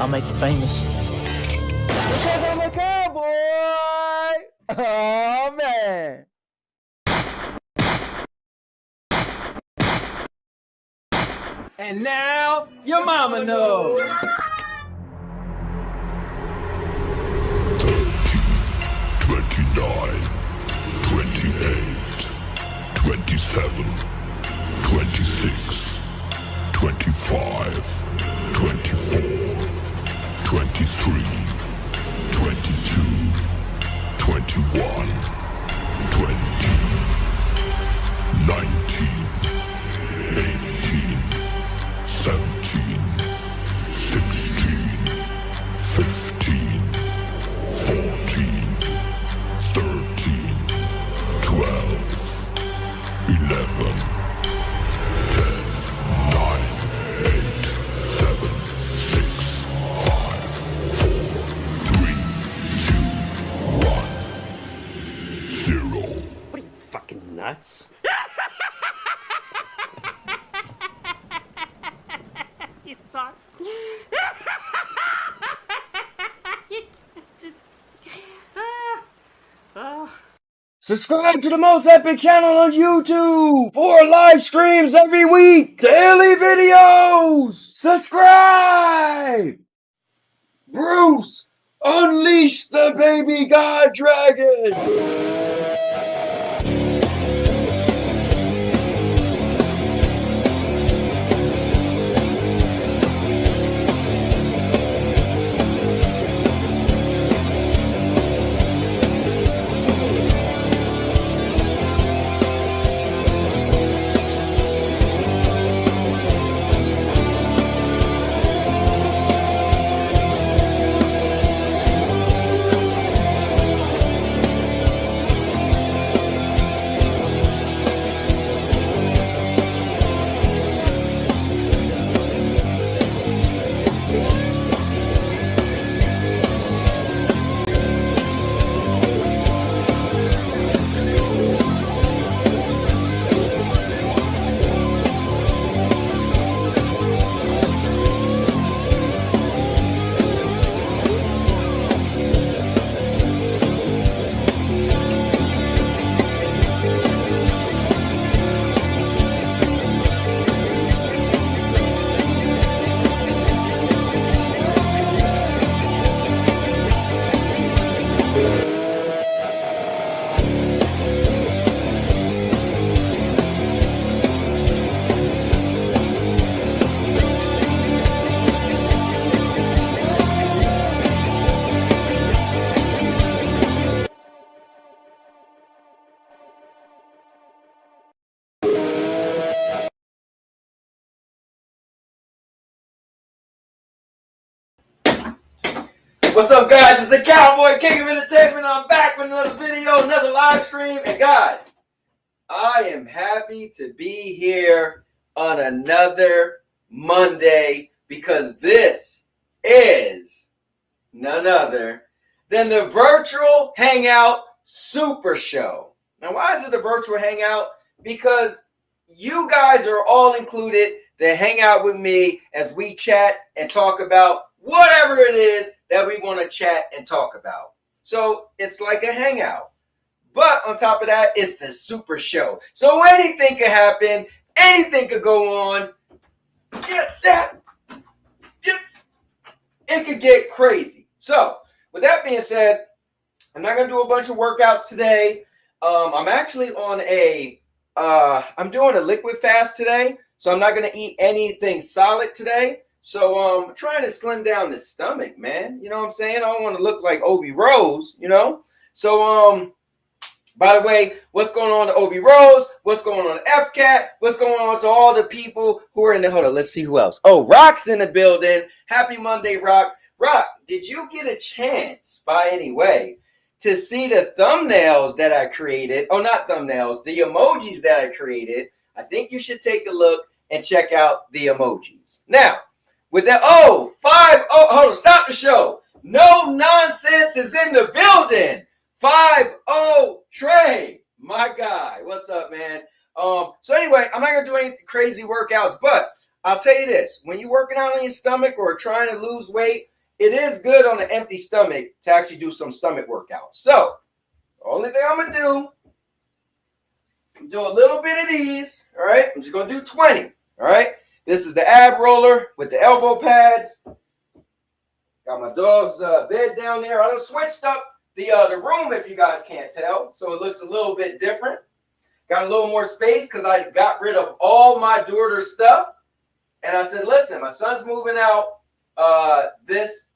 I'll make you famous. Because I'm a cowboy! Oh, man! And now, your mama knows. 29, 28, 27, 26, 25, 24, 23, 22, 21, 20, 19, 18, 17, 16, 15, 14, 13, 12, 11, 10, 9, 8, 7, 6, 5, 4, 3, 2, 1, 0. What are you, fucking nuts? You thought... Subscribe to the most epic channel on YouTube for live streams every week, daily videos. Subscribe. Bruce, unleash the baby god dragon. What's up, guys? It's the Cowboy, King of Entertainment. I'm back with another video, another live stream. And guys, I am happy to be here on another Monday because this is none other than the Virtual Hangout Super Show. Now, why is it the Virtual Hangout? Because you guys are all included to hang out with me as we chat and talk about whatever it is that we want to chat and talk about. So it's like a hangout. But on top of that, it's the super show. So anything could happen. Anything could go on. It could get crazy. So with that being said, I'm not going to do a bunch of workouts today. I'm actually on I'm doing a liquid fast today. So I'm not going to eat anything solid today. So I'm trying to slim down the stomach, man. You know what I'm saying? I don't want to look like Obi Rose, you know? So, by the way, what's going on to Obi Rose? What's going on to FCAT? What's going on to all the people who are in the... Hold on, let's see who else. Oh, Rock's in the building. Happy Monday, Rock. Rock, did you get a chance, by any way, to see the thumbnails that I created? Oh, not thumbnails. The emojis that I created. I think you should take a look and check out the emojis. Now, with that, hold on, stop the show. No Nonsense is in the building. 5-0 Trey, my guy. What's up, man? So anyway, I'm not gonna do any crazy workouts, but I'll tell you this, when you're working out on your stomach or trying to lose weight, it is good on an empty stomach to actually do some stomach workout. So the only thing I'm going to do a little bit of these. All right. I'm just going to do 20. All right. This is the ab roller with the elbow pads. Got my dog's bed down there. I done switched up the room, if you guys can't tell. So it looks a little bit different. Got a little more space because I got rid of all my daughter's stuff. And I said, listen, my son's moving out this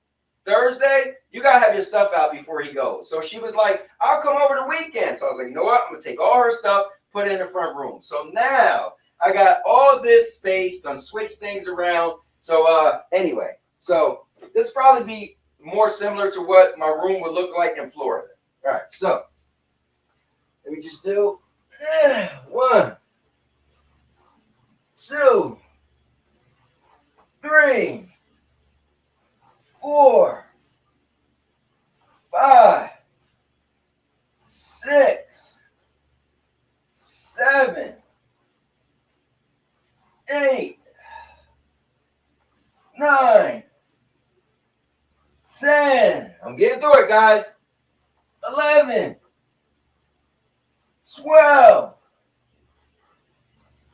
Thursday. You got to have your stuff out before he goes. So she was like, I'll come over the weekend. So I was like, you know what? I'm going to take all her stuff, put it in the front room. So now I got all this space, done switch things around. So anyway, so this will probably be more similar to what my room would look like in Florida. All right, so let me just do 1, 2, 3, 4, 5, 6, 7, 8, 9, 10. I'm getting through it, guys. 11, 12,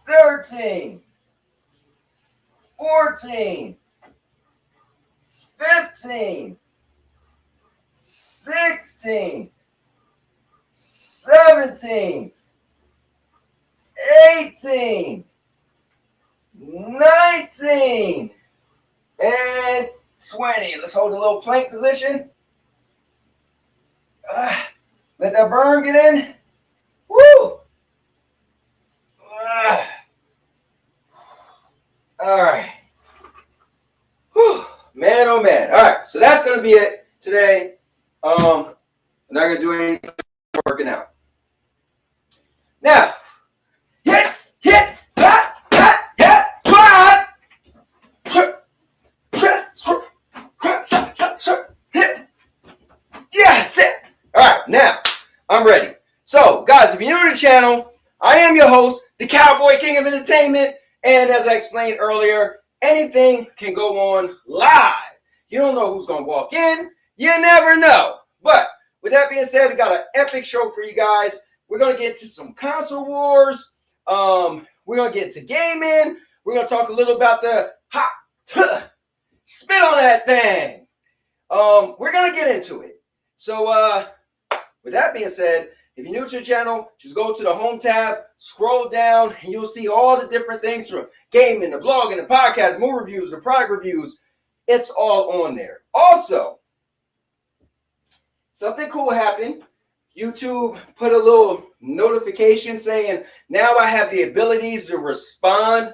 13, 14, 15, 16, 17, 18, 19, and 20. Let's hold a little plank position. Let that burn get in. Woo! All right. Whew. Man, oh man. All right. So that's going to be it today. I'm not going to do anything working out. Now, hits, hot, hot, hit. Yeah, that's it. All right. Now, I'm ready. So, guys, if you're new to the channel, I am your host, the Cowboy King of Entertainment. And as I explained earlier, anything can go on live. You don't know who's going to walk in. You never know. But with that being said, we got an epic show for you guys. We're going to get to some console wars. We're going to get to gaming. We're going to talk a little about the spit on that thing. We're going to get into it. So with that being said, if you're new to the channel, just go to the home tab, scroll down, and you'll see all the different things from gaming, the vlogging, the podcast, movie reviews, the product reviews. It's all on there. Also, something cool happened. YouTube put a little notification saying now I have the abilities to respond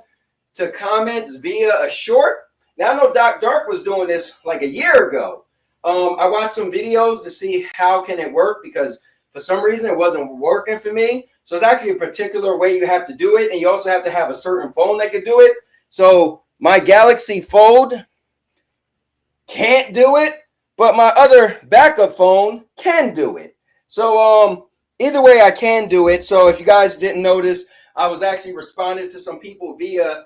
to comments via a short. Now I know Doc Dark was doing this like a year ago. I watched some videos to see how can it work because for some reason it wasn't working for me. So it's actually a particular way you have to do it. And you also have to have a certain phone that can do it. So my Galaxy Fold can't do it, but my other backup phone can do it. So either way I can do it. So if you guys didn't notice, I was actually responding to some people via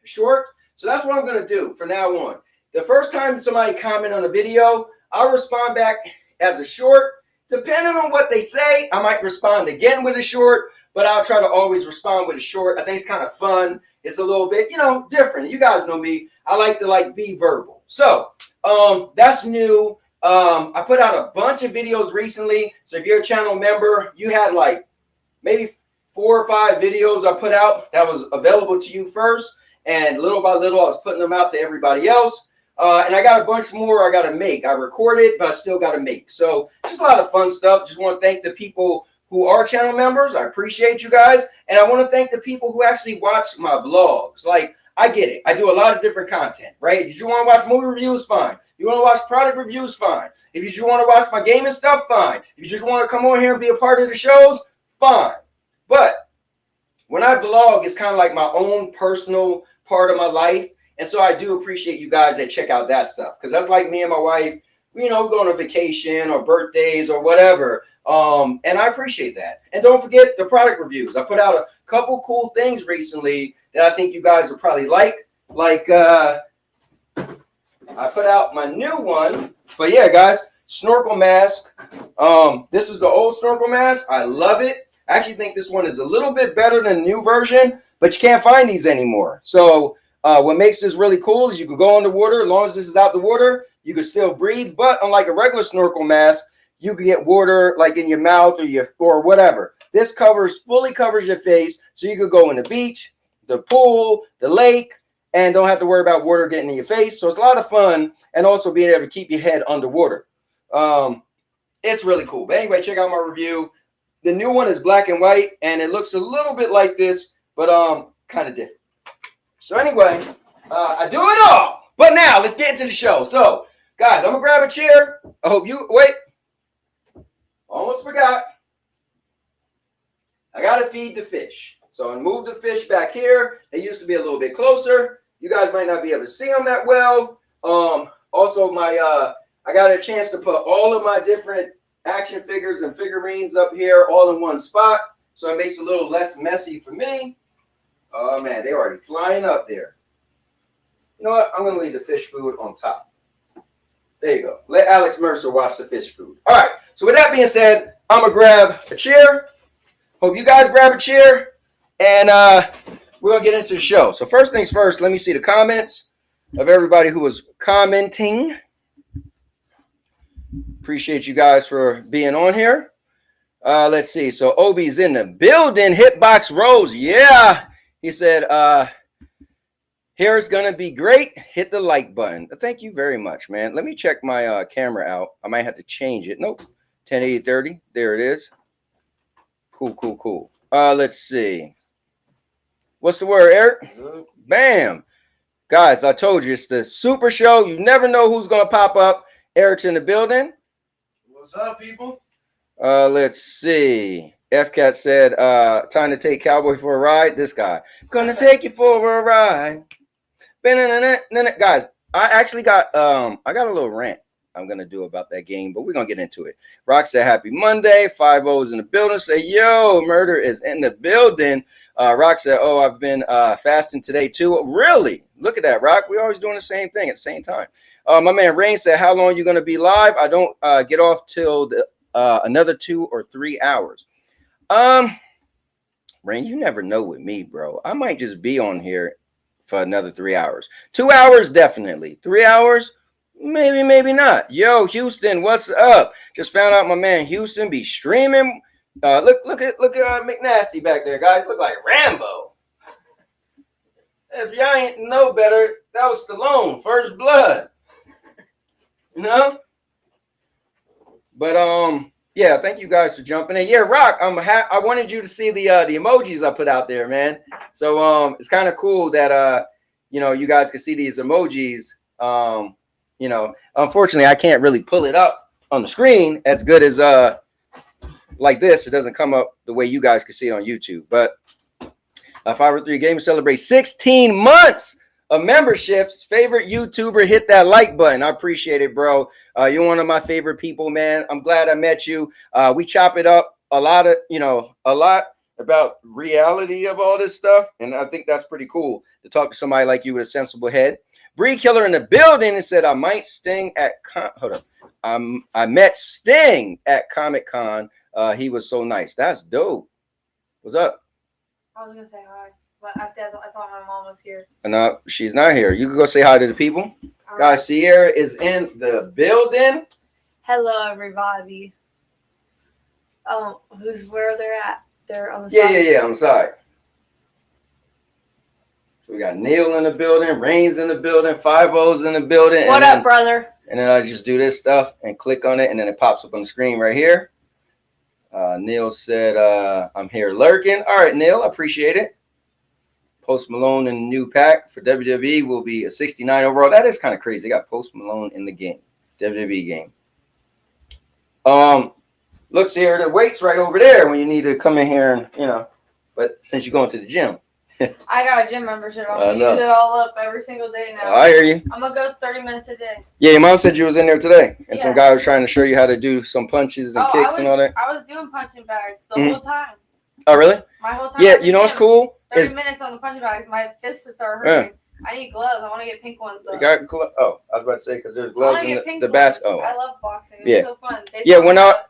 short. So that's what I'm going to do from now on. The first time somebody comment on a video, I'll respond back as a short. Depending on what they say, I might respond again with a short, but I'll try to always respond with a short. I think it's kind of fun. It's a little bit, different. You guys know me. I like to be verbal. So that's new. I put out a bunch of videos recently. So if you're a channel member, you had maybe 4 or 5 videos I put out that was available to you first. And little by little, I was putting them out to everybody else. And I got a bunch more I got to make. I recorded, but I still got to make. So just a lot of fun stuff. Just want to thank the people who are channel members. I appreciate you guys. And I want to thank the people who actually watch my vlogs. I get it. I do a lot of different content, right? If you want to watch movie reviews, fine. If you want to watch product reviews, fine. If you just want to watch my gaming stuff, fine. If you just want to come on here and be a part of the shows, fine. But when I vlog, it's kind of like my own personal part of my life. And so I do appreciate you guys that check out that stuff because that's like me and my wife going on vacation or birthdays or whatever. And I appreciate that. And don't forget the product reviews. I put out a couple cool things recently that I think you guys will probably like. Like I put out my new one. But yeah, guys, snorkel mask. This is the old snorkel mask. I love it. I actually think this one is a little bit better than the new version, but you can't find these anymore. So what makes this really cool is you can go underwater. As long as this is out the water, you can still breathe. But unlike a regular snorkel mask, you can get water like in your mouth or whatever. This fully covers your face, so you could go in the beach, the pool, the lake, and don't have to worry about water getting in your face. So it's a lot of fun, and also being able to keep your head underwater. It's really cool. But anyway, check out my review. The new one is black and white, and it looks a little bit like this, but kind of different. So anyway, I do it all. But now let's get into the show. So, guys, I'm gonna grab a chair. I hope you wait. Almost forgot. I gotta feed the fish. So I move the fish back here. They used to be a little bit closer. You guys might not be able to see them that well. Also, I got a chance to put all of my different action figures and figurines up here all in one spot. So it makes it a little less messy for me. Oh man, they're already flying up there. You know what? I'm gonna leave the fish food on top. There you go. Let Alex Mercer watch the fish food. All right. So with that being said, I'm gonna grab a chair. Hope you guys grab a chair, and we're gonna get into the show. So first things first, let me see the comments of everybody who was commenting. Appreciate you guys for being on here. Let's see. So Obi's in the building. Hitbox Rose. Yeah. He said, here's going to be great. Hit the like button. Thank you very much, man. Let me check my camera out. I might have to change it. Nope. 1080-30. There it is. Cool. Let's see. What's the word, Eric? Bam. Guys, I told you it's the super show. You never know who's going to pop up. Eric's in the building. What's up, people? Let's see. FCAT said, time to take Cowboy for a ride. This guy. Gonna take you for a ride. Guys, I actually got a little rant I'm gonna do about that game, but we're gonna get into it. Rock said happy Monday. 5-0's in the building. Say, yo, murder is in the building. Rock said, oh, I've been fasting today too. Really? Look at that, Rock. We're always doing the same thing at the same time. My man Rain said, how long you gonna be live? I don't get off till another 2 or 3 hours. Rain, you never know with me, bro. I might just be on here for another 3 hours. 2 hours, definitely. 3 hours, maybe not. Yo, Houston, what's up? Just found out my man Houston be streaming. Look at McNasty back there, guys. Look like Rambo. If y'all ain't know better, that was Stallone, First Blood. You know? But yeah, thank you guys for jumping in. Yeah, Rock, I wanted you to see the emojis I put out there, man. So it's kind of cool that you guys can see these emojis. Unfortunately, I can't really pull it up on the screen as good as like this. It doesn't come up the way you guys can see it on YouTube. But 503 Gamers celebrate 16 months of memberships. Favorite YouTuber, hit that like button. I appreciate it, bro. You're one of my favorite people, man. I'm glad I met you. We chop it up a lot about reality of all this stuff, and I think that's pretty cool to talk to somebody like you with a sensible head. Bree Killer in the building and said, I met Sting at Comic-Con. He was so nice. That's dope. What's up? I was gonna say hi, but I thought my mom was here. No, she's not here. You can go say hi to the people. All Guys, right. Sierra is in the building. Hello, everybody. Where they're at? They're on the side. Yeah, on the side. So we got Neil in the building, Rain's in the building, 5-0's in the building. What up, brother? And then I just do this stuff and click on it, and then it pops up on the screen right here. Neil said, I'm here lurking. All right, Neil, I appreciate it. Post Malone in the new pack for WWE will be a 69 overall. That is kind of crazy. They got Post Malone in the game, WWE game. Looks here, the weight's right over there when you need to come in here and, but since you're going to the gym. I got a gym membership. I'm I gonna know. use it all up every single day now. I hear you. I'm gonna go 30 minutes a day. Yeah, your mom said you was in there today, and some Yeah. guy was trying to show you how to do some punches and kicks and all that. I was doing punching bags the Mhm. whole time. Oh, really? My whole time. Yeah, at the you know what's gym. cool? 30 Is minutes on the punching bags. My fists are hurting. I need gloves. I want to get pink ones though. you got oh, I was about to say because there's gloves in the basket. Oh, I love boxing. It's Yeah. so fun. yeah.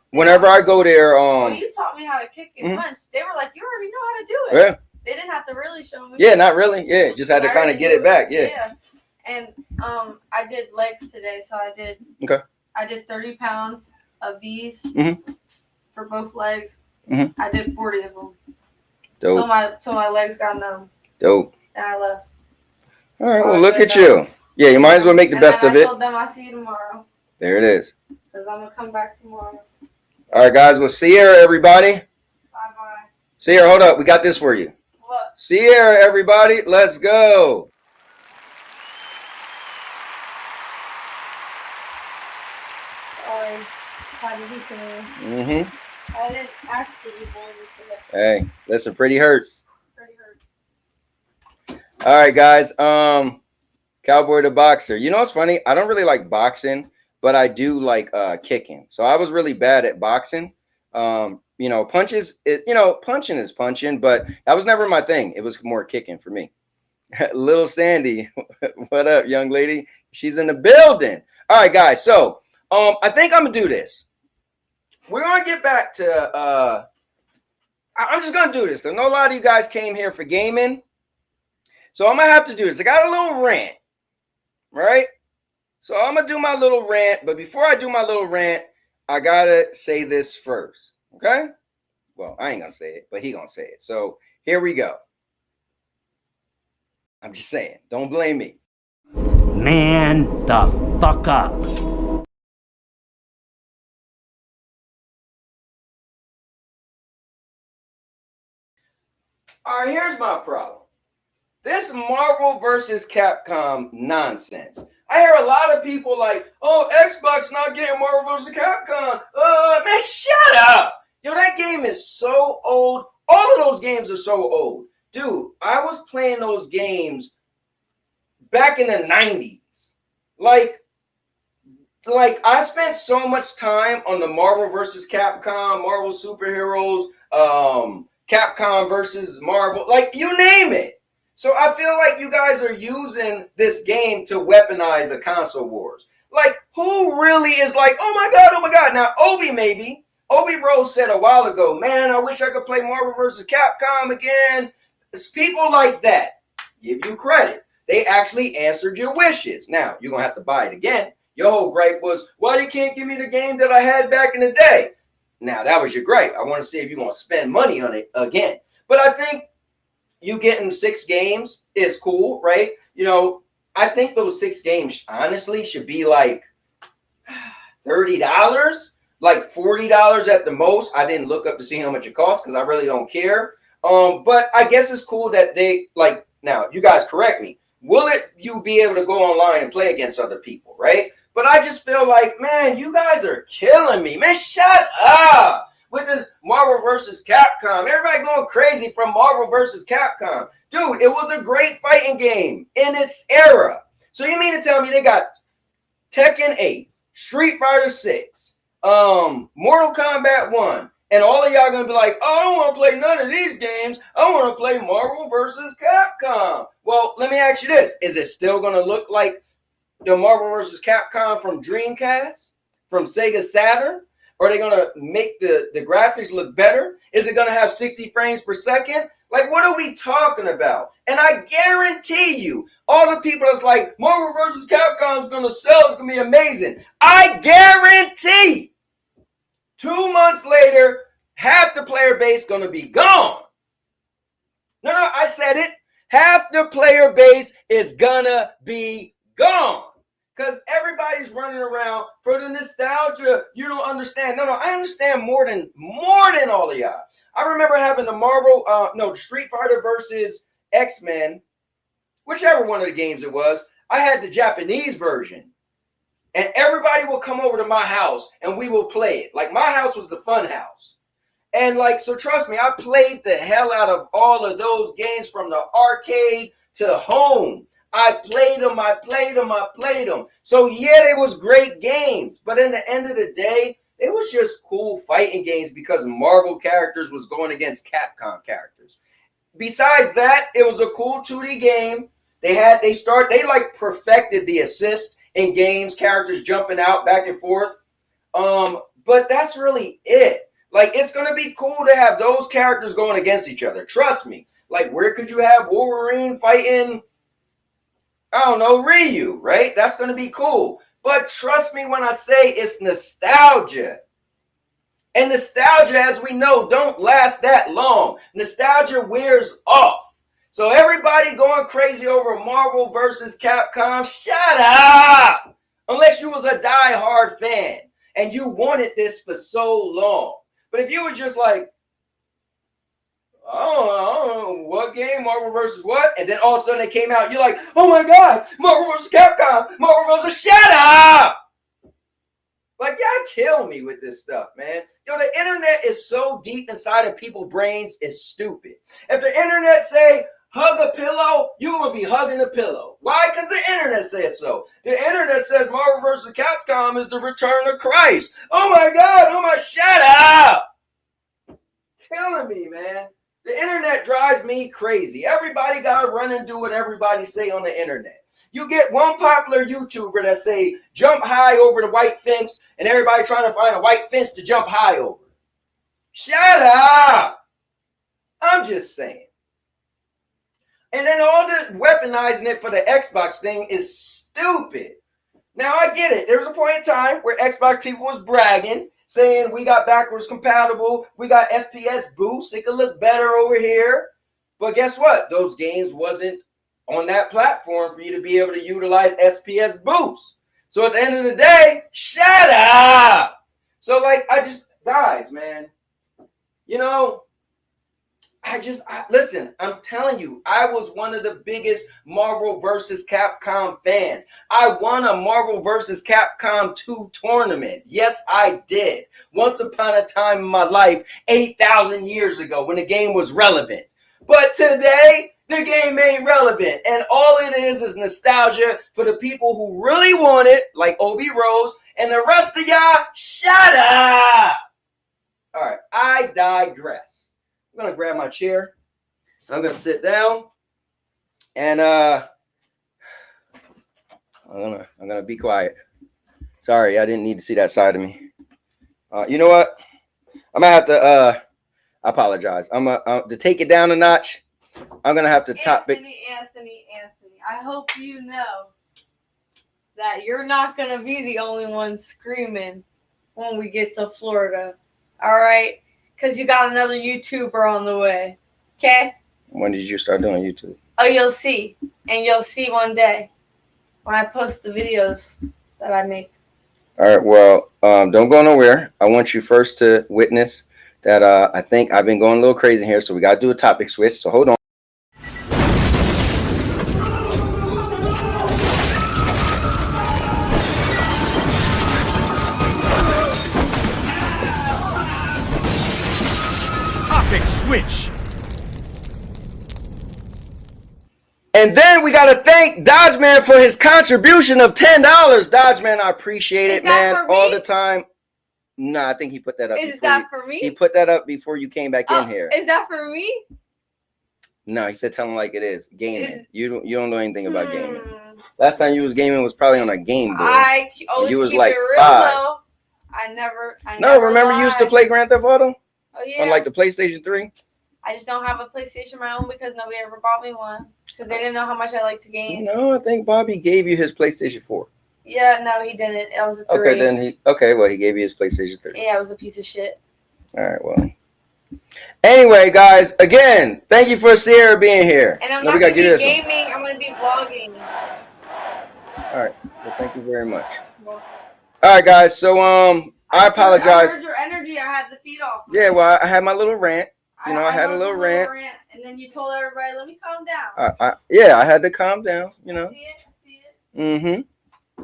Whenever I go there, Well, you taught me how to kick and Mhm. punch. They were like, you already know how to do it. yeah, They didn't have to really show me. yeah, not really. Yeah, just had to I kind already of get knew it back. Yeah. And I did legs today, so I did. Okay. I did 30 pounds of these Mhm. for both legs. Mhm. I did 40 of them. Dope. So my legs got numb, Dope. and I left. All right. Well, Oh, look good at you. Yeah, you might as well make the best then of it. I told them I'll see you tomorrow There it is. because I'm gonna come back tomorrow. All right, guys. Well, Sierra, everybody. Bye bye. Sierra, hold up. We got this for you. What? Sierra, everybody. Let's go. Sorry. How did he come in? Mm-hmm. I didn't ask to be born today. Hey, listen, pretty hurts. Pretty hurt. All right, guys. Cowboy the boxer. You know what's funny? I don't really like boxing, but I do like kicking. So I was really bad at boxing. You know, punches. Punching is punching, but that was never my thing. It was more kicking for me. Little Sandy, what up, young lady? She's in the building. All right, guys. So I think I'm gonna do this. We're gonna get back to. I'm just gonna do this. I know a lot of you guys came here for gaming, so I'm gonna have to do this. I got a little rant, right? So I'm gonna do my little rant, but before I do my little rant, I gotta say this first, okay? Well, I ain't gonna say it, but he gonna say it. So here we go. I'm just saying, don't blame me. Man the fuck up. All right, here's my problem. This Marvel versus Capcom nonsense. I hear a lot of people like, oh, Xbox not getting Marvel versus Capcom. Man, shut up. Yo, that game is so old. All of those games are so old. Dude, I was playing those games back in the 90s. Like I spent so much time on the Marvel versus Capcom, Marvel superheroes, Capcom versus Marvel, like you name it. So I feel like you guys are using this game to weaponize a console wars. Like, who really is like, oh my God. Now, Obi Rose said a while ago, man, I wish I could play Marvel versus Capcom again. It's people like that. Give you credit. They actually answered your wishes. Now, you're going to have to buy it again. Your whole gripe was, why you can't give me the game that I had back in the day? Now, that was your gripe. I want to see if you're going to spend money on it again. But I think you getting 6 games is cool, right? You know, I think those 6 games, honestly, should be like $30, like $40 at the most. I didn't look up to see how much it costs because I really don't care. But I guess it's cool that they, like, now, you guys correct me. Will you be able to go online and play against other people, right? But I just feel like, man, you guys are killing me. Man, shut up with this Marvel versus Capcom. Everybody going crazy from Marvel versus Capcom. Dude, it was a great fighting game in its era. So you mean to tell me they got Tekken 8, Street Fighter 6, Mortal Kombat 1, and all of y'all gonna be like, oh, I don't want to play none of these games. I want to play Marvel versus Capcom. Well, let me ask you this. Is it still gonna look like the Marvel versus Capcom from Dreamcast, from Sega Saturn? Are they gonna make the graphics look better? Is it gonna have 60 frames per second? Like, what are we talking about? And I guarantee you, all the people that's like, Marvel versus Capcom is gonna sell, it's gonna be amazing. I guarantee 2 months later, half the player base gonna be gone. No, I said it. Half the player base is gonna be gone. Because everybody's running around for the nostalgia. You don't understand. No, I understand more than all of y'all. I remember having the Street Fighter versus X-Men, whichever one of the games it was. I had the Japanese version. And everybody will come over to my house and we will play it. Like, my house was the fun house. And like, so trust me, I played the hell out of all of those games from the arcade to home. I played them. So yeah, they was great games. But in the end of the day, it was just cool fighting games because Marvel characters was going against Capcom characters. Besides that, it was a cool 2D game. They like perfected the assist in games, characters jumping out back and forth. But that's really it. Like, it's going to be cool to have those characters going against each other. Trust me. Like, where could you have Wolverine fighting, I don't know, Ryu, right? That's going to be cool. But trust me when I say it's nostalgia. And nostalgia, as we know, don't last that long. Nostalgia wears off. So everybody going crazy over Marvel versus Capcom, shut up! Unless you was a die-hard fan and you wanted this for so long. But if you were just like, I don't know what game, Marvel versus what? And then all of a sudden it came out, you're like, oh my God, Marvel versus Capcom, Marvel versus, shut up! Like, y'all kill me with this stuff, man. Yo, the internet is so deep inside of people's brains, it's stupid. If the internet say, hug a pillow, you're going to be hugging the pillow. Why? Because the internet says so. The internet says Marvel vs. Capcom is the return of Christ. Oh my God, shut up! Killing me, man. The internet drives me crazy. Everybody got to run and do what everybody say on the internet. You get one popular YouTuber that say, jump high over the white fence, and everybody trying to find a white fence to jump high over. Shut up! I'm just saying. And then all the weaponizing it for the Xbox thing is stupid. Now, I get it. There was a point in time where Xbox people was bragging, saying we got backwards compatible, we got FPS boost, it could look better over here. But guess what? Those games wasn't on that platform for you to be able to utilize SPS boost. So at the end of the day, shut up! So like, guys, man, you know, listen, I'm telling you, I was one of the biggest Marvel vs. Capcom fans. I won a Marvel vs. Capcom 2 tournament. Yes, I did. Once upon a time in my life, 8,000 years ago, when the game was relevant. But today, the game ain't relevant. And all it is nostalgia for the people who really want it, like Obi Rose, and the rest of y'all, shut up! All right, I digress. I'm going to grab my chair. I'm going to sit down. And I'm gonna be quiet. Sorry, I didn't need to see that side of me. You know what? I'm going to have to, I apologize. To take it down a notch, I'm going to have to top it. Anthony, I hope you know that you're not going to be the only one screaming when we get to Florida. All right? Because you got another YouTuber on the way. Okay? When did you start doing YouTube? Oh, you'll see. And you'll see one day when I post the videos that I make. All right. Well, don't go nowhere. I want you first to witness that I think I've been going a little crazy here. So we got to do a topic switch. So hold on. Switch. And then we got to thank Dodgeman for his contribution of $10. Dodgeman, I appreciate it, man, all the time. No, I think he put that up. Is that for me? He put that up before you came back in here. Is that for me? No, he said tell him like it is. Gaming. You don't know anything about gaming. Last time you was gaming was probably on a Game Boy. I always you was keep like it real, 5. though. I never remember lied. you used to play Grand Theft Auto? Oh, yeah. On like the PlayStation 3? I just don't have a PlayStation of my own because nobody ever bought me one. Because they didn't know how much I like to game. No, I think Bobby gave you his PlayStation 4. Yeah, no, he didn't. It was a 3. Okay, then he gave you his PlayStation 3. Yeah, it was a piece of shit. All right, well. Anyway, guys, again, thank you for Sierra being here. And I'm not going to be gaming. I'm going to be vlogging. All right. Well, thank you very much. All right, guys. So, I apologize. I heard your energy. I had to feed off. Yeah, well, I had my little rant. I had a little rant. And then you told everybody, let me calm down. Yeah, I had to calm down, you know. See it? Mm-hmm.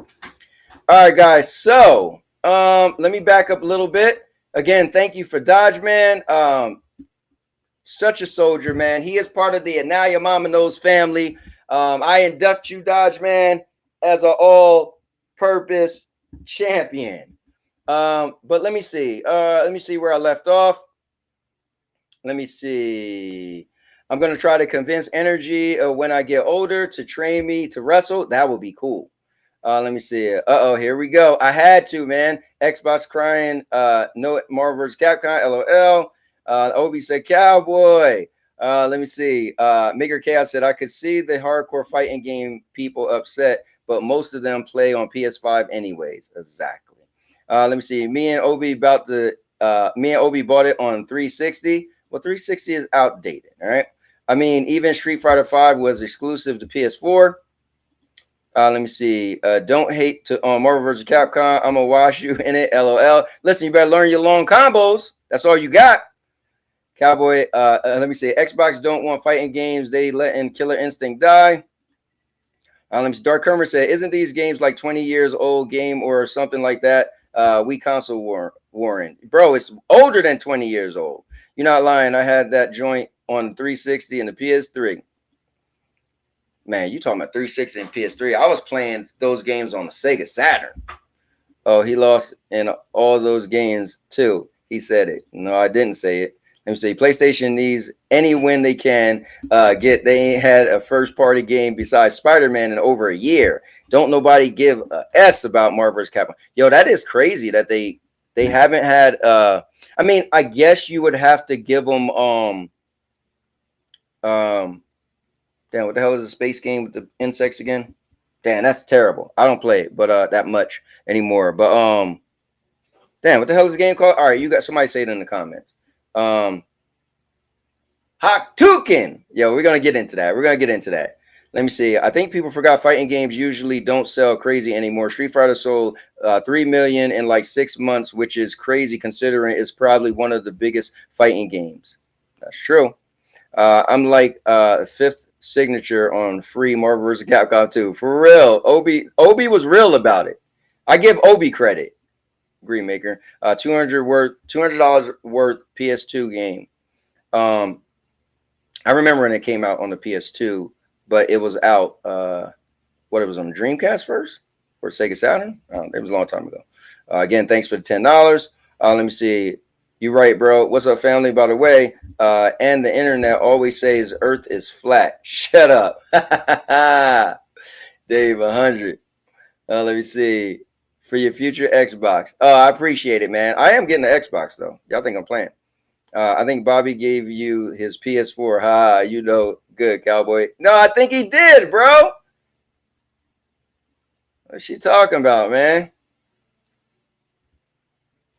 All right, guys. So, let me back up a little bit. Again, thank you for Dodge, man. Such a soldier, man. He is part of the And Now Your Mama Knows family. I induct you, Dodge, man, as an all-purpose champion. But let me see. Let me see where I left off. Let me see. I'm gonna try to convince Energy when I get older to train me to wrestle. That would be cool. Let me see. Here we go. I had to, man. Xbox crying. No Marvel vs. Capcom. LOL. Obi said Cowboy. Let me see. Maker Chaos said I could see the hardcore fighting game people upset, but most of them play on PS5 anyways. Exactly. Let me see. Me and Obi bought it on 360. Well, 360 is outdated. All right. I mean, even Street Fighter 5 was exclusive to PS4. Let me see. Don't hate on Marvel vs. Capcom. I'm gonna wash you in it. LOL. Listen, you better learn your long combos. That's all you got. Cowboy. Let me see. Xbox don't want fighting games. They letting Killer Instinct die. Let me see. Dark Kermer said, "Isn't these games like 20 years old game or something like that?" We console Warren, bro. It's older than 20 years old. You're not lying. I had that joint on 360 and the PS3. Man, you talking about 360 and PS3. I was playing those games on the Sega Saturn. Oh, he lost in all those games too. He said it. No, I didn't say it. Let me see. PlayStation needs any win they can get. They ain't had a first party game besides Spider-Man in over a year. Don't nobody give a S about Marvel vs. Capcom. Yo, that is crazy that they haven't had I mean, I guess you would have to give them damn, what the hell is a space game with the insects again? Damn, that's terrible. I don't play it, but that much anymore. But damn, what the hell is the game called? All right, you got somebody say it in the comments. Haktukin. Yo, we're gonna get into that. Let me see. I think people forgot fighting games usually don't sell crazy anymore. Street Fighter sold 3 million in like 6 months, which is crazy considering it's probably one of the biggest fighting games. That's true. I'm like fifth signature on free Marvel vs. Capcom 2. For real. Obi was real about it. I give Obi credit. Greenmaker. $200 worth PS2 game. I remember when it came out on the PS2, but it was out what it was on Dreamcast first or Sega Saturn? It was a long time ago. Again, thanks for the $10. Let me see. You're right, bro. What's up, family? By the way, and the internet always says Earth is flat. Shut up. Dave, 100. Let me see. For your future Xbox. I appreciate it, man. I am getting an Xbox, though. Y'all think I'm playing. I think Bobby gave you his PS4. Ha, you know, good, Cowboy. No, I think he did, bro. What's she talking about, man?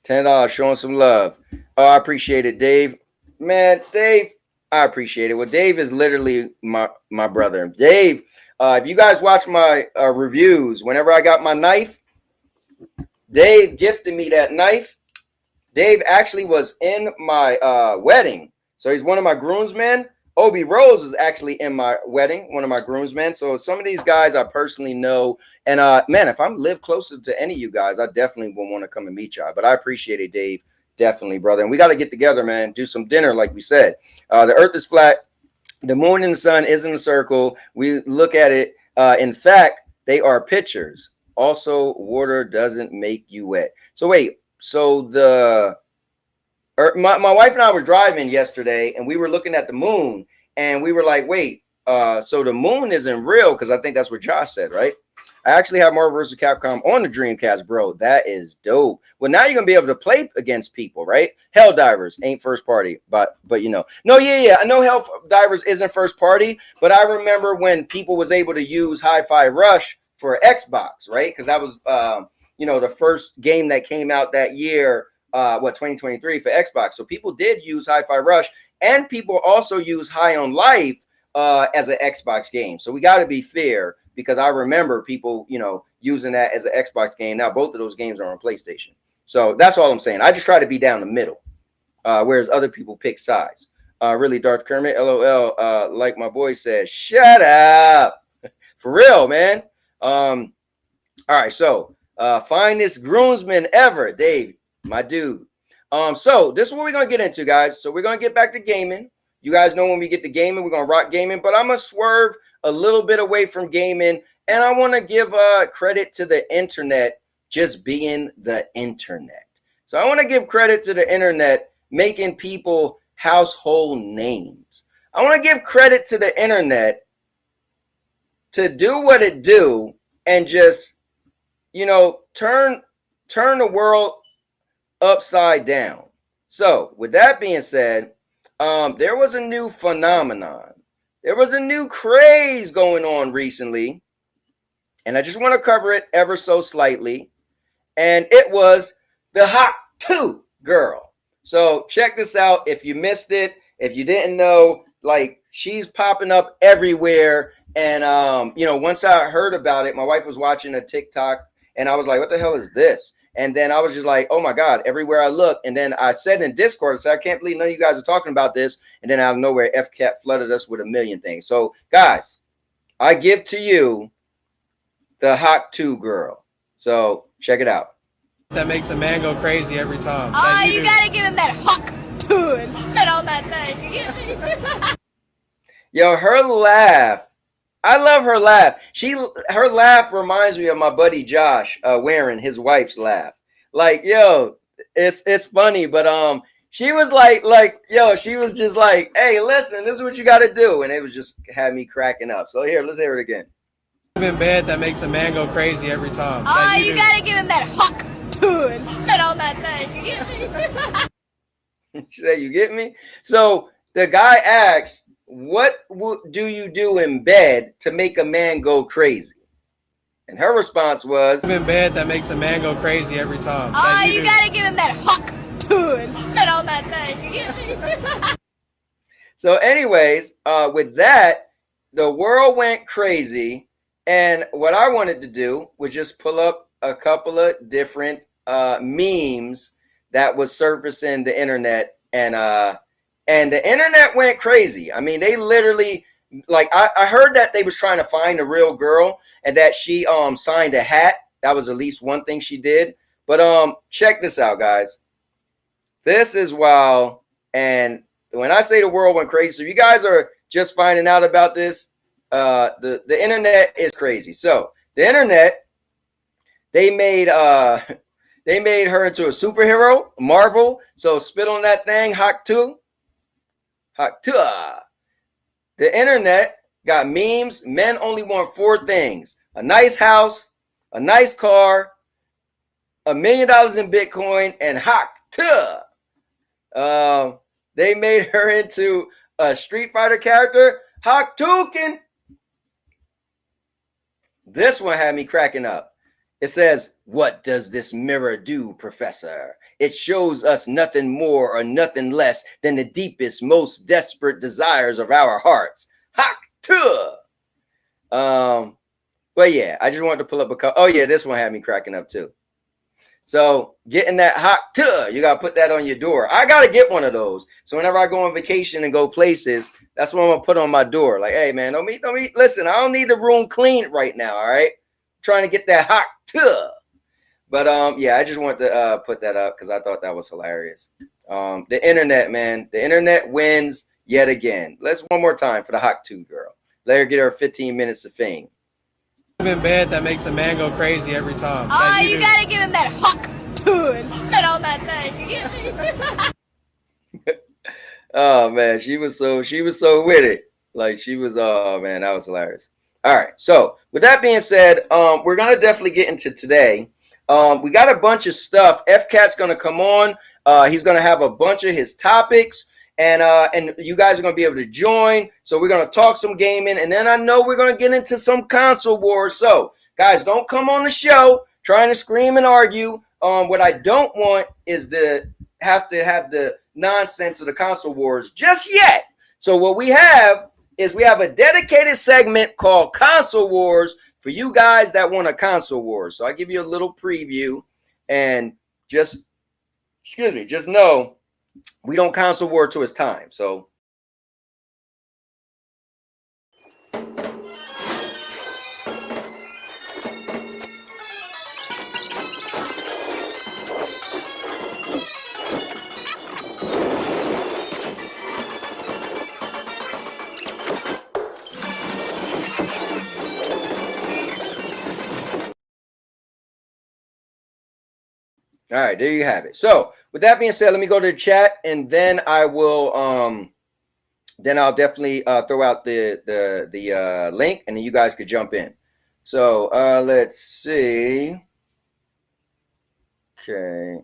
$10, showing some love. Oh, I appreciate it, Dave. Man, Dave, I appreciate it. Well, Dave is literally my brother. Dave, if you guys watch my reviews, whenever I got my knife, Dave gifted me that knife. Dave actually was in my wedding. So he's one of my groomsmen. Obi Rose is actually in my wedding, one of my groomsmen. So some of these guys I personally know. And man, if I live closer to any of you guys, I definitely will want to come and meet y'all. But I appreciate it, Dave. Definitely, brother. And we got to get together, man. Do some dinner, like we said. The earth is flat. The moon and the sun is in a circle. We look at it. In fact, they are pictures. Also, water doesn't make you wet. So wait. So my wife and I were driving yesterday, and we were looking at the moon, and we were like, wait, so the moon isn't real, because I think that's what Josh said, right? I actually have Marvel vs. Capcom on the Dreamcast, bro. That is dope. Well, now you're gonna be able to play against people, right? Helldivers ain't first party, but you know, no, yeah. I know Helldivers isn't first party, but I remember when people was able to use Hi-Fi Rush for Xbox, right? Because that was you know, the first game that came out that year, 2023 for Xbox. So people did use Hi-Fi Rush, and people also use High on Life as an Xbox game. So we got to be fair, because I remember people, you know, using that as an Xbox game. Now both of those games are on PlayStation. So that's all I'm saying. I just try to be down the middle, whereas other people pick sides. Really, Darth Kermit, LOL, like my boy said, shut up. For real, man. All right, so finest groomsman ever, Dave, my dude. So this is what we're gonna get into, guys. So we're gonna get back to gaming. You guys know when we get to gaming, we're gonna rock gaming, but I'm gonna swerve a little bit away from gaming, and I want to give credit to the internet just being the internet. So I want to give credit to the internet making people household names. I want to give credit to the internet to do what it do and just, you know, turn the world upside down. So with that being said, there was a new phenomenon. There was a new craze going on recently, and I just want to cover it ever so slightly. And it was the Hot 2 girl. So check this out. If you missed it, if you didn't know, like, she's popping up everywhere. And you know, once I heard about it, my wife was watching a TikTok, and I was like, what the hell is this? And then I was just like, oh my God, everywhere I look. And then I said in Discord, I said, I can't believe none of you guys are talking about this. And then out of nowhere, FCAT flooded us with a million things. So guys, I give to you the Hot 2 girl. So check it out. That makes a man go crazy every time. Oh, you gotta give him that hawk too and spit on that thing. You get me? Yo, her laugh. I love her laugh. Her laugh reminds me of my buddy Josh wearing his wife's laugh. Like, yo, it's funny, but she was like, yo, she was just like, hey, listen, this is what you got to do, and it was just had me cracking up. So here, let's hear it again. In bed that makes a man go crazy every time. Oh, you gotta give him that hawk too and spit on that thing. You get me? She said, you get me? So the guy asks, what do you do in bed to make a man go crazy? And her response was, in bed that makes a man go crazy every time. Oh, you gotta give him that hawk too and spit on that thing. You get me? so anyways, with that, the world went crazy. And what I wanted to do was just pull up a couple of different memes that was surfacing the internet, and the internet went crazy. I mean, they literally, like, I heard that they was trying to find a real girl and that she signed a hat. That was at least one thing she did. But check this out, guys. This is wild. And when I say the world went crazy, so you guys are just finding out about this, the internet is crazy. So the internet, they made her into a superhero, Marvel. So spit on that thing, Hot 2. Hot Tuah. The internet got memes. Men only want 4 things: a nice house, a nice car, $1 million in Bitcoin, and Hot Tuah. They made her into a Street Fighter character, Hot Tukin. This one had me cracking up. It says, what does this mirror do, Professor? It shows us nothing more or nothing less than the deepest, most desperate desires of our hearts. Hot Tuah. But yeah, I just wanted to pull up a couple. Oh yeah, this one had me cracking up too. So getting that Hot Tuah, you got to put that on your door. I got to get one of those. So whenever I go on vacation and go places, that's what I'm going to put on my door. Like, hey man, don't meet. Listen, I don't need the room clean right now. All right. Trying to get that Hot Tuah. But yeah, I just wanted to put that up because I thought that was hilarious. The internet, man, the internet wins yet again. Let's one more time for the Hot 2 girl. Let her get her 15 minutes of fame. In bed that makes a man go crazy every time. Oh, you gotta give him that hawk too and spit on that thing. You get me? Oh man, she was so with it. Like she was, oh man, that was hilarious. All right, so with that being said, we're gonna definitely get into today. We got a bunch of stuff. FCat's gonna come on. He's gonna have a bunch of his topics, and you guys are gonna be able to join. So we're gonna talk some gaming, and then I know we're gonna get into some console wars. So guys, don't come on the show trying to scream and argue. What I don't want is to have the nonsense of the console wars just yet. So what we have is we have a dedicated segment called Console Wars for you guys that want a console wars. So I give you a little preview, and just know we don't console war till it's time. So All right, there you have it. So with that being said, let me go to the chat, and then I will then I'll definitely throw out the link, and then you guys could jump in. So let's see. Okay.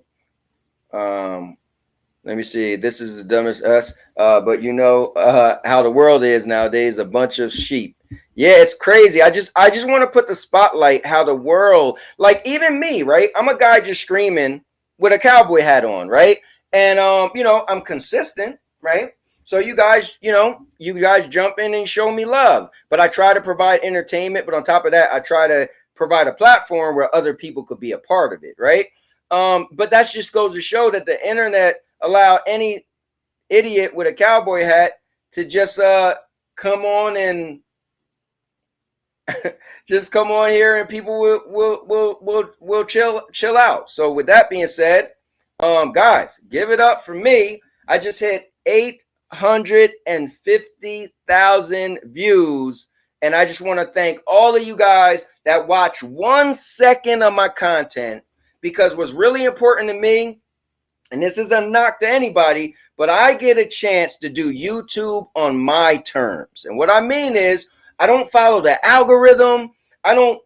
Let me see. This is the dumbest us. But you know how the world is nowadays, a bunch of sheep. Yeah, it's crazy. I just want to put the spotlight how the world, like even me, right? I'm a guy just streaming with a cowboy hat on, right? And you know, I'm consistent, right? So you guys, you guys jump in and show me love. But I try to provide entertainment, but on top of that, I try to provide a platform where other people could be a part of it, right? But that just goes to show that the internet allow any idiot with a cowboy hat to just come on and just come on here, and people will chill out. So with that being said, guys, give it up for me. I just hit 850,000 views, and I just want to thank all of you guys that watch 1 second of my content, because what's really important to me, and this is a knock to anybody, but I get a chance to do YouTube on my terms. And what I mean is, I don't follow the algorithm. I don't,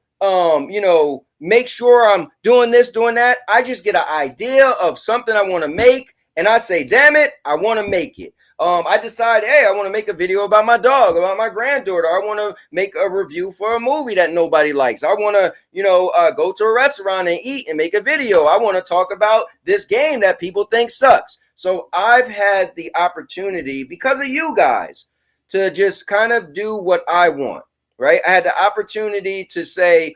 make sure I'm doing this, doing that. I just get an idea of something I want to make, and I say, damn it, I want to make it. I decide, hey, I want to make a video about my dog, about my granddaughter. I want to make a review for a movie that nobody likes. I want to, go to a restaurant and eat and make a video. I want to talk about this game that people think sucks. So I've had the opportunity, because of you guys, to just kind of do what I want, right? I had the opportunity to say,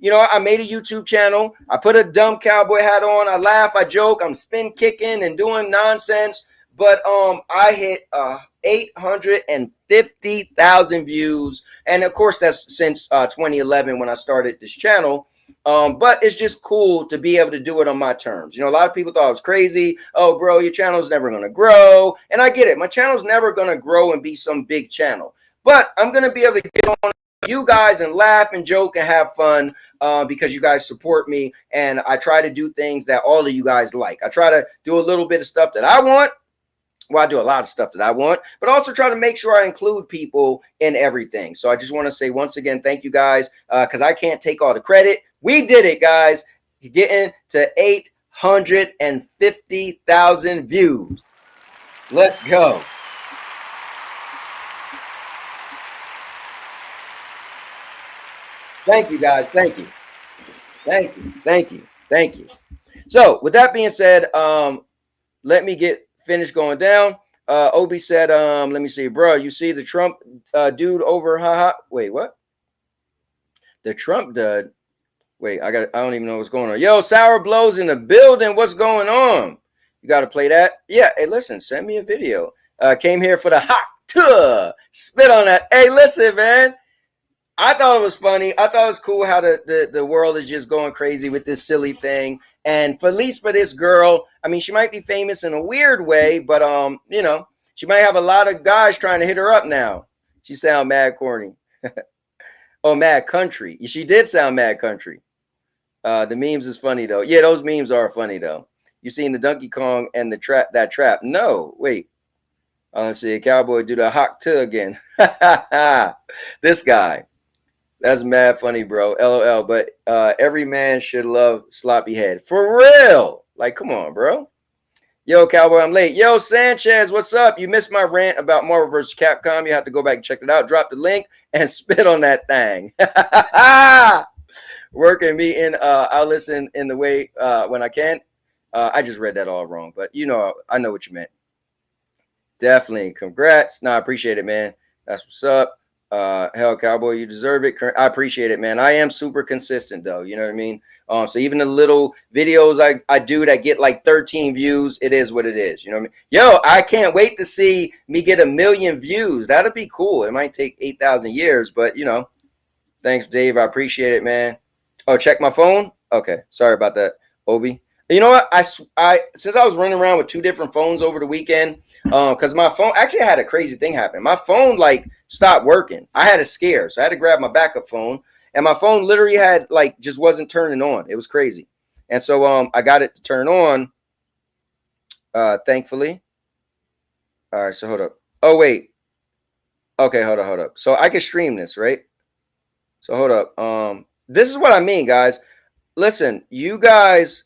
I made a YouTube channel. I put a dumb cowboy hat on. I laugh, I joke, I'm spin kicking and doing nonsense. But I hit 850,000 views. And of course, that's since 2011 when I started this channel. But it's just cool to be able to do it on my terms. A lot of people thought I was crazy. Oh, bro, your channel's never going to grow. And I get it. My channel's never going to grow and be some big channel. But I'm going to be able to get on you guys and laugh and joke and have fun because you guys support me. And I try to do things that all of you guys like. I try to do a little bit of stuff that I want. Well, I do a lot of stuff that I want, but also try to make sure I include people in everything. So I just want to say once again, thank you guys, because I can't take all the credit. We did it, guys. You're getting to 850,000 views. Let's go. Thank you, guys. Thank you. Thank you. Thank you. Thank you. So with that being said, let me get finish going down. Obi said, let me see, bro, you see the Trump dude over, wait, what? The Trump dude. Wait, I don't even know what's going on. Yo, Sour Blows in the building. What's going on? You got to play that? Yeah. Hey, listen, send me a video. Came here for the hot Tuah. Spit on that. Hey, listen, man. I thought it was funny. I thought it was cool how the world is just going crazy with this silly thing. And for at least for this girl, I mean, she might be famous in a weird way, but she might have a lot of guys trying to hit her up now. She sound mad corny. Oh, mad country. She did sound mad country. The memes is funny though. Yeah, those memes are funny though. You seen the Donkey Kong and the trap? No, wait. I want to see a cowboy do the hot Tuah again. This guy. That's mad funny, bro. LOL. But every man should love sloppy head. For real. Like, come on, bro. Yo, Cowboy, I'm late. Yo, Sanchez, what's up? You missed my rant about Marvel vs. Capcom. You have to go back and check it out. Drop the link and spit on that thing. Working me in. I'll listen in the way when I can. I just read that all wrong. But, I know what you meant. Definitely. Congrats. No, I appreciate it, man. That's what's up. Hell, Cowboy, you deserve it. I appreciate it, man. I am super consistent though, you know what I mean? So even the little videos I do that get like 13 views, it is what it is, you know what I mean? Yo, I can't wait to see me get 1 million views. That'd be cool. It might take 8,000 years, but thanks, Dave. I appreciate it, man. Oh, check my phone. Okay, sorry about that, Obi. You know what? I since I was running around with 2 different phones over the weekend, because my phone actually had a crazy thing happen. My phone stopped working. I had a scare, so I had to grab my backup phone, and my phone literally had just wasn't turning on. It was crazy. And so I got it to turn on, thankfully. All right, so hold up. Oh, wait. Okay, hold up. So I can stream this, right? So hold up. This is what I mean, guys. Listen, you guys,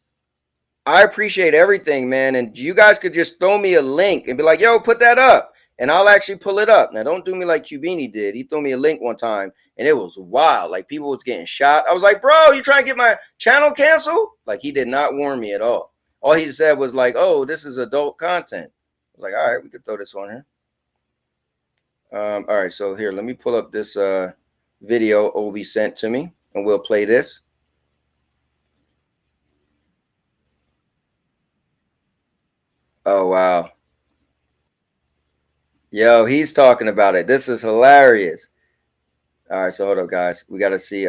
I appreciate everything, man. And you guys could just throw me a link and be like, yo, put that up. And I'll actually pull it up. Now, don't do me like Cubini did. He threw me a link one time, and it was wild. Like, people was getting shot. I was like, bro, you trying to get my channel canceled? Like, he did not warn me at all. All he said was like, oh, this is adult content. I was like, all right, we could throw this on here. All right, so here, let me pull up this video Obi sent to me, and we'll play this. Oh, wow. Yo, he's talking about it. This is hilarious. All right, so hold up, guys. We gotta see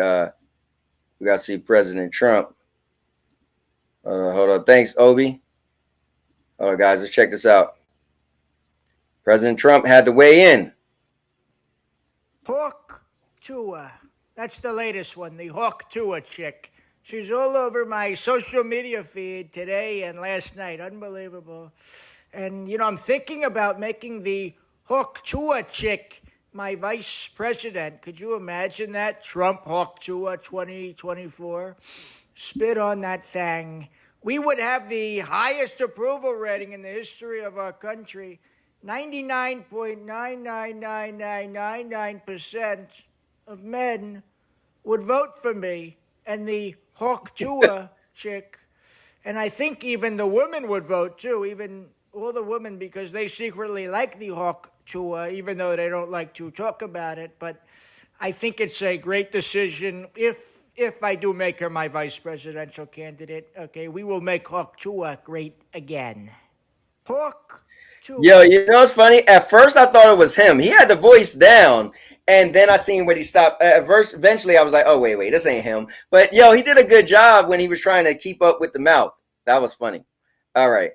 President Trump. Hold on. Thanks, Obi. Hold on, guys. Let's check this out. President Trump had to weigh in. Hawk Tuah. That's the latest one, the Hawk Tuah chick. She's all over my social media feed today and last night. Unbelievable. And, you know, I'm thinking about making the Hawk Tuah chick my vice president. Could you imagine that? Trump Hawk Tuah 2024. Spit on that thing. We would have the highest approval rating in the history of our country. 99.999999% of men would vote for me and the Hawk Tuah chick. And I think even the women would vote too, even all the women, because they secretly like the Hawk Tuah, even though they don't like to talk about it. But I think it's a great decision if I do make her my vice presidential candidate. Okay, we will make Hawk Tuah great again. Hawk Tuah. Yo, you know what's funny? At first, I thought it was him. He had the voice down, and then I seen when he stopped. Eventually, I was like, "Oh, wait, this ain't him." But yo, he did a good job when he was trying to keep up with the mouth. That was funny. All right,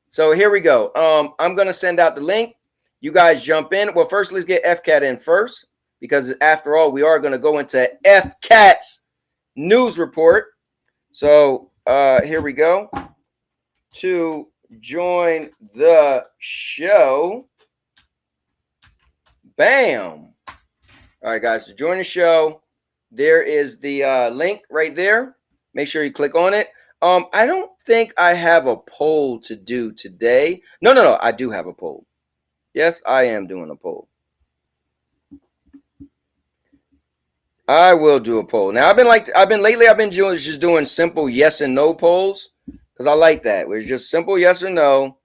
so here we go. I'm gonna send out the link. You guys jump in. Well, first, let's get FCAT in first, because after all, we are gonna go into FCAT's news report. So here we go. To join the show. Bam. All right, guys, to join the show, there is the link right there. Make sure you click on it. I don't think I have a poll to do today. No, I do have a poll. Yes, I am doing a poll. I will do a poll. Now, I've been just doing simple yes and no polls, because I like that. It's just simple yes or no.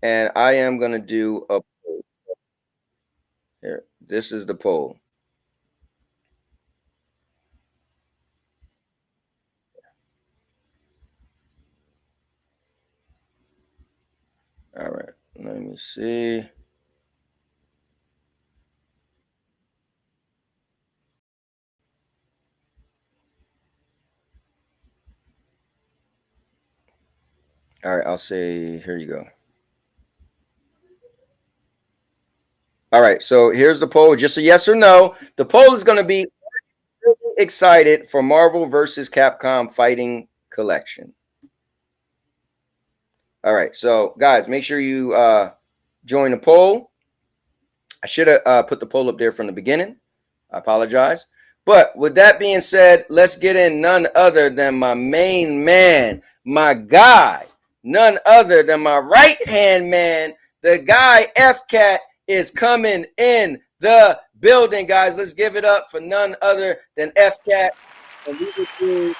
And I am going to do a poll. Here, this is the poll. All right, let me see. All right, I'll say, here you go. All right, so here's the poll, just a yes or no. The poll is going to be, excited for Marvel versus Capcom Fighting Collection. All right, so guys, make sure you join the poll. I should have put the poll up there from the beginning. I apologize. But with that being said, let's get in none other than my main man, my guy, none other than my right-hand man, the guy FCAT is coming in the building, guys. Let's give it up for none other than FCAT. And we will do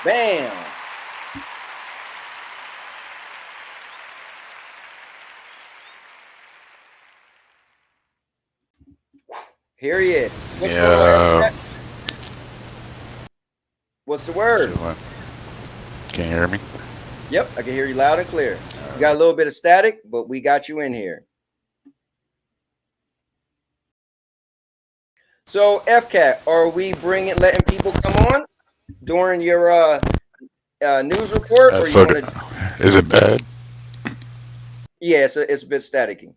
bam. Here he is. What's the word? What's the word? Can you hear me? Yep, I can hear you loud and clear. You got a little bit of static, but we got you in here. So, FCAT, are we letting people come on during your news report? Or you wanna... Is it bad? Yeah, it's a bit staticky.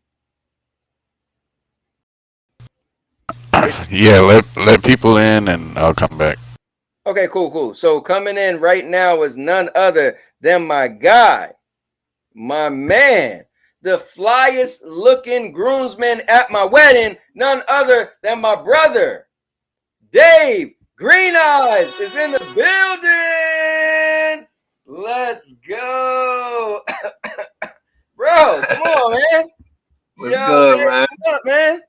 Yeah, let people in and I'll come back. Okay, cool. So coming in right now is none other than my guy, my man, the flyest looking groomsman at my wedding, none other than my brother, Dave Green Eyes is in the building. Let's go. Bro, come on, man. What's good, Dave, man? what's up, man?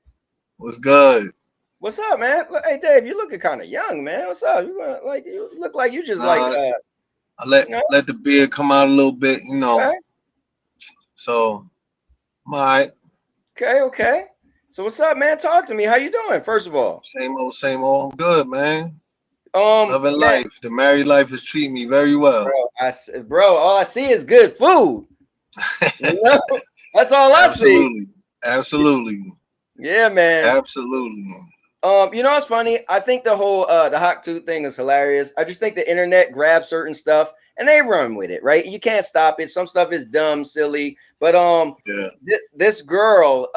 What's good? What's up, man? Hey, Dave, you looking kind of young, man. What's up? You look like you just I let the beard come out a little bit, you know. Okay. So I'm all right. Okay. So what's up, man? Talk to me. How you doing? First of all, Same old. I'm good, man. Loving man, life. The married life is treating me very well. bro, all I see is good food. You know? That's all I see. Absolutely. Yeah, man. Absolutely. You know what's funny? I think the whole the hot tooth thing is hilarious. I just think the internet grabs certain stuff and they run with it, right? You can't stop it. Some stuff is dumb, silly, but yeah. This girl,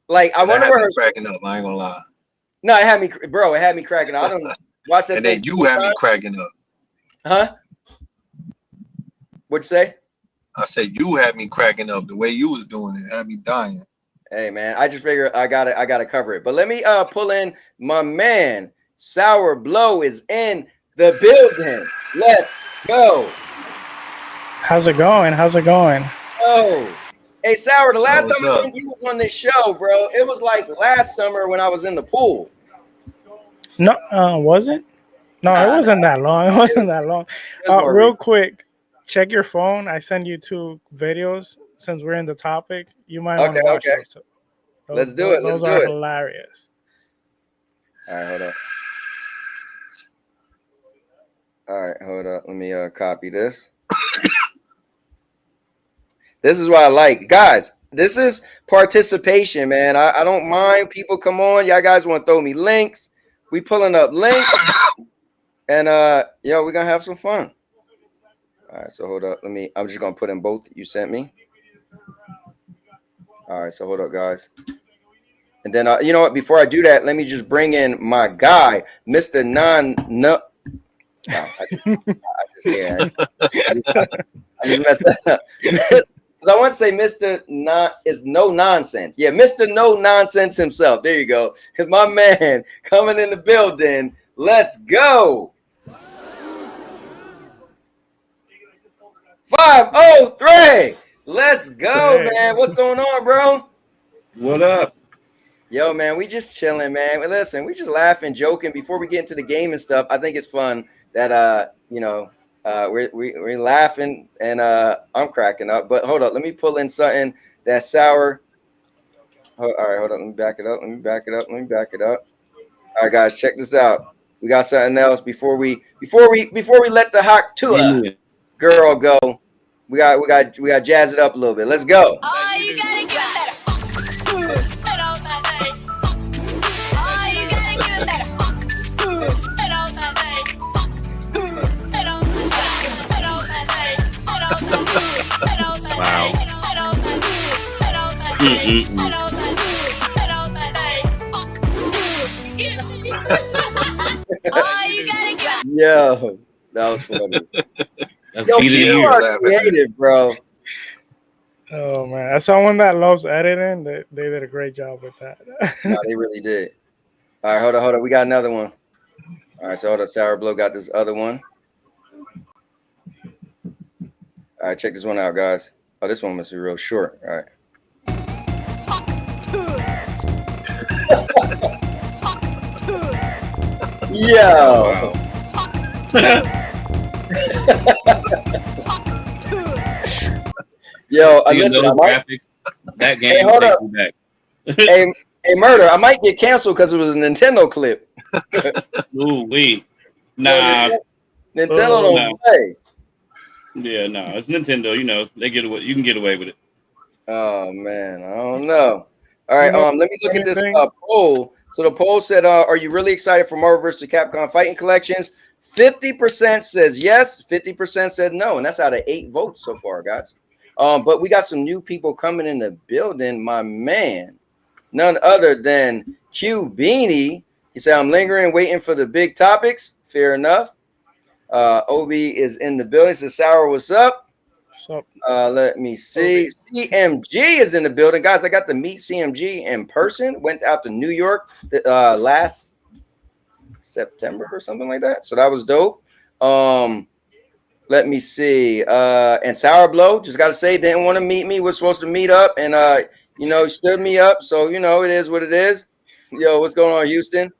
like I wonder where her cracking up. I ain't gonna lie. No, it had me, bro. It had me cracking up. I don't watch that. And then you had me cracking up. Huh? What'd you say? I said you had me cracking up. The way you was doing it had me dying. Hey man, I just figured I gotta cover it. But let me pull in my man. Sour Blow is in the building. Let's go. How's it going? Oh, hey Sour, the last time I think you was on this show, bro, it was like last summer when I was in the pool. No, was it? No, it wasn't that long. It wasn't that long. Real quick, check your phone. I send you 2 videos since we're in the topic. You might want to watch those too. Let's do it. Those are hilarious. All right, hold up. All right, hold up. Let me copy this. This is what I like. Guys, this is participation, man. I don't mind people come on. Y'all guys want to throw me links. We pulling up links. And we're gonna have some fun. All right, so hold up. I'm just gonna put in both you sent me. All right, so hold up, guys. And then you know what? Before I do that, let me just bring in my guy, Mr. I just messed that up. Because I want to say Mr. No Nonsense. Yeah, Mr. No Nonsense himself. There you go. My man coming in the building. Let's go. 503. Let's go, man. What's going on, bro? What up? Yo, man, we just chilling, man. Listen, we just laughing, joking. Before we get into the game and stuff, I think it's fun that we're laughing and I'm cracking up. But hold up, let me pull in something that's sour. All right, hold up. Let me back it up. All right, guys, check this out. We got something else before we let the hot Tuah girl go. We got jazz it up a little bit. Let's go. Oh, you gotta give it that. Spit on that day. Oh, you gotta give it that. Spit on that day. Spit on that day. Spit on that day. Spit on that day. Spit on that day. Spit on that day. Spit on that day. Spit on that day. Oh, you gotta give it. Yo, that was funny. Yo, you are creative, bro. Oh man, as someone that loves editing, they did a great job with that. No, they really did. All right, hold on. We got another one. All right, so hold on. Sour Blow got this other one. All right, check this one out, guys. Oh, this one must be real short. All right. Yo. Yo, listen, that game. Hey, hold up. hey, Murder, I might get canceled because it was a Nintendo clip. Ooh, nah. Nintendo don't play. Yeah, no, it's Nintendo. You know, they get away. You can get away with it. Oh man, I don't know. All right, let me look at this poll. So the poll said, "Are you really excited for Marvel vs. Capcom Fighting Collections?" 50% says yes, 50% said no, and that's out of 8 votes so far, guys. But we got some new people coming in the building. My man, none other than Q Beanie He said, I'm lingering, waiting for the big topics. Fair enough. Obi is in the building. Says, Sour, what's up? What's up? Let me see. CMG is in the building. Guys, I got to meet CMG in person. Went out to New York last September or something like that. So that was dope. Let me see. And Sour Blow, just got to say, didn't want to meet me. We're supposed to meet up. And, he stood me up. So, it is what it is. Yo, what's going on, Houston?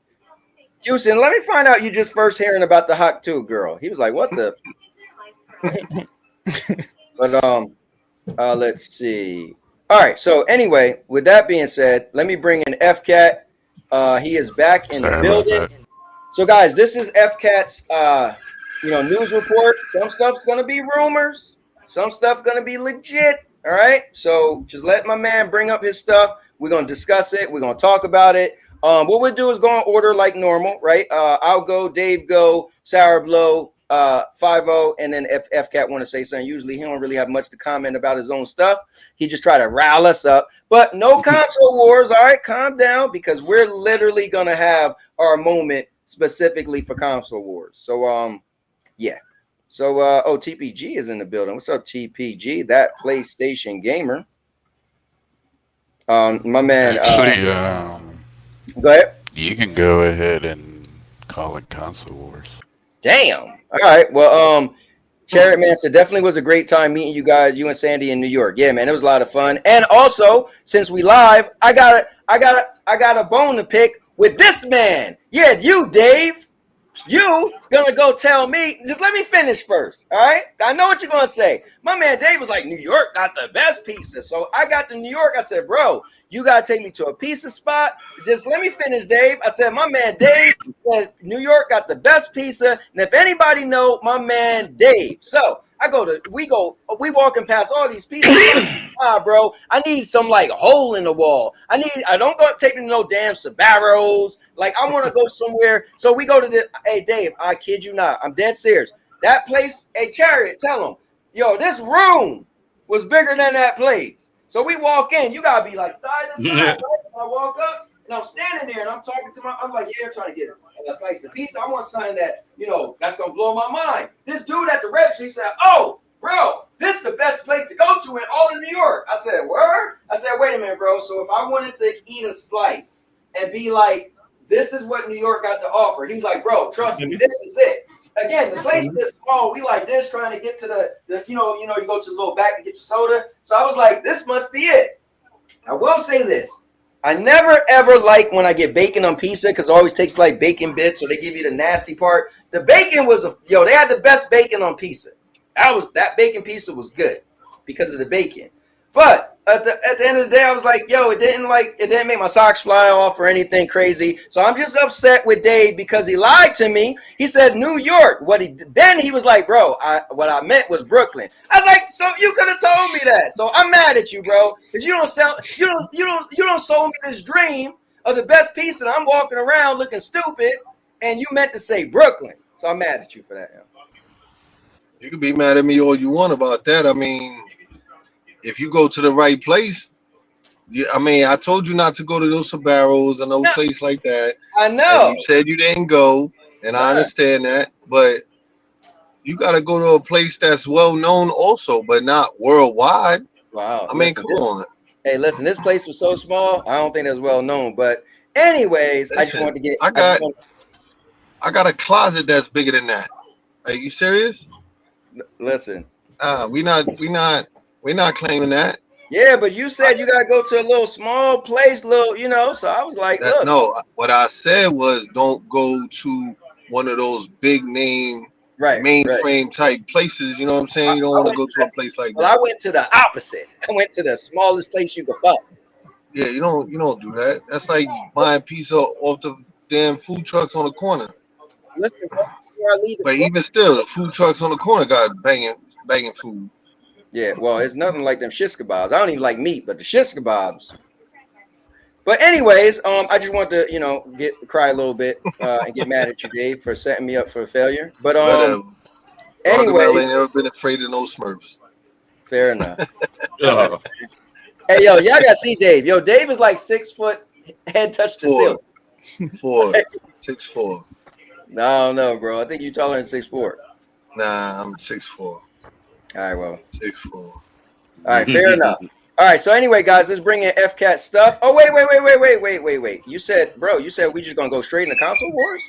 Houston, let me find out you just first hearing about the Hawk 2 girl. He was like, what the? But let's see. All right. So anyway, with that being said, let me bring in FCat. He is back in the building. So guys, this is FCat's news report. Some stuff's gonna be rumors. Some stuff gonna be legit. All right. So just let my man bring up his stuff. We're gonna discuss it. We're gonna talk about it. What we'll do is go in order like normal, right? I'll go, Dave go, Sour Blow, 5-0, and then if FCat want to say something, usually he don't really have much to comment about his own stuff. He just try to rile us up. But no console wars, all right? Calm down, because we're literally gonna have our moment specifically for console wars. So yeah. So TPG is in the building. What's up, TPG? That PlayStation gamer. My man. Actually, go ahead. You can go ahead and call it console wars. Damn. All right. Well, Chariot Man said definitely was a great time meeting you guys, you and Sandy in New York. Yeah, man, it was a lot of fun. And also, since we live, I got a bone to pick with this man. Yeah, you, Dave. You gonna go tell me, just let me finish first, all right? I know what you're gonna say. My man Dave was like, New York got the best pizza. So I got to New York. I said, bro, you gotta take me to a pizza spot. Just let me finish, Dave. I said, my man Dave said New York got the best pizza. And if anybody know my man Dave, so we walking past all these pizzas. Bro, I need some like hole in the wall. I don't go take me to no damn Sbarro's. Like I want to go somewhere. So we go to the, hey Dave, I kid you not, I'm dead serious. That place, hey Chariot, tell him, yo, this room was bigger than that place. So we walk in, you gotta be like side to side, right? I walk up and I'm standing there and I'm talking to I'm like, yeah, I'm trying to get a slice of pizza. I want something that, that's gonna blow my mind. This dude at the register, he said, oh, bro, this is the best place to go to in all of New York. I said, word? I said, wait a minute, bro. So if I wanted to eat a slice and be like, this is what New York got to offer. He was like, bro, trust me, this is it. Again, the place is small. We like this, trying to get to the you go to the little back to get your soda. So I was like, this must be it. I will say this. I never ever like when I get bacon on pizza because it always takes like bacon bits, so they give you the nasty part. The bacon was they had the best bacon on pizza. That bacon pizza was good because of the bacon. But at the end of the day, I was like, yo, it didn't make my socks fly off or anything crazy. So I'm just upset with Dave because he lied to me. He said New York. Then he was like, bro, what I meant was Brooklyn. I was like, so you could have told me that. So I'm mad at you, bro, because you don't sold me this dream of the best pizza. And I'm walking around looking stupid, and you meant to say Brooklyn. So I'm mad at you for that. You can be mad at me all you want about that. I mean, if you go to the right place, I told you not to go to those Sbarro's and those places like that. I know. And you said you didn't go, and I understand that. But you got to go to a place that's well known also, but not worldwide. Wow. I mean, come on. Hey, listen, this place was so small. I don't think it was well known. But anyways, I just wanted to get. I got a closet that's bigger than that. Are you serious? Listen. We're not claiming that. Yeah, but you said you gotta go to a little small place, so I was like, look. No, what I said was don't go to one of those big name mainframe type places. You know what I'm saying? You don't want to go to a place like that. Well, I went to the opposite. I went to the smallest place you could find. Yeah, you don't do that. That's like buying pizza off the damn food trucks on the corner. Listen, but even still, the food trucks on the corner got banging food. Yeah, well, it's nothing like them shish kebabs. I don't even like meat, but the shish kebabs. But anyways, I just want to, cry a little bit and get mad at you, Dave, for setting me up for a failure. But anyways, ain't never been afraid of no Smurfs. Fair enough. Hey, yo, y'all gotta see Dave. Yo, Dave is like 6 foot, head touch the ceiling. 6'4". No, bro. I think you're taller than 6'4". Nah, I'm 6'4". All right, well. 6'4". All right, fair enough. All right, so anyway, guys, let's bring in FCAT stuff. Oh, wait. You said we just gonna go straight into console wars?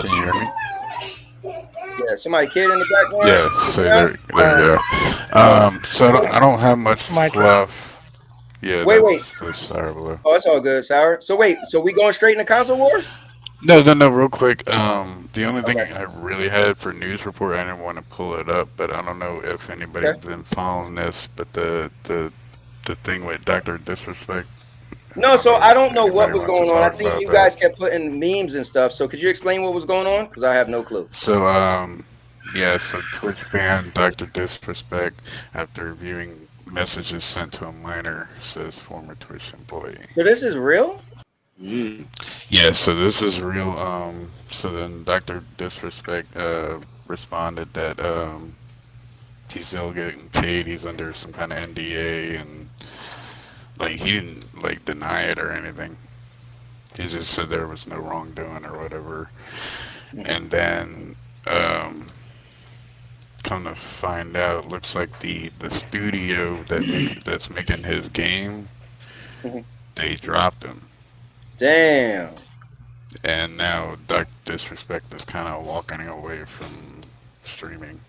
Can you hear me? Yeah, somebody kid in the background. Yeah, so there you go. So I don't have much fluff. Yeah, Wait. that's sour below. Oh, it's all good, Sour. So wait, so we going straight into console wars? No, real quick. The only thing I really had for news report, I didn't want to pull it up, but I don't know if anybody's been following this, but the thing with Dr. Disrespect. No, so I don't know what Anybody was wants to going on. I talk see about you that? guys kept putting memes and stuff. So could you explain what was going on? Because I have no clue. So yeah, so Twitch banned Dr. Disrespect after viewing messages sent to a minor, says former Twitch employee. So this is real? Yeah, so this is real. So then Dr. Disrespect responded that he's still getting paid. He's under some kind of NDA, and like he didn't like deny it or anything. He just said there was no wrongdoing or whatever. And then come to find out, looks like the studio that's making his game, they dropped him. Damn. And now Dr. Disrespect is kind of walking away from streaming.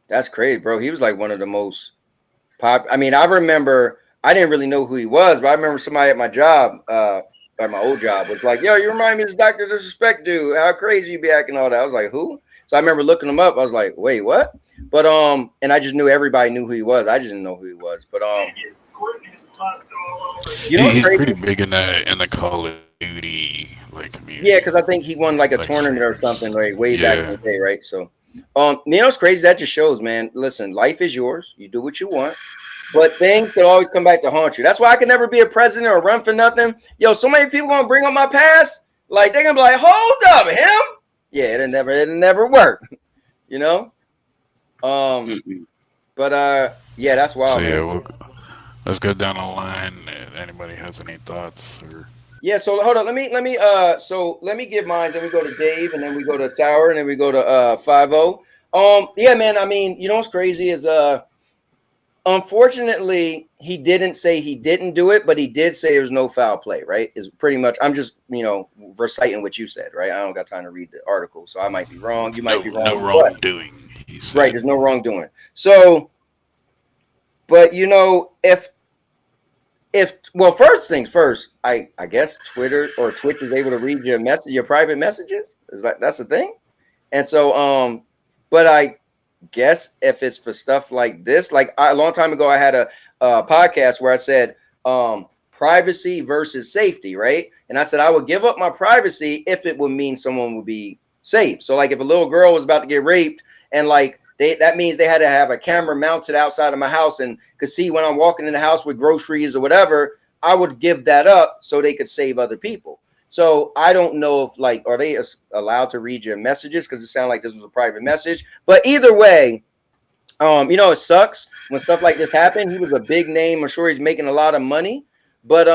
That's crazy, bro. He was like one of the most I mean, I remember, I didn't really know who he was, but I remember somebody at my job, at my old job, was like, yo, you remind me of this Dr. Disrespect dude. How crazy you be acting, all that. I was like, who? So I remember looking him up. I was like, wait, what? But and I just knew everybody knew who he was. I just didn't know who he was. But you know, he's crazy? pretty big in the Call of Duty like community. Yeah, because I think he won like a tournament or something like way back in the day, right? So, you know, what's crazy? That just shows, man. Listen, life is yours. You do what you want, but things could always come back to haunt you. That's why I could never be a president or run for nothing. Yo, so many people gonna bring up my past. Like they're gonna be like, hold up, him? Yeah, it'll never work. You know. But yeah, that's wild. So yeah, man. let's go down the line. Anybody has any thoughts or? Yeah, so hold on. Let me give mine. Then we go to Dave, and then we go to Sour, and then we go to 5-0. Yeah, man. I mean, you know what's crazy is unfortunately he didn't say he didn't do it, but he did say there was no foul play. Right? Is pretty much. I'm just reciting what you said. Right? I don't got time to read the article, so I might be wrong. You might be wrong. No wrongdoing. Right? There's no wrongdoing. So, but well, first things first, I guess Twitter or Twitch is able to read your private messages. That's the thing? And so but I guess if it's for stuff like this, like a long time ago I had a podcast where I said privacy versus safety, right? And I said I would give up my privacy if it would mean someone would be safe. So like if a little girl was about to get raped and like that means they had to have a camera mounted outside of my house and could see when I'm walking in the house with groceries or whatever, I would give that up so they could save other people. So I don't know if are they allowed to read your messages? Because it sounded like this was a private message. But either way, it sucks when stuff like this happened. He was a big name. I'm sure he's making a lot of money. But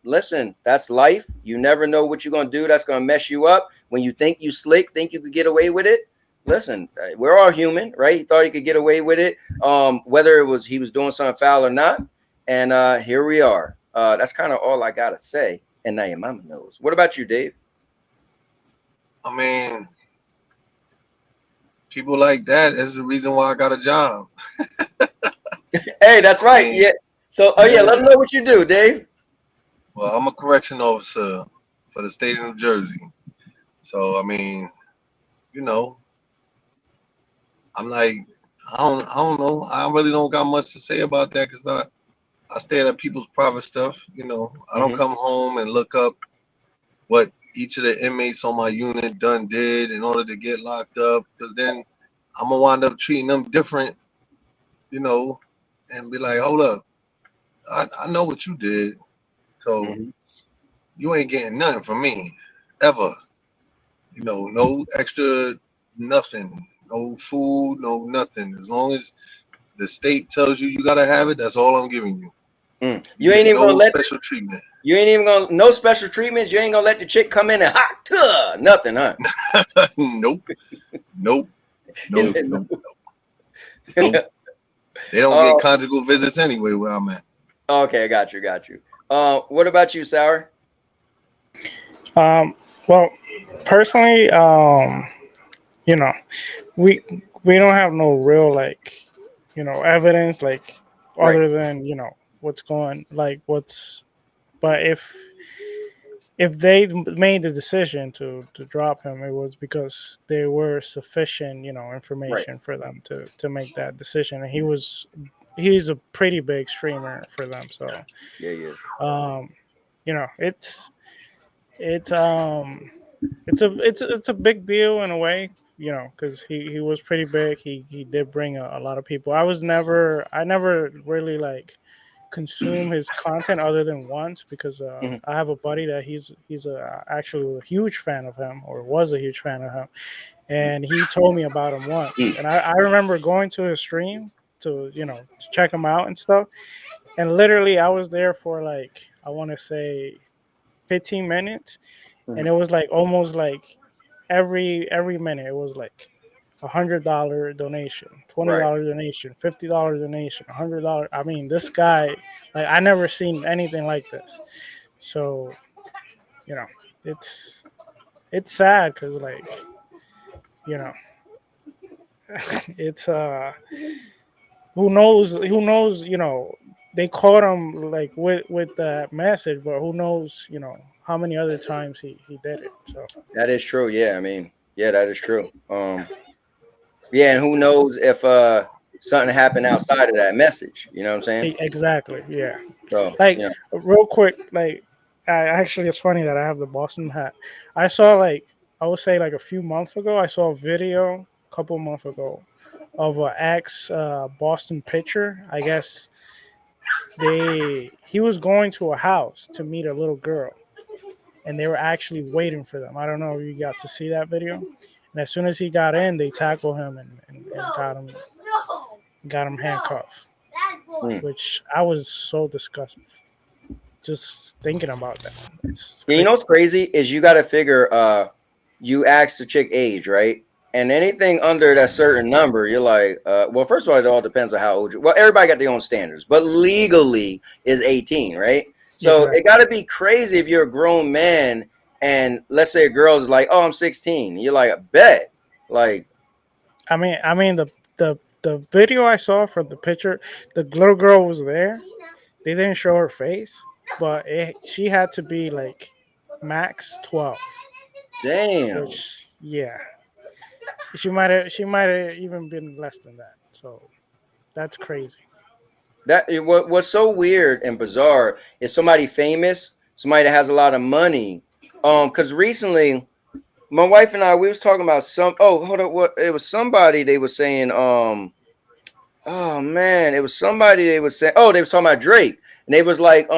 listen, that's life. You never know what you're gonna do. That's gonna mess you up. When you think you slick, think you could get away with it. Listen, we're all human, right? He thought he could get away with it, whether he was doing something foul or not. And here we are. That's kind of all I gotta say. And now your mama knows. What about you, Dave? I mean, people like that is the reason why I got a job. Hey, that's right. Yeah. So, let them know what you do, Dave. Well, I'm a correction officer for the state of New Jersey. So, I mean, I'm like, I don't know. I really don't got much to say about that because I stay at people's private stuff. I don't come home and look up what each of the inmates on my unit did in order to get locked up, because then I'm gonna wind up treating them different, and be like, hold up, I know what you did, so you ain't getting nothing from me ever. No extra nothing. No food, no nothing. As long as the state tells you gotta have it, that's all I'm giving you. You ain't even no gonna let special treatment. You ain't even gonna no special treatments. You ain't gonna let the chick come in and hot tuh, nothing, huh? Nope. Nope. He Nope. said Nope. no. Nope. They don't get conjugal visits anyway where I'm at. Okay, I got you. What about you, Sour? Well, personally, you know, we don't have no real like, evidence like other than what's going like what's. But if they made the decision to drop him, it was because there were sufficient information for them to make that decision, and he's a pretty big streamer for them, so Yeah. it's it's a big deal in a way, because he was pretty big. He did bring a lot of people. I never really like consume his content other than once, because I have a buddy that he's actually a huge fan of him, or was a huge fan of him, and he told me about him once, and I remember going to his stream to check him out and stuff, and literally I was there for like, I want to say 15 minutes, and it was like almost like every minute it was like $100 donation, $20 donation, $50 donation, $100. I mean, this guy, like, I never seen anything like this. So, it's sad because, like, it's who knows, they caught him like with that message, but who knows, how many other times he did it. So That is true. Yeah, I mean, yeah, that is true. Yeah, and who knows if something happened outside of that message? You know what I'm saying? exactly, yeah. So, Like, real quick, like, actually, it's funny that I have the Boston hat. I saw, like, I would say like a few months ago, I saw a video a couple months ago of an ex Boston pitcher. I guess he was going to a house to meet a little girl, and they were actually waiting for them. I don't know if you got to see that video. And as soon as he got in, they tackled him and got him handcuffed, which I was so disgusted just thinking about that. you know what's crazy is you got to figure. You ask the chick age, right? And anything under that certain number, you're like, well, first of all, it all depends on how old you. Well, everybody got their own standards, but legally is 18, right? So Exactly. it got to be crazy if you're a grown man and let's say a girl is like, oh, I'm 16. You're like, bet. Like, I mean the video I saw from the picture, the little girl was there. They didn't show her face, but she had to be like max 12. damn. Which, yeah, she might have even been less than that. So that's crazy. What's so weird and bizarre is somebody famous, somebody that has a lot of money. Because recently, my wife and I, we was talking about hold up, what it was somebody they were saying, oh man, it was somebody they was saying, they was talking about Drake, and they was like,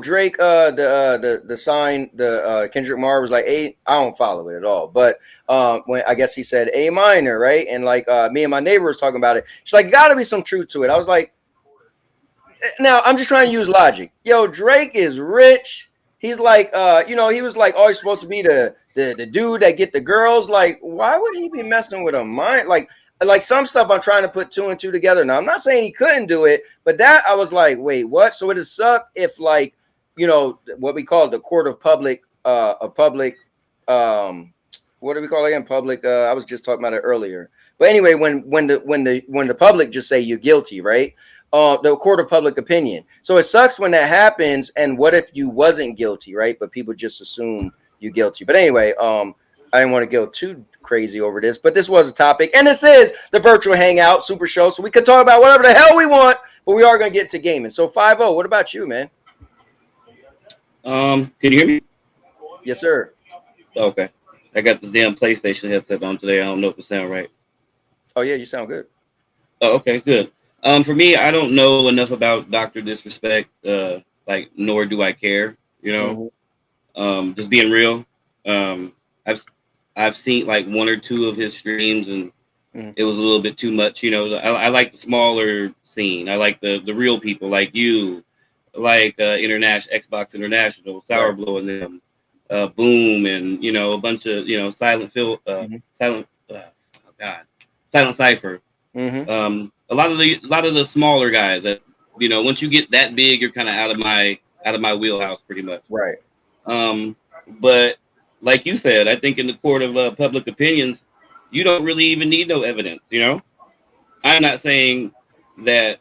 Drake, the sign, Kendrick Lamar was like I don't follow it at all, but when I guess he said A minor, right? And like me and my neighbor was talking about it. She's like, gotta be some truth to it. I was like, now I'm just trying to use logic. Yo, Drake is rich. He's like, he was like always supposed to be the dude that get the girls. Like, why would he be messing with a mind? Like some stuff I'm trying to put two and two together. Now I'm not saying he couldn't do it, but that I was like, wait, what? So it'd suck if like, what we call the court of public, what do we call it again? Public. I was just talking about it earlier. But anyway, when the public just say you're guilty, right? The court of public opinion. So it sucks when that happens. And what if you wasn't guilty, right? But people just assume you guilty. But anyway, I didn't want to go too crazy over this, but this was a topic, and this is the virtual hangout super show, so we could talk about whatever the hell we want, but we are going to get to gaming. So 5-0, what about you, man? Can you hear me? Yes, sir. Okay. I got this damn PlayStation headset on today. I don't know if it sounds right. Oh yeah, you sound good. Oh, okay, good. For me, I don't know enough about Dr. Disrespect, like, nor do I care, just being real. I've seen like one or two of his streams, and it was a little bit too much. You know, I like the smaller scene. I like the real people like you, like International Xbox International, Sourblow, and them, Boom, and you know a bunch of Silent Silent Silent Cipher. A lot of the smaller guys that once you get that big, you're kind of out of my wheelhouse pretty much. Right. But like you said, I think in the court of public opinions, you don't really even need no evidence. I'm not saying that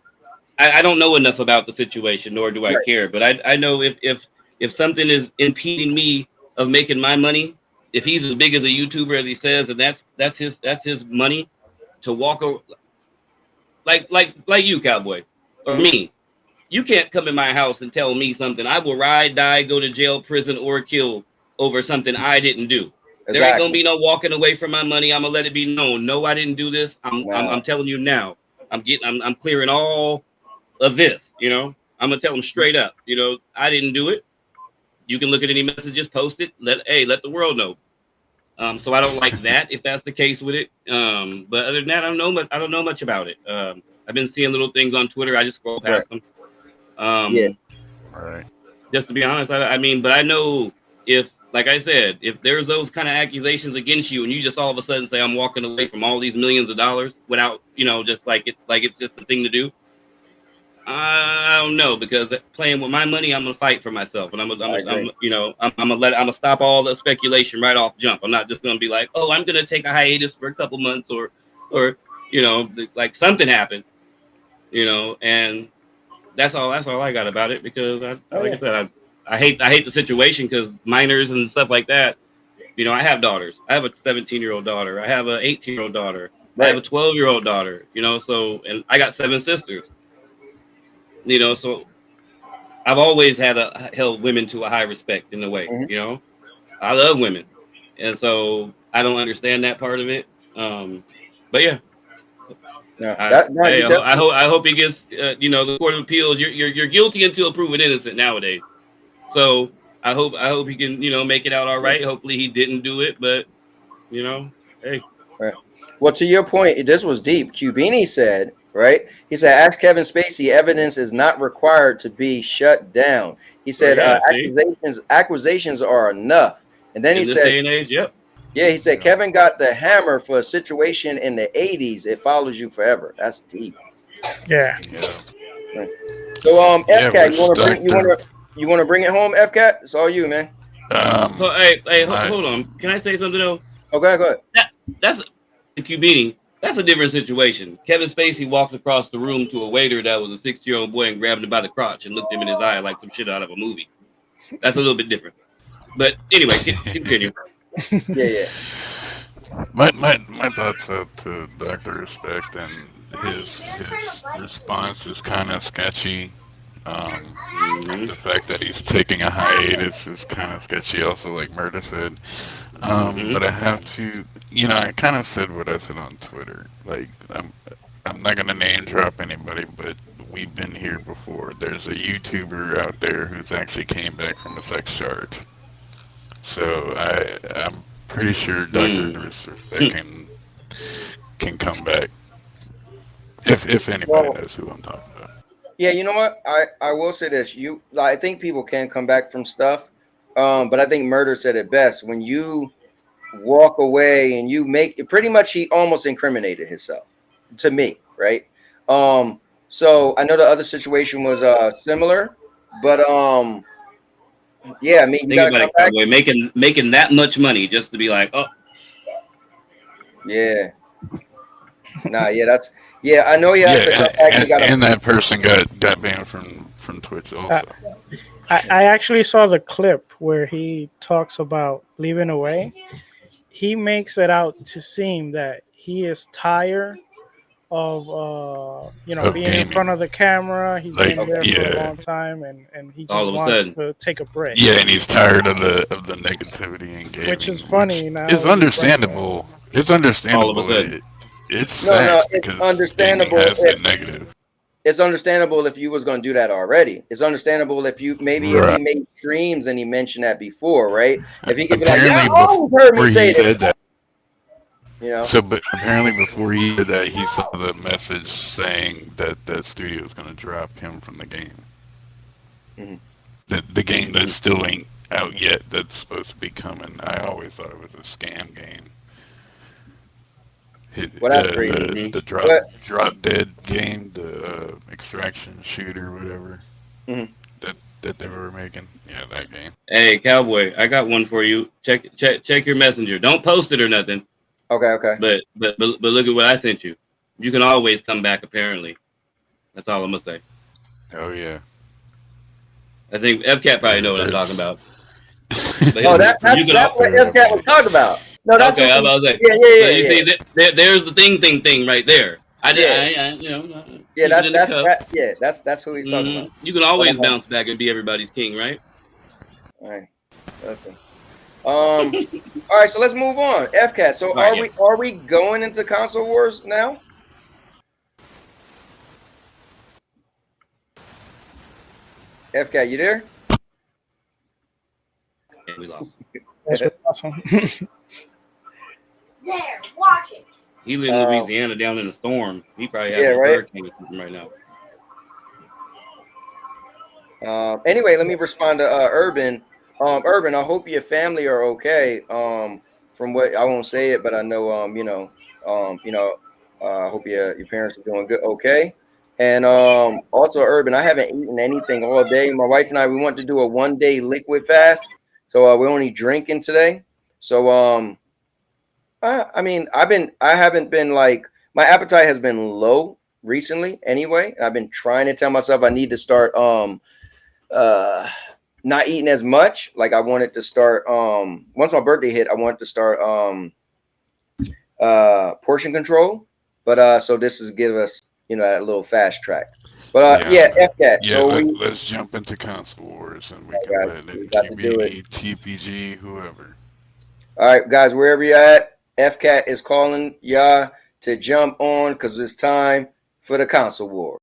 I don't know enough about the situation, nor do I care. But I know if something is impeding me of making my money, if he's as big as a YouTuber as he says, and that's his money to walk over, like you, Cowboy, or me. You can't come in my house and tell me something. I will ride, die, go to jail, prison, or kill over something I didn't do. Exactly. There ain't gonna be no walking away from my money. I'm gonna let it be known. No, I didn't do this. I'm telling you now. I'm clearing all of this. I'm gonna tell them straight up. I didn't do it. You can look at any messages, post it. Let the world know. So I don't like that if that's the case with it. But other than that, I don't know much about it. I've been seeing little things on Twitter. I just scroll past them. Right. Just to be honest, I mean, but I know if, like I said, if there's those kind of accusations against you, and you just all of a sudden say I'm walking away from all these millions of dollars without, just like it's just the thing to do. I don't know, because playing with my money, I'm gonna fight for myself, and I'm gonna stop all the speculation right off jump. I'm not just gonna be like, oh, I'm gonna take a hiatus for a couple months, or like something happened, and that's all I got about it, because I said, I hate the situation, because minors and stuff like that. I have daughters. I have a 17-year-old daughter. I have an 18-year-old daughter. I have a 12-year-old daughter. So, and I got 7 sisters. So I've always held women to a high respect in a way. I love women, and so I don't understand that part of it. But yeah. I hope he gets, the Court of Appeals. You're guilty until proven innocent nowadays. So I hope he can, make it out all right. Hopefully he didn't do it, but hey. Right. Well, to your point, this was deep. Cubini said, right? He said, ask Kevin Spacey, evidence is not required to be shut down. He said, accusations are enough. And then he said, day and age, yep. Yeah, he said, Kevin got the hammer for a situation in the 80s. It follows you forever. That's deep. Yeah. Right. So, FCAT, you want to bring it home, FCAT? It's all you, man. Hold on. Can I say something though? Okay, go ahead. That's the Cubini. That's a different situation. Kevin Spacey walked across the room to a waiter that was a 6-year-old boy and grabbed him by the crotch and looked him in his eye like some shit out of a movie. That's a little bit different. But anyway, continue. Yeah. My thoughts to Dr. Respect, and his response is kind of sketchy. The fact that he's taking a hiatus is kind of sketchy also, like Murder said. But I have to, I kind of said what I said on Twitter. Like, I'm not gonna name drop anybody, but we've been here before. There's a YouTuber out there who's actually came back from a sex charge. So I'm pretty sure Dr. Disrespect can come back if anybody knows who I'm talking about. Yeah, you know what? I will say this. I think people can come back from stuff, but I think Murder said it best. When you walk away and you make it, pretty much he almost incriminated himself to me, right? So I know the other situation was similar, but yeah, I mean, you think about it, Cowboy, making that much money just to be like, oh, yeah, I know you have to come back. And that person got banned from Twitch also. I actually saw the clip where he talks about leaving away. He makes it out to seem that he is tired of being in front of the camera. He's been there for a long time, and he just wants to take a break. Yeah, and he's tired of the negativity and gaming, which is funny. Now it's understandable. It's understandable. All of a sudden. It's understandable. Negative. It's understandable if you was going to do that already. It's understandable if you if he made streams and he mentioned that before, right? If he could be like, yeah, you heard me say that. You know. So, but apparently before he did that, he saw the message saying that that studio is going to drop him from the game. Mm-hmm. The game that still ain't out yet. That's supposed to be coming. I always thought it was a scam game. Well, that's crazy. The drop dead game, the extraction shooter, whatever. Mm-hmm. That they were making. Yeah, that game. Hey, Cowboy, I got one for you. Check your messenger. Don't post it or nothing. Okay. But look at what I sent you. You can always come back. Apparently, that's all I'm gonna say. Oh yeah. I think FCAT probably know what I'm talking about. Oh, that's what FCAT was talking about. No, that's okay. I'm about to say. Yeah. So you see, there's the thing right there. That's who he's talking about. You can always bounce back and be everybody's king, right? All right. Listen. All right, so let's move on. FCAT. So are we going into console wars now? FCAT, you there? Yeah, we lost. That's awesome. There, watch it. He lives in Louisiana down in a storm. He probably has a hurricane or something right now. Anyway, let me respond to Urban. Urban, I hope your family are okay. From what I won't say it, but I know I hope your parents are doing good, okay. And also Urban, I haven't eaten anything all day. My wife and I, we want to do a 1-day liquid fast, so we're only drinking today. So I mean, I haven't been like, my appetite has been low recently anyway. I've been trying to tell myself I need to start not eating as much. Like I wanted to start once my birthday hit, I wanted to start portion control. But so this is give us, a little fast track. But FCAT. Yeah, so let's jump into console wars and we can let it QB, TPG, whoever. All right, guys, wherever you're at, FCAT is calling y'all to jump on because it's time for the console war.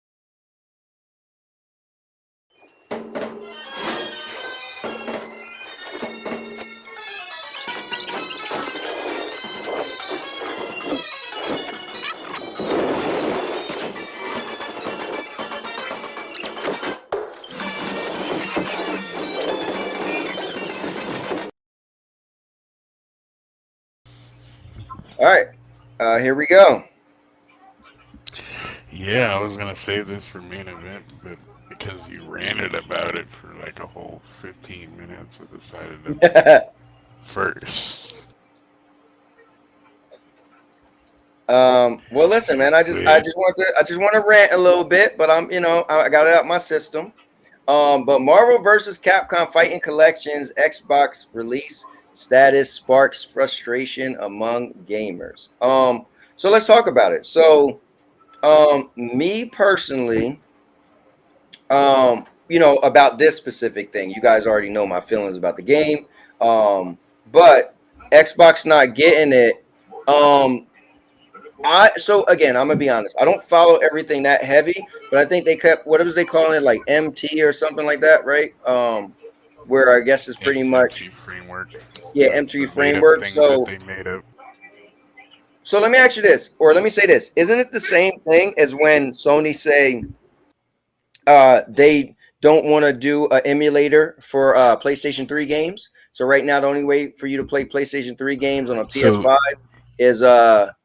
All right, here we go. Yeah, I was gonna save this for main event, but because you ranted about it for like a whole 15 minutes, I decided to first. Well, listen, man, I just want to rant a little bit, but I got it out my system. But Marvel versus Capcom Fighting Collections Xbox release status sparks frustration among gamers. So let's talk about it. So, me personally, about this specific thing, you guys already know my feelings about the game. But Xbox not getting it. So again, I'm gonna be honest. I don't follow everything that heavy, but I think they kept what was they calling it, like MT or something like that, right? Where I guess it's pretty much MT framework. Yeah, MT framework. So they made up. So let me ask you this, or let me say this: isn't it the same thing as when Sony say they don't want to do an emulator for PlayStation 3 games? So right now, the only way for you to play PlayStation 3 games on a PS5 is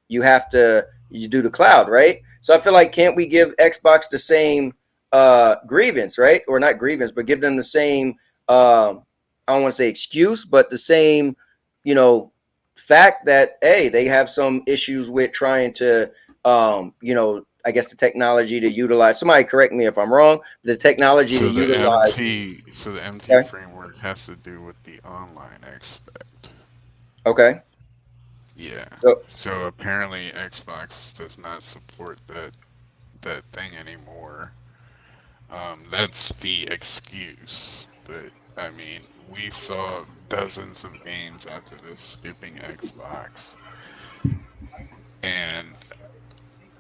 you have to do the cloud, right? So I feel like, can't we give Xbox the same grievance, right? Or not grievance, but give them the same I don't want to say excuse, but the same, fact that, hey, they have some issues with trying to I guess the technology to utilize. Somebody correct me if I'm wrong. The technology to utilize. So the MT framework has to do with the online aspect. Okay. Yeah. So apparently Xbox does not support that thing anymore. That's the excuse. But I mean, we saw dozens of games after this skipping Xbox, and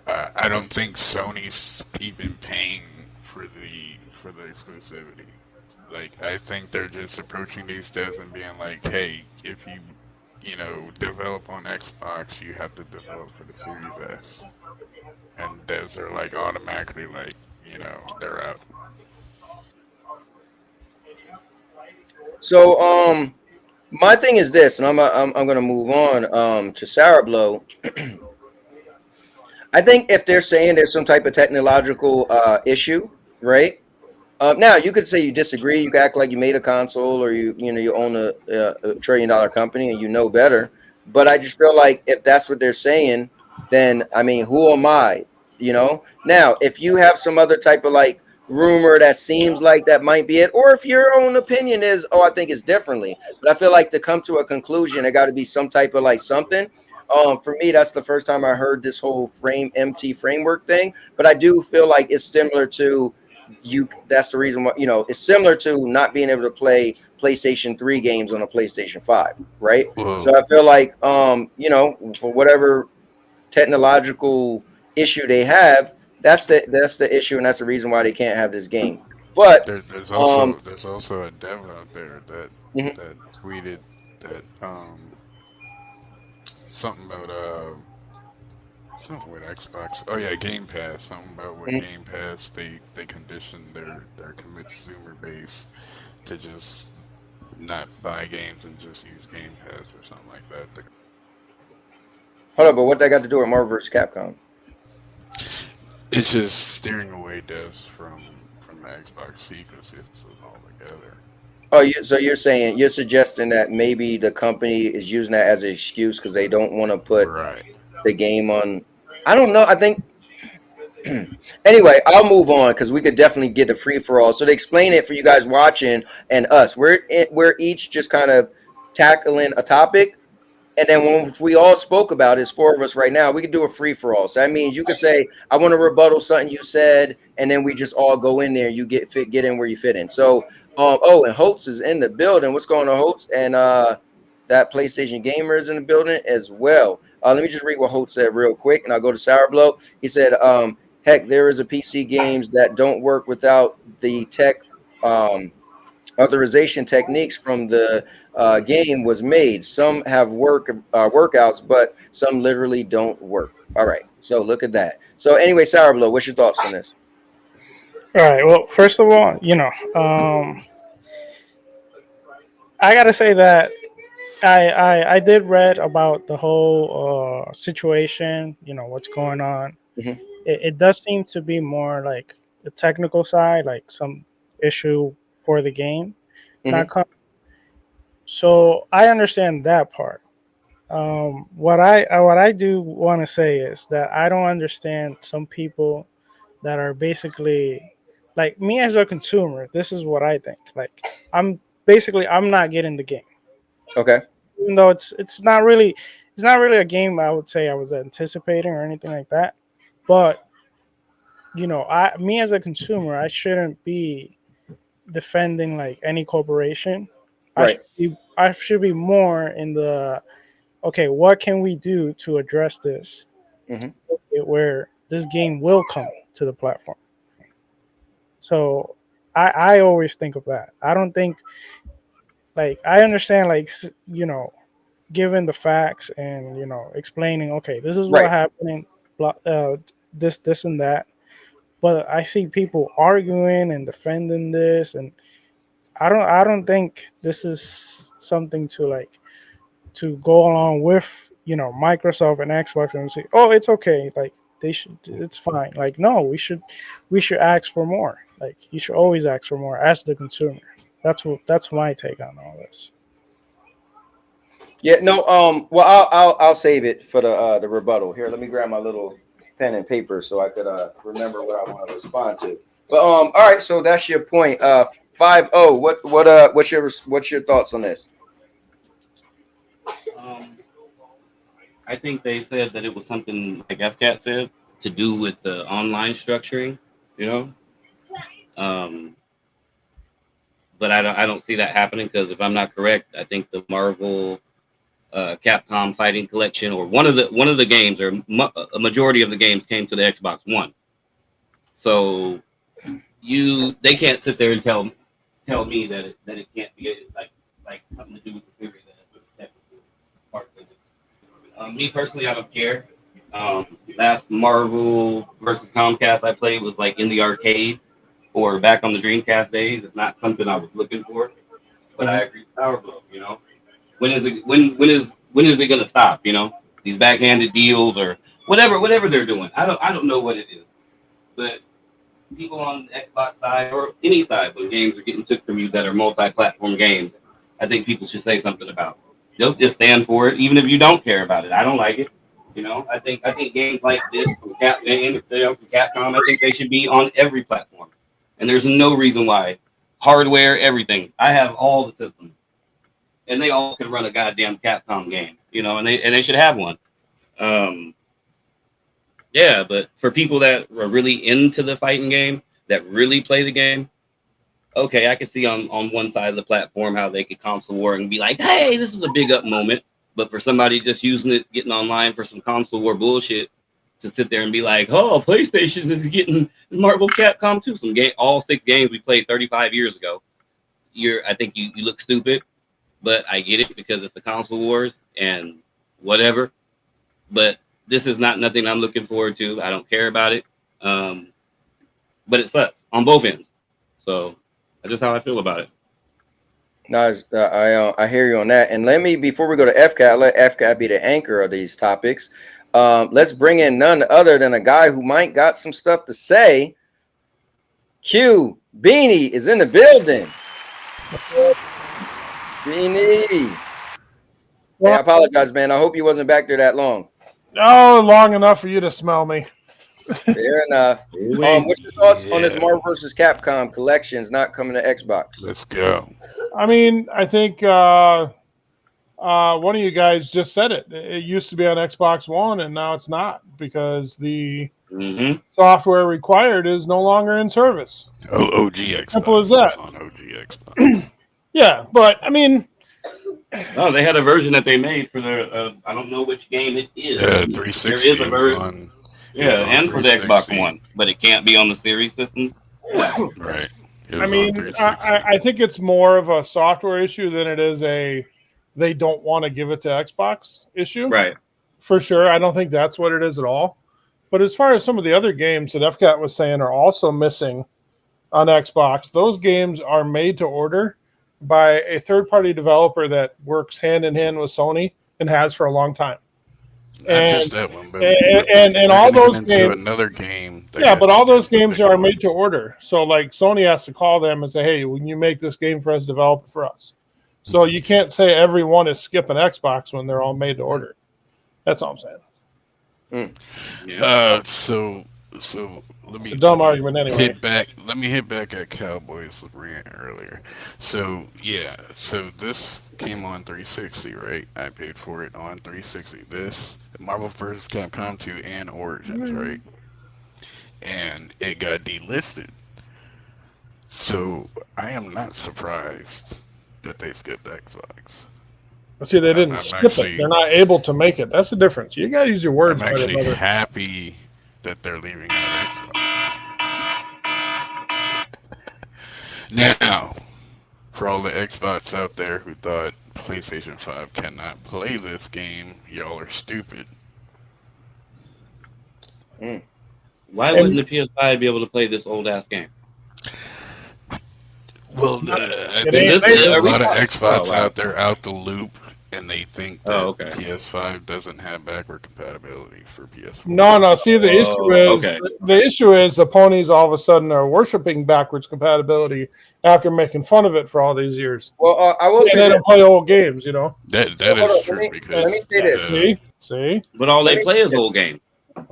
I don't think Sony's even paying for the exclusivity. Like, I think they're just approaching these devs and being like, hey, if you know, develop on Xbox, you have to develop for the Series S, and devs are like automatically like, you know, they're out. So my thing is this, and I'm gonna move on to Sarah Blow. I think if they're saying there's some type of technological issue, right? Now you could say you disagree. You could act like you made a console, or you own a $1 trillion company and you know better. But I just feel like if that's what they're saying, then I mean, who am I? Now if you have some other type of like rumor that seems like that might be it, or if your own opinion is, oh, I think it's differently. But I feel like to come to a conclusion, it got to be some type of like something. For me, that's the first time I heard this whole MT framework thing. But I do feel like it's similar to that's the reason why it's similar to not being able to play PlayStation 3 games on a PlayStation 5, right? Well, So I feel like for whatever technological issue they have, that's the issue, and that's the reason why they can't have this game. But there's um also there's also a dev out there that mhm, that tweeted that something about something with Xbox. Oh yeah, Game Pass. Something about with mhm. Game Pass, they condition their consumer base to just not buy games and just use Game Pass or something like that. Hold up, but what that got to do with Marvel vs. Capcom? It's just steering away devs from the Xbox ecosystem altogether. Oh, so you're suggesting that maybe the company is using that as an excuse because they don't want to put Right. the game on. I don't know. I think anyway, I'll move on because we could definitely get the free for all. So to explain it for you guys watching and us, we're each just kind of tackling a topic, and then once we all spoke about it, it's four of us right now, we could do a free for all. So that means you could say, I want to rebuttal something you said, and then we just all go in there. You get in where you fit in. So oh, and Holtz is in the building. What's going on, Holtz? And that PlayStation gamer is in the building as well. Let me just read what Holtz said real quick, and I'll go to Sour Blow. He said, heck, there is a PC games that don't work without the tech authorization techniques from the game was made. Some have workouts, but some literally don't work. All right, so look at that. So anyway, Sour Blow, what's your thoughts on this? All right. Well, first of all, I gotta say that I did read about the whole situation. What's going on. Mhm. It does seem to be more like the technical side, like some issue for the game, not Mhm. so I understand that part. What I do want to say is that I don't understand some people that are basically like me as a consumer. This is what I think. Like I'm not getting the game, Okay. even though it's not really a game I would say I was anticipating or anything like that. But me as a consumer, I shouldn't be defending like any corporation. Right. I should be more in the okay, what can we do to address this Mhm. where this game will come to the platform? So I always think of that. I don't think like I understand like given the facts and explaining okay, this is Right. what happening, this and that. But I see people arguing and defending this, and I don't think this is something to go along with Microsoft and Xbox and say, oh, it's okay, like it's fine. Like no, we should ask for more. Like you should always ask for more as the consumer. That's my take on all this. Yeah. No. Well, I'll save it for the rebuttal. Here, let me grab my little pen and paper so I could remember what I want to respond to. But all right. So that's your point. 5-0. What's your thoughts on this? Um, I think they said that it was something like FCAT said to do with the online structuring, you know. Um, but I don't see that happening because if I'm not correct, I think the Marvel Capcom Fighting Collection or one of the games or a majority of the games came to the Xbox One. So they can't sit there and tell me that it can't be like something to do with the series that it's technically part Me personally, I don't care. Last Marvel versus Comcast I played was like in the arcade or back on the Dreamcast days. It's not something I was looking for, but I agree with Power Glove. You know, when is it gonna stop? You know, these backhanded deals or whatever they're doing. I don't know what it is, but people on the Xbox side or any side when games are getting took from you that are multi-platform games, I think people should say something about it. They'll just stand for it, even if you don't care about it. I don't like it. You know, I think games like this from Capcom, I think they should be on every platform. And there's no reason why. Hardware, everything. I have all the systems, and they all can run a goddamn Capcom game. You know, and they should have one. Yeah, but for people that are really into the fighting game, that really play the game, okay, I can see on one side of the platform how they could console war and be like, hey, this is a big up moment. But for somebody just using it, getting online for some console war bullshit, to sit there and be like, oh, PlayStation is getting Marvel Capcom 2, all 6 games we played 35 years ago. I think you look stupid, but I get it because it's the console wars and whatever. But this is nothing I'm looking forward to. I don't care about it. But it sucks on both ends. So that's just how I feel about it. Nice. I hear you on that. And before we go to FCAT, let FCAT be the anchor of these topics. Let's bring in none other than a guy who might got some stuff to say. Q Beanie is in the building. Beanie. Hey, I apologize, man. I hope you wasn't back there that long. Oh, long enough for you to smell me. Fair enough. What's your thoughts on this Marvel vs. Capcom collections not coming to Xbox? Let's go. I mean, I think one of you guys just said it. It used to be on Xbox One, and now it's not because the software required is no longer in service. OG Xbox. Simple as that. On OG Xbox. Yeah, but I mean, oh, they had a version that they made for their. I don't know which game it is. 360. There is a version. And for the Xbox One, but it can't be on the series system. Right. I mean, I think it's more of a software issue than it is they don't want to give it to Xbox issue. Right. For sure. I don't think that's what it is at all. But as far as some of the other games that FCAT was saying are also missing on Xbox, those games are made to order by a third-party developer that works hand in hand with Sony and has for a long time. Not just that one, but and all those games. Another game. Yeah, but all those games are made to order. So, like, Sony has to call them and say, "Hey, when you make this game for us, develop it for us." So you can't say everyone is skipping Xbox when they're all made to order. That's all I'm saying. So let me. It's a dumb argument anyway. Let me hit back at Cowboy's rant earlier. So yeah, so this came on 360, right? I paid for it on 360. This Marvel vs. Capcom 2 and Origins, right? And it got delisted. So I am not surprised that they skipped Xbox. See, they didn't skip it. They're not able to make it. That's the difference. You gotta use your words. I'm actually happy that they're leaving out Xbox. Now, for all the Xbox out there who thought PlayStation 5 cannot play this game, y'all are stupid. Why wouldn't the PS5 be able to play this old ass game? Well, I think there's a lot of Xbox out there out the loop, and they think that PS5 doesn't have backward compatibility for PS4. No. See, the issue is the ponies all of a sudden are worshiping backwards compatibility after making fun of it for all these years. Well, I will say they don't play old games, you know. That is true. Let me say this. See, but all they play is old games.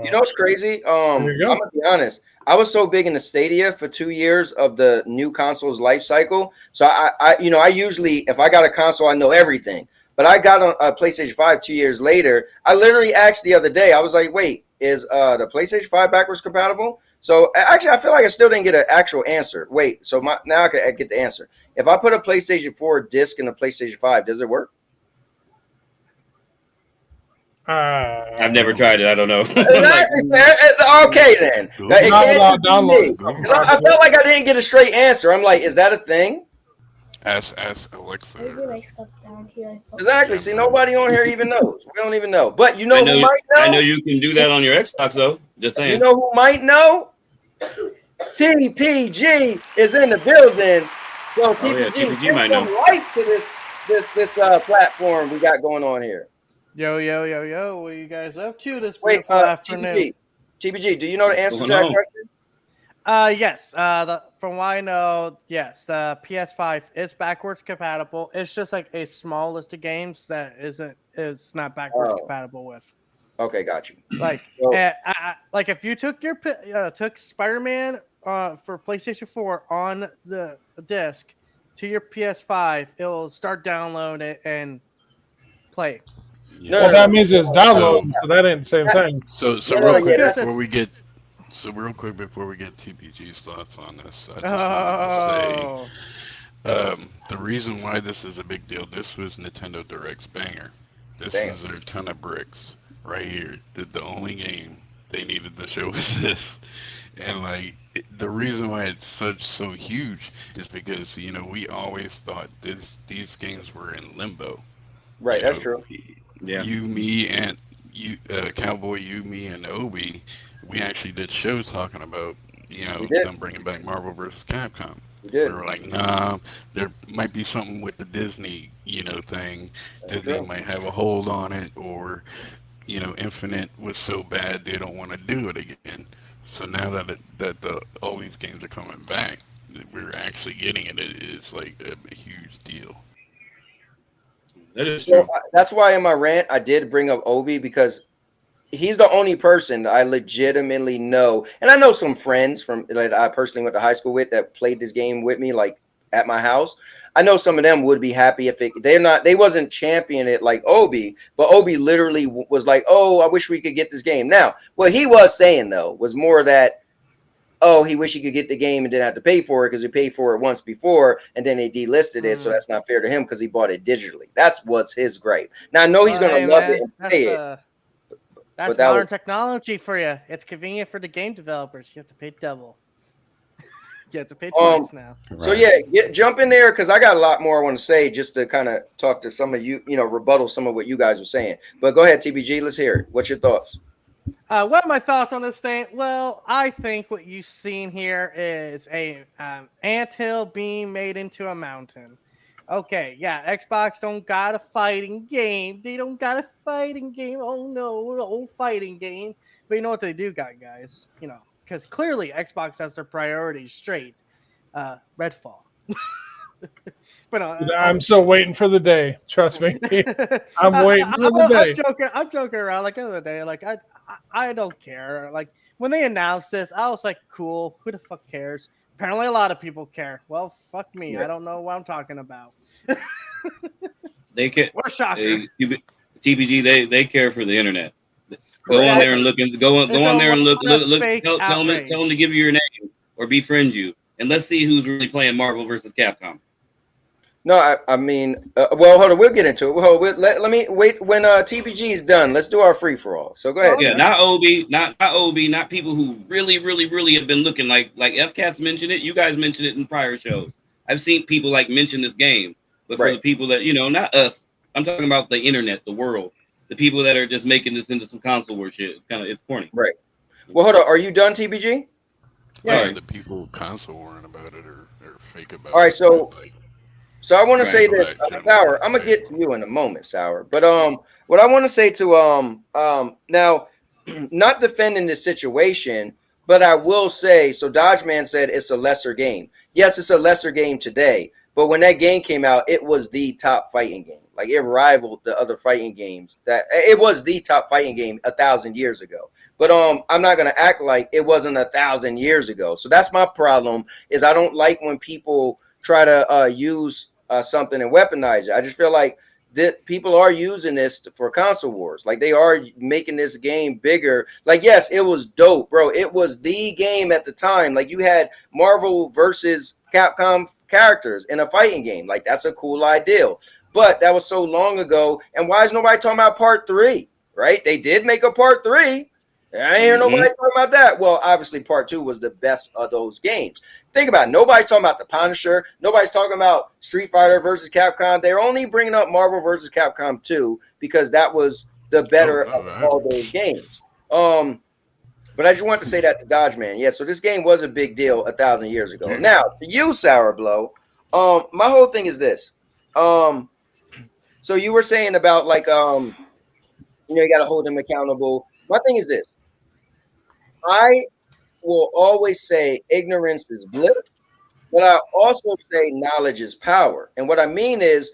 You know what's crazy? I'm gonna be honest. I was so big in the Stadia for 2 years of the new console's life cycle. So I usually, if I got a console, I know everything. But I got a PlayStation 5 2 years later. I literally asked the other day. I was like, "Wait, is the PlayStation 5 backwards compatible?" So actually, I feel like I still didn't get an actual answer. Wait, so now I can get the answer. If I put a PlayStation 4 disc in a PlayStation 5, does it work? I've never tried it. I don't know. Okay, then. It can't be me. I felt like I didn't get a straight answer. I'm like, is that a thing? Ask Alexa. Exactly. See, nobody on here even knows. We don't even know. But you know I who know, might know? I know you can do that on your Xbox though. Just saying. You know who might know? TPG is in the building. So Oh yeah, TPG, TPG give might some know. light to this platform we got going on here. Yo, yo, yo, yo, what are you guys up to this Wait, beautiful afternoon? TPG, do you know the answer to going that on? question? Yes. From what I know, yes, the PS5 is backwards compatible. It's just like a small list of games that is not backwards Oh. compatible with. Okay, got you. Like, So- like if you took took Spider-Man for PlayStation 4 on the disc to your PS5, it'll start download it and play. Yeah. Well, that means it's downloading, So- so that ain't the same thing. So No, real no, quick yeah, before we get TPG's thoughts on this, I just wanted to say the reason why this is a big deal. This was Nintendo Direct's banger. This Damn. was their ton of bricks right here. The only game they needed to show was this, and like the reason why it's so huge is because we always thought these games were in limbo. Right, that's true. Yeah. You, me, and you, Cowboy, you, me, and Obi, we actually did shows talking about, We did. them bringing back Marvel vs. Capcom. We did. We were like, nah, there might be something with the Disney, thing. That's Disney true. might have a hold on it, or, Infinite was so bad they don't want to do it again. So now that all these games are coming back, we're actually getting it. It is like a huge deal. That is So true. that's why in my rant I did bring up Obi, because he's the only person I legitimately know, and I know some friends from that I personally went to high school with that played this game with me, like at my house. I know some of them would be happy if they wasn't championing it like Obi, but Obi literally was like, "Oh, I wish we could get this game." Now, what he was saying though was more that, oh, he wish he could get the game and didn't have to pay for it because he paid for it once before and then they delisted it, so that's not fair to him because he bought it digitally. That's what's his gripe. Now I know he's gonna love it and pay it. That's that modern was- technology for you. It's convenient for the game developers. You have to pay double. You have to pay twice now. So yeah, jump in there because I got a lot more I want to say just to kind of talk to some of you, rebuttal some of what you guys were saying. But go ahead, TBG, let's hear it. What's your thoughts? What are my thoughts on this thing? Well, I think what you've seen here is a anthill being made into a mountain. Okay, yeah, Xbox don't got a fighting game. They don't got a fighting game. Oh no, the old fighting game. But you know what they do got, guys? Because clearly Xbox has their priorities straight. Redfall. But I'm still waiting for the day. Trust me. I'm waiting for the day. I'm joking around. Like the other day, like I don't care. Like when they announced this, I was like, cool. Who the fuck cares? Apparently, a lot of people care. Well, fuck me. Yeah. I don't know what I'm talking about. They care. What a shocker. TPG, they care for the internet. Go on there and look and go on there and look. Tell them to give you your name or befriend you, and let's see who's really playing Marvel versus Capcom. No, I mean, well, hold on. We'll get into it. Let me wait when TPG is done. Let's do our free for all. So go ahead. Yeah, not Obi, not people who really have been looking like FCats mentioned it. You guys mentioned it in prior shows. I've seen people like mention this game, but for the people that not us. I'm talking about the internet, the world, the people that are just making this into some console war shit. It's corny. Right. Well, hold on. Are you done, TPG? Yeah, the people console warning about it are fake about it. All right, so I want to say Right. that Sour. I'm gonna get to you in a moment, Sour. But what I want to say to now, not defending this situation, but I will say. So Dodgeman said it's a lesser game. Yes, it's a lesser game today. But when that game came out, it was the top fighting game. Like it rivaled the other fighting games. That it was the top fighting game 1,000 years ago. But I'm not gonna act like it wasn't 1,000 years ago. So that's my problem. Is I don't like when people try to use something and weaponize it. I just feel like that people are using this for console wars. Like they are making this game bigger. Like, yes, it was dope, bro. It was the game at the time. Like you had Marvel versus Capcom characters in a fighting game. Like that's a cool idea. But that was so long ago. And why is nobody talking about part 3? Right? They did make a part 3. I ain't hear nobody talking about that. Well, obviously, part 2 was the best of those games. Think about it. Nobody's talking about the Punisher. Nobody's talking about Street Fighter versus Capcom. They're only bringing up Marvel versus Capcom 2 because that was the better of all those games. But I just wanted to say that to Dodge Man. Yeah, so this game was a big deal 1,000 years ago. Now, to you, Sour Blow, my whole thing is this. So you were saying about like you got to hold them accountable. My thing is this. I will always say ignorance is bliss, but I also say knowledge is power. And what I mean is,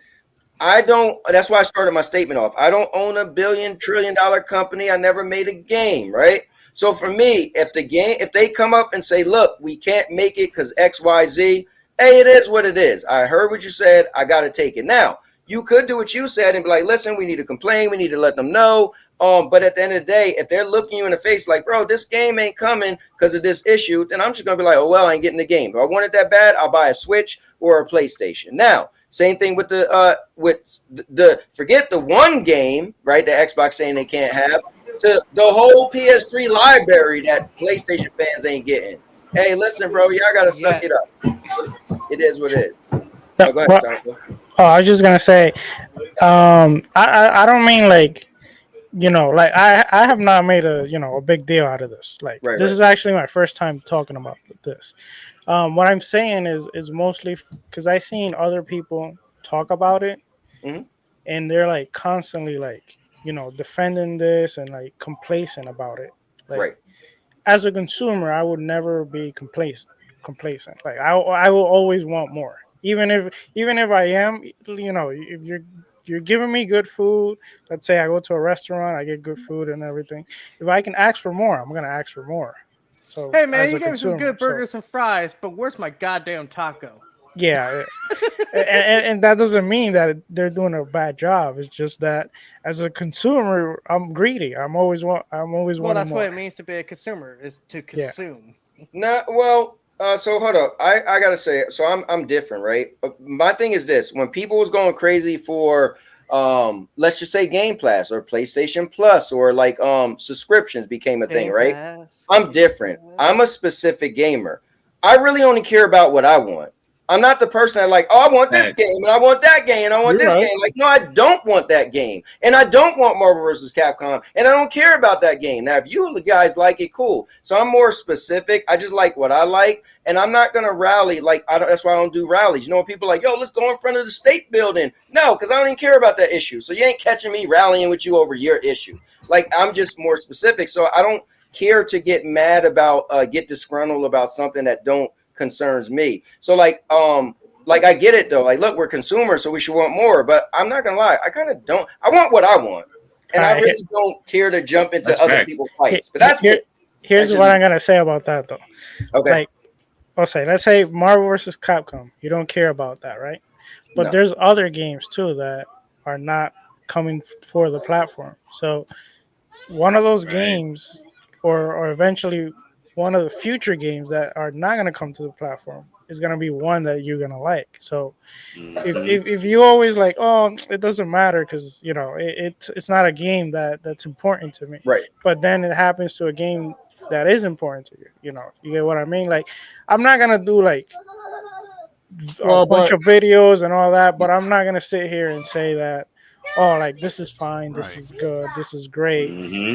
that's why I started my statement off. I don't own a billion-trillion-dollar company. I never made a game, right? So for me, if they come up and say, look, we can't make it because XYZ, hey, it is what it is. I heard what you said. I got to take it. Now, you could do what you said and be like, listen, we need to complain. We need to let them know. But at the end of the day, if they're looking you in the face like, bro, this game ain't coming because of this issue, then I'm just going to be like, oh, well, I ain't getting the game. If I want it that bad, I'll buy a Switch or a PlayStation. Now, same thing with the forget the one game, right, the Xbox saying they can't have, to the whole PS3 library that PlayStation fans ain't getting. Hey, listen, bro, y'all got to suck it up. It is what it is. Oh, go ahead, Tom. I was just gonna say, I don't mean like, like I have not made a big deal out of this. Like this is actually my first time talking about this. What I'm saying is mostly because I seen other people talk about it, and they're like constantly like defending this and like complacent about it. Like as a consumer, I would never be complacent. Like I will always want more. Even if I am, if you're giving me good food, let's say I go to a restaurant, I get good food and everything. If I can ask for more, I'm gonna ask for more. So hey man, as you a gave me some consumer, good burgers and fries, but where's my goddamn taco? Yeah, and that doesn't mean that they're doing a bad job. It's just that as a consumer, I'm greedy. I'm always Well, wanting that's more. what it means to be a consumer, is to consume. No, well, so hold up. I gotta say, so I'm different, right? My thing is this: when people was going crazy for let's just say Game Pass or PlayStation Plus or like subscriptions became a thing, right? I'm different. I'm a specific gamer. I really only care about what I want. I'm not the person that like, oh, I want this game and I want that game and I want this game. Like, no, I don't want that game. And I don't want Marvel vs. Capcom. And I don't care about that game. Now, if you guys like it, cool. So I'm more specific. I just like what I like. And I'm not going to rally. Like, that's why I don't do rallies. You know, when people are like, yo, let's go in front of the state building. No, because I don't even care about that issue. So you ain't catching me rallying with you over your issue. Like, I'm just more specific. So I don't care to get mad about, get disgruntled about something that don't concerns me. So like I get it though. Like, look, we're consumers, so we should want more. But I'm not gonna lie, I kind of don't. I want what I want, and I really don't care to jump into other people's fights. But that's me. Here's what I'm gonna say about that though. Okay. Like, let's say Marvel vs. Capcom. You don't care about that, right? But there's other games too that are not coming for the platform. So one of those games, or eventually one of the future games that are not going to come to the platform is going to be one that you're going to like. So if you always like, oh, it doesn't matter because it's not a game that's important to me, right? But then it happens to a game that is important to you. You get what I mean? Like, I'm not going to do like a bunch of videos and all that, but I'm not going to sit here and say that, oh, like, this is fine, this is good, this is great.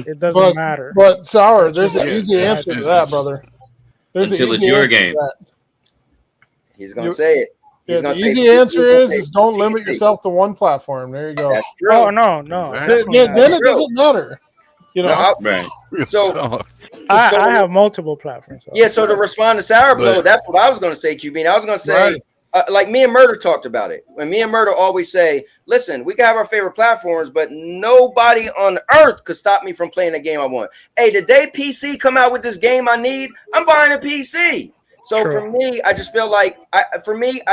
It doesn't matter. But Sour, there's an easy answer to that, brother. There's Until an it's easy your answer to game. that. He's gonna say it. He's gonna the say easy answer is don't limit yourself to one platform. There you go. That's true. Oh no. Then it doesn't matter. Right. So I have multiple platforms. Yeah, so to respond to Sour Blow, that's what I was going to say, QB. I was going to say, like me and Murder talked about it. When me and Murder always say, listen, we can have our favorite platforms, but nobody on earth could stop me from playing the game I want. Hey, the day PC come out with this game I need, I'm buying a PC. So for me, I just feel like, I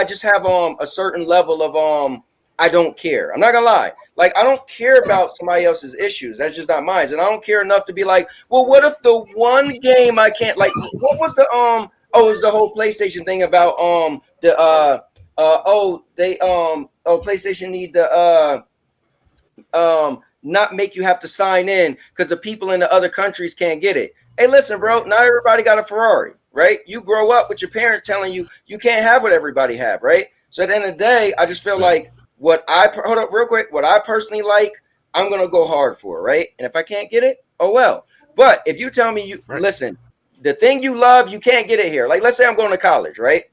just have a certain level of I don't care. I'm not gonna lie. Like, I don't care about somebody else's issues. That's just not mine. And I don't care enough to be like, well, what if the one game I can't, like, what was the it was the whole PlayStation thing about PlayStation need the not make you have to sign in because the people in the other countries can't get it. Hey, listen, bro, not everybody got a Ferrari, right? You grow up with your parents telling you you can't have what everybody have, right? So at the end of the day, I just feel like hold up real quick, what I personally like, I'm going to go hard for, right? And if I can't get it, oh well. But if you tell me listen, the thing you love, you can't get it here. Like, let's say I'm going to college, right?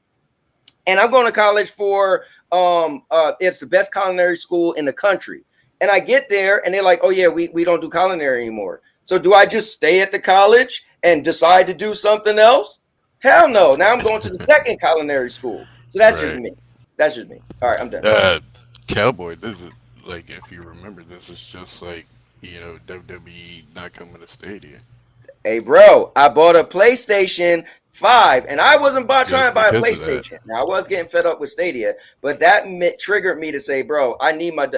And I'm going to college for it's the best culinary school in the country. And I get there and they're like, oh yeah, we don't do culinary anymore. So do I just stay at the college and decide to do something else? Hell no. Now I'm going to the second culinary school. So that's just me. That's just me. All right, I'm done. Cowboy, this is like, if you remember, this is just like, you know, WWE not coming to Stadia. Hey, bro, I bought a PlayStation 5, and I wasn't trying to buy a PlayStation. Now, I was getting fed up with Stadia, but that triggered me to say, bro, I need my...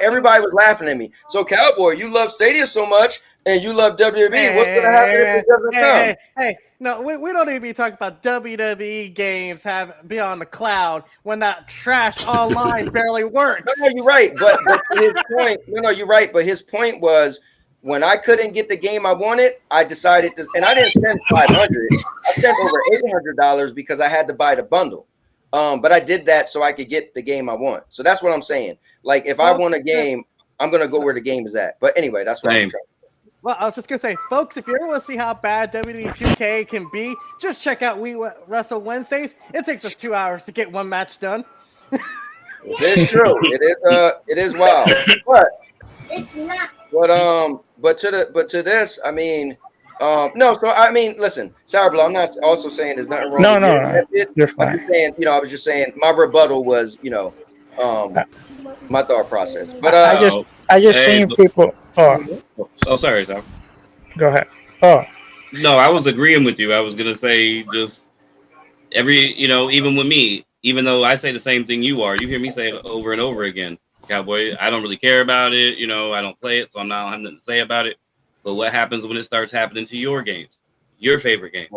everybody was laughing at me. So, Cowboy, you love Stadia so much, and you love WWE. What's going to happen if it doesn't come? Hey, no, we don't need to be talking about WWE games be on the cloud when that trash online barely works. No, you're right. But his point... No, you're right. But his point was... When I couldn't get the game I wanted, I decided to, and I didn't spend $500. I spent over $800 because I had to buy the bundle. But I did that so I could get the game I want. So that's what I'm saying. Like, if I want a game, I'm gonna go where the game is at. But anyway, that's what I was trying to say. Well, I was just gonna say, folks, if you ever want to see how bad WWE 2K can be, just check out We Wrestle Wednesdays. It takes us 2 hours to get one match done. It is true. It is wild. But it's not. But to this, I mean, no. So I mean, listen, Sour Blow, I'm not also saying there's nothing wrong. No, you're fine. I'm just saying, I was just saying my rebuttal was, my thought process. But I just seen people. Oh, sorry, Sal. Go ahead. Oh, no, I was agreeing with you. I was gonna say just even with me, even though I say the same thing you hear me say it over and over again. Cowboy, I don't really care about it. I don't play it, so I don't have nothing to say about it. But what happens when it starts happening to your games, your favorite game?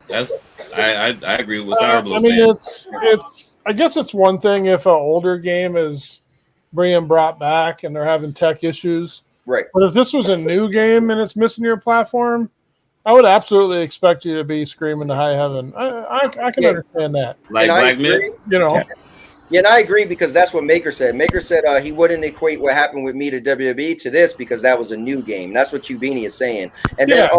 That's I agree with Sour Blue. I mean, I guess it's one thing if an older game is being brought back and they're having tech issues, right? But if this was a new game and it's missing your platform, I would absolutely expect you to be screaming to high heaven. I can understand that. Like Black Myth, Yeah, and I agree because that's what Maker said. Maker said he wouldn't equate what happened with me to WWE to this because that was a new game. That's what Cubini is saying. And then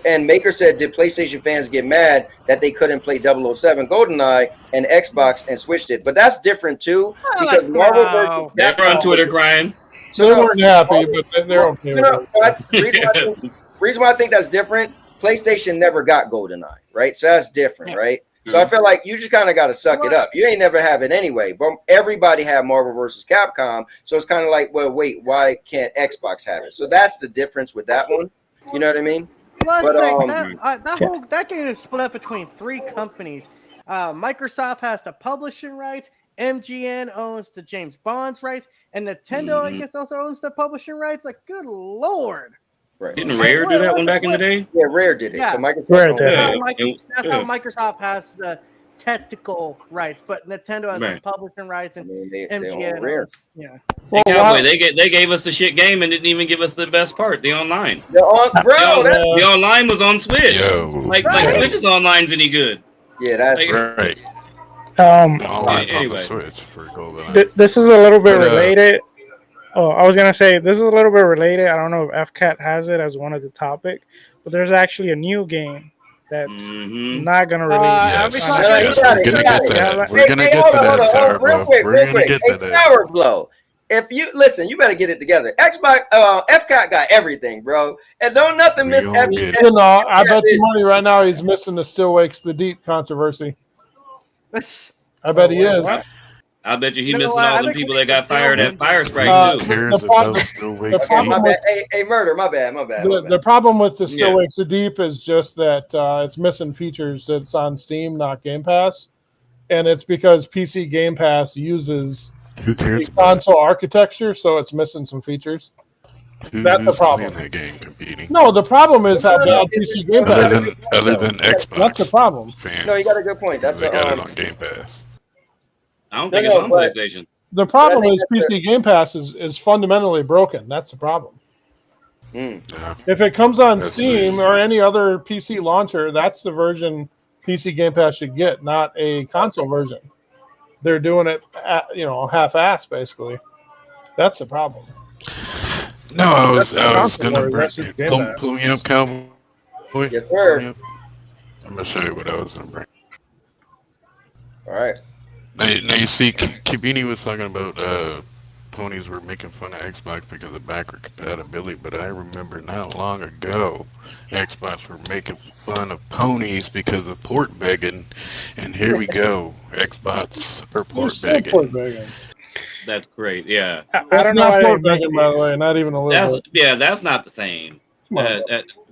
and Maker said, did PlayStation fans get mad that they couldn't play 007 GoldenEye and Xbox and switched it? But that's different too because Marvel versus Capcom. They're on Twitter crying. So they weren't happy, but they're okay. The reason why I think that's different, PlayStation never got GoldenEye, right? So that's different, right? So I feel like you just kind of got to suck it up. You ain't never have it anyway. But everybody had Marvel versus Capcom. So it's kind of like, well, wait, why can't Xbox have it? So that's the difference with that one. You know what I mean? Plus, that game is split up between 3 companies. Microsoft has the publishing rights. MGN owns the James Bond's rights. And Nintendo, I guess, also owns the publishing rights. Like, good Lord. Right. Didn't Rare do that one back in the day? Yeah, Rare did it. Yeah. So Microsoft That's how Microsoft has the technical rights, but Nintendo has the publishing rights and MGN. Rare. Yeah. Hey, Cowboy, they gave us the shit game and didn't even give us the best part, the online. The online was on Switch. Like Switch's online's any good. Yeah, that's right. Anyway, Switch for GoldenEye. This is a little bit related. Oh, I was gonna say this is a little bit related. I don't know if FCAT has it as one of the topic, but there's actually a new game that's not gonna release. We're gonna get to that. Real quick. Hey, Sour Blow. If you listen, you better get it together. Xbox, FCAT got everything, bro, and don't nothing miss. I bet you money right now he's missing the Still Wakes the Deep controversy. I bet he is. I bet you he missing all the people that got fired at Fire Sprite too. Hey, Murder, my bad. The problem with the Still Wakes the Deep is just that it's missing features that's on Steam, not Game Pass, and it's because PC Game Pass uses console architecture, so it's missing some features. That's the problem. That game competing. No, the problem is how bad PC Game Pass. Other than Xbox. That's the problem. No, you got a good point. That's got it on Game Pass. I don't think it's on PlayStation. The problem is PC Game Pass is fundamentally broken. That's the problem. Yeah. If it comes on That's Steam nice. or any other PC launcher, that's the version PC Game Pass should get, not a console version. They're doing it, half-assed basically. That's the problem. No, I was console gonna wars, bring that's just Game Pass. pull me up, Cowboy. Yes, Pull sir. me up. I'm gonna show you what I was gonna bring. All right. Now you see, Kibini was talking about ponies were making fun of Xbox because of backward compatibility, but I remember not long ago, Xbox were making fun of ponies because of port begging, and here we go, Xbox or port begging. That's great. Yeah. That's not port begging, by the way, not even a little bit. That's not the same. Come on,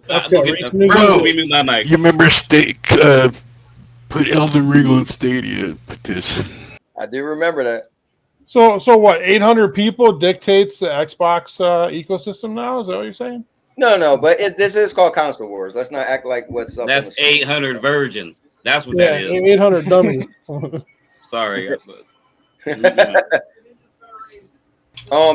Bro, you remember put Elden Ring on Stadia petition? I do remember that. So what? 800 people dictates the Xbox ecosystem now. Is that what you're saying? No, but this is called console wars. Let's not act like what's up. That's 800 virgins. That's what that is. 800 dummies. Sorry.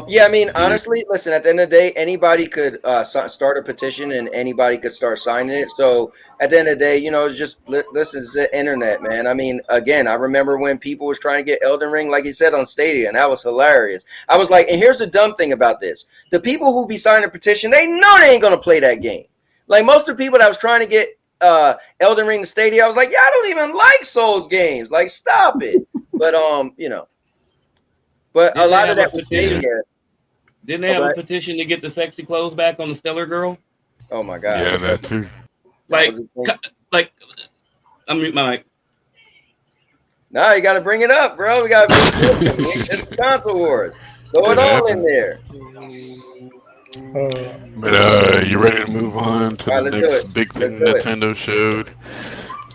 Yeah, I mean, honestly, listen, at the end of the day, anybody could start a petition and anybody could start signing it. So at the end of the day, it's just, listen, it's the internet, man. I mean, again, I remember when people was trying to get Elden Ring, like you said, on Stadia, and that was hilarious. I was like, and here's the dumb thing about this. The people who be signing a petition, they know they ain't going to play that game. Like most of the people that was trying to get Elden Ring to Stadia, I was like, yeah, I don't even like Souls games. Like, stop it. But, But a lot of that was Stadia. Didn't they have a petition to get the sexy clothes back on the Stellar Girl? Oh my god! Yeah, that too. Like, I'm mute my mic. Nah, you got to bring it up, bro. We got to be it's the console wars. Throw it all in there. But you ready to move on to the next big thing Nintendo showed?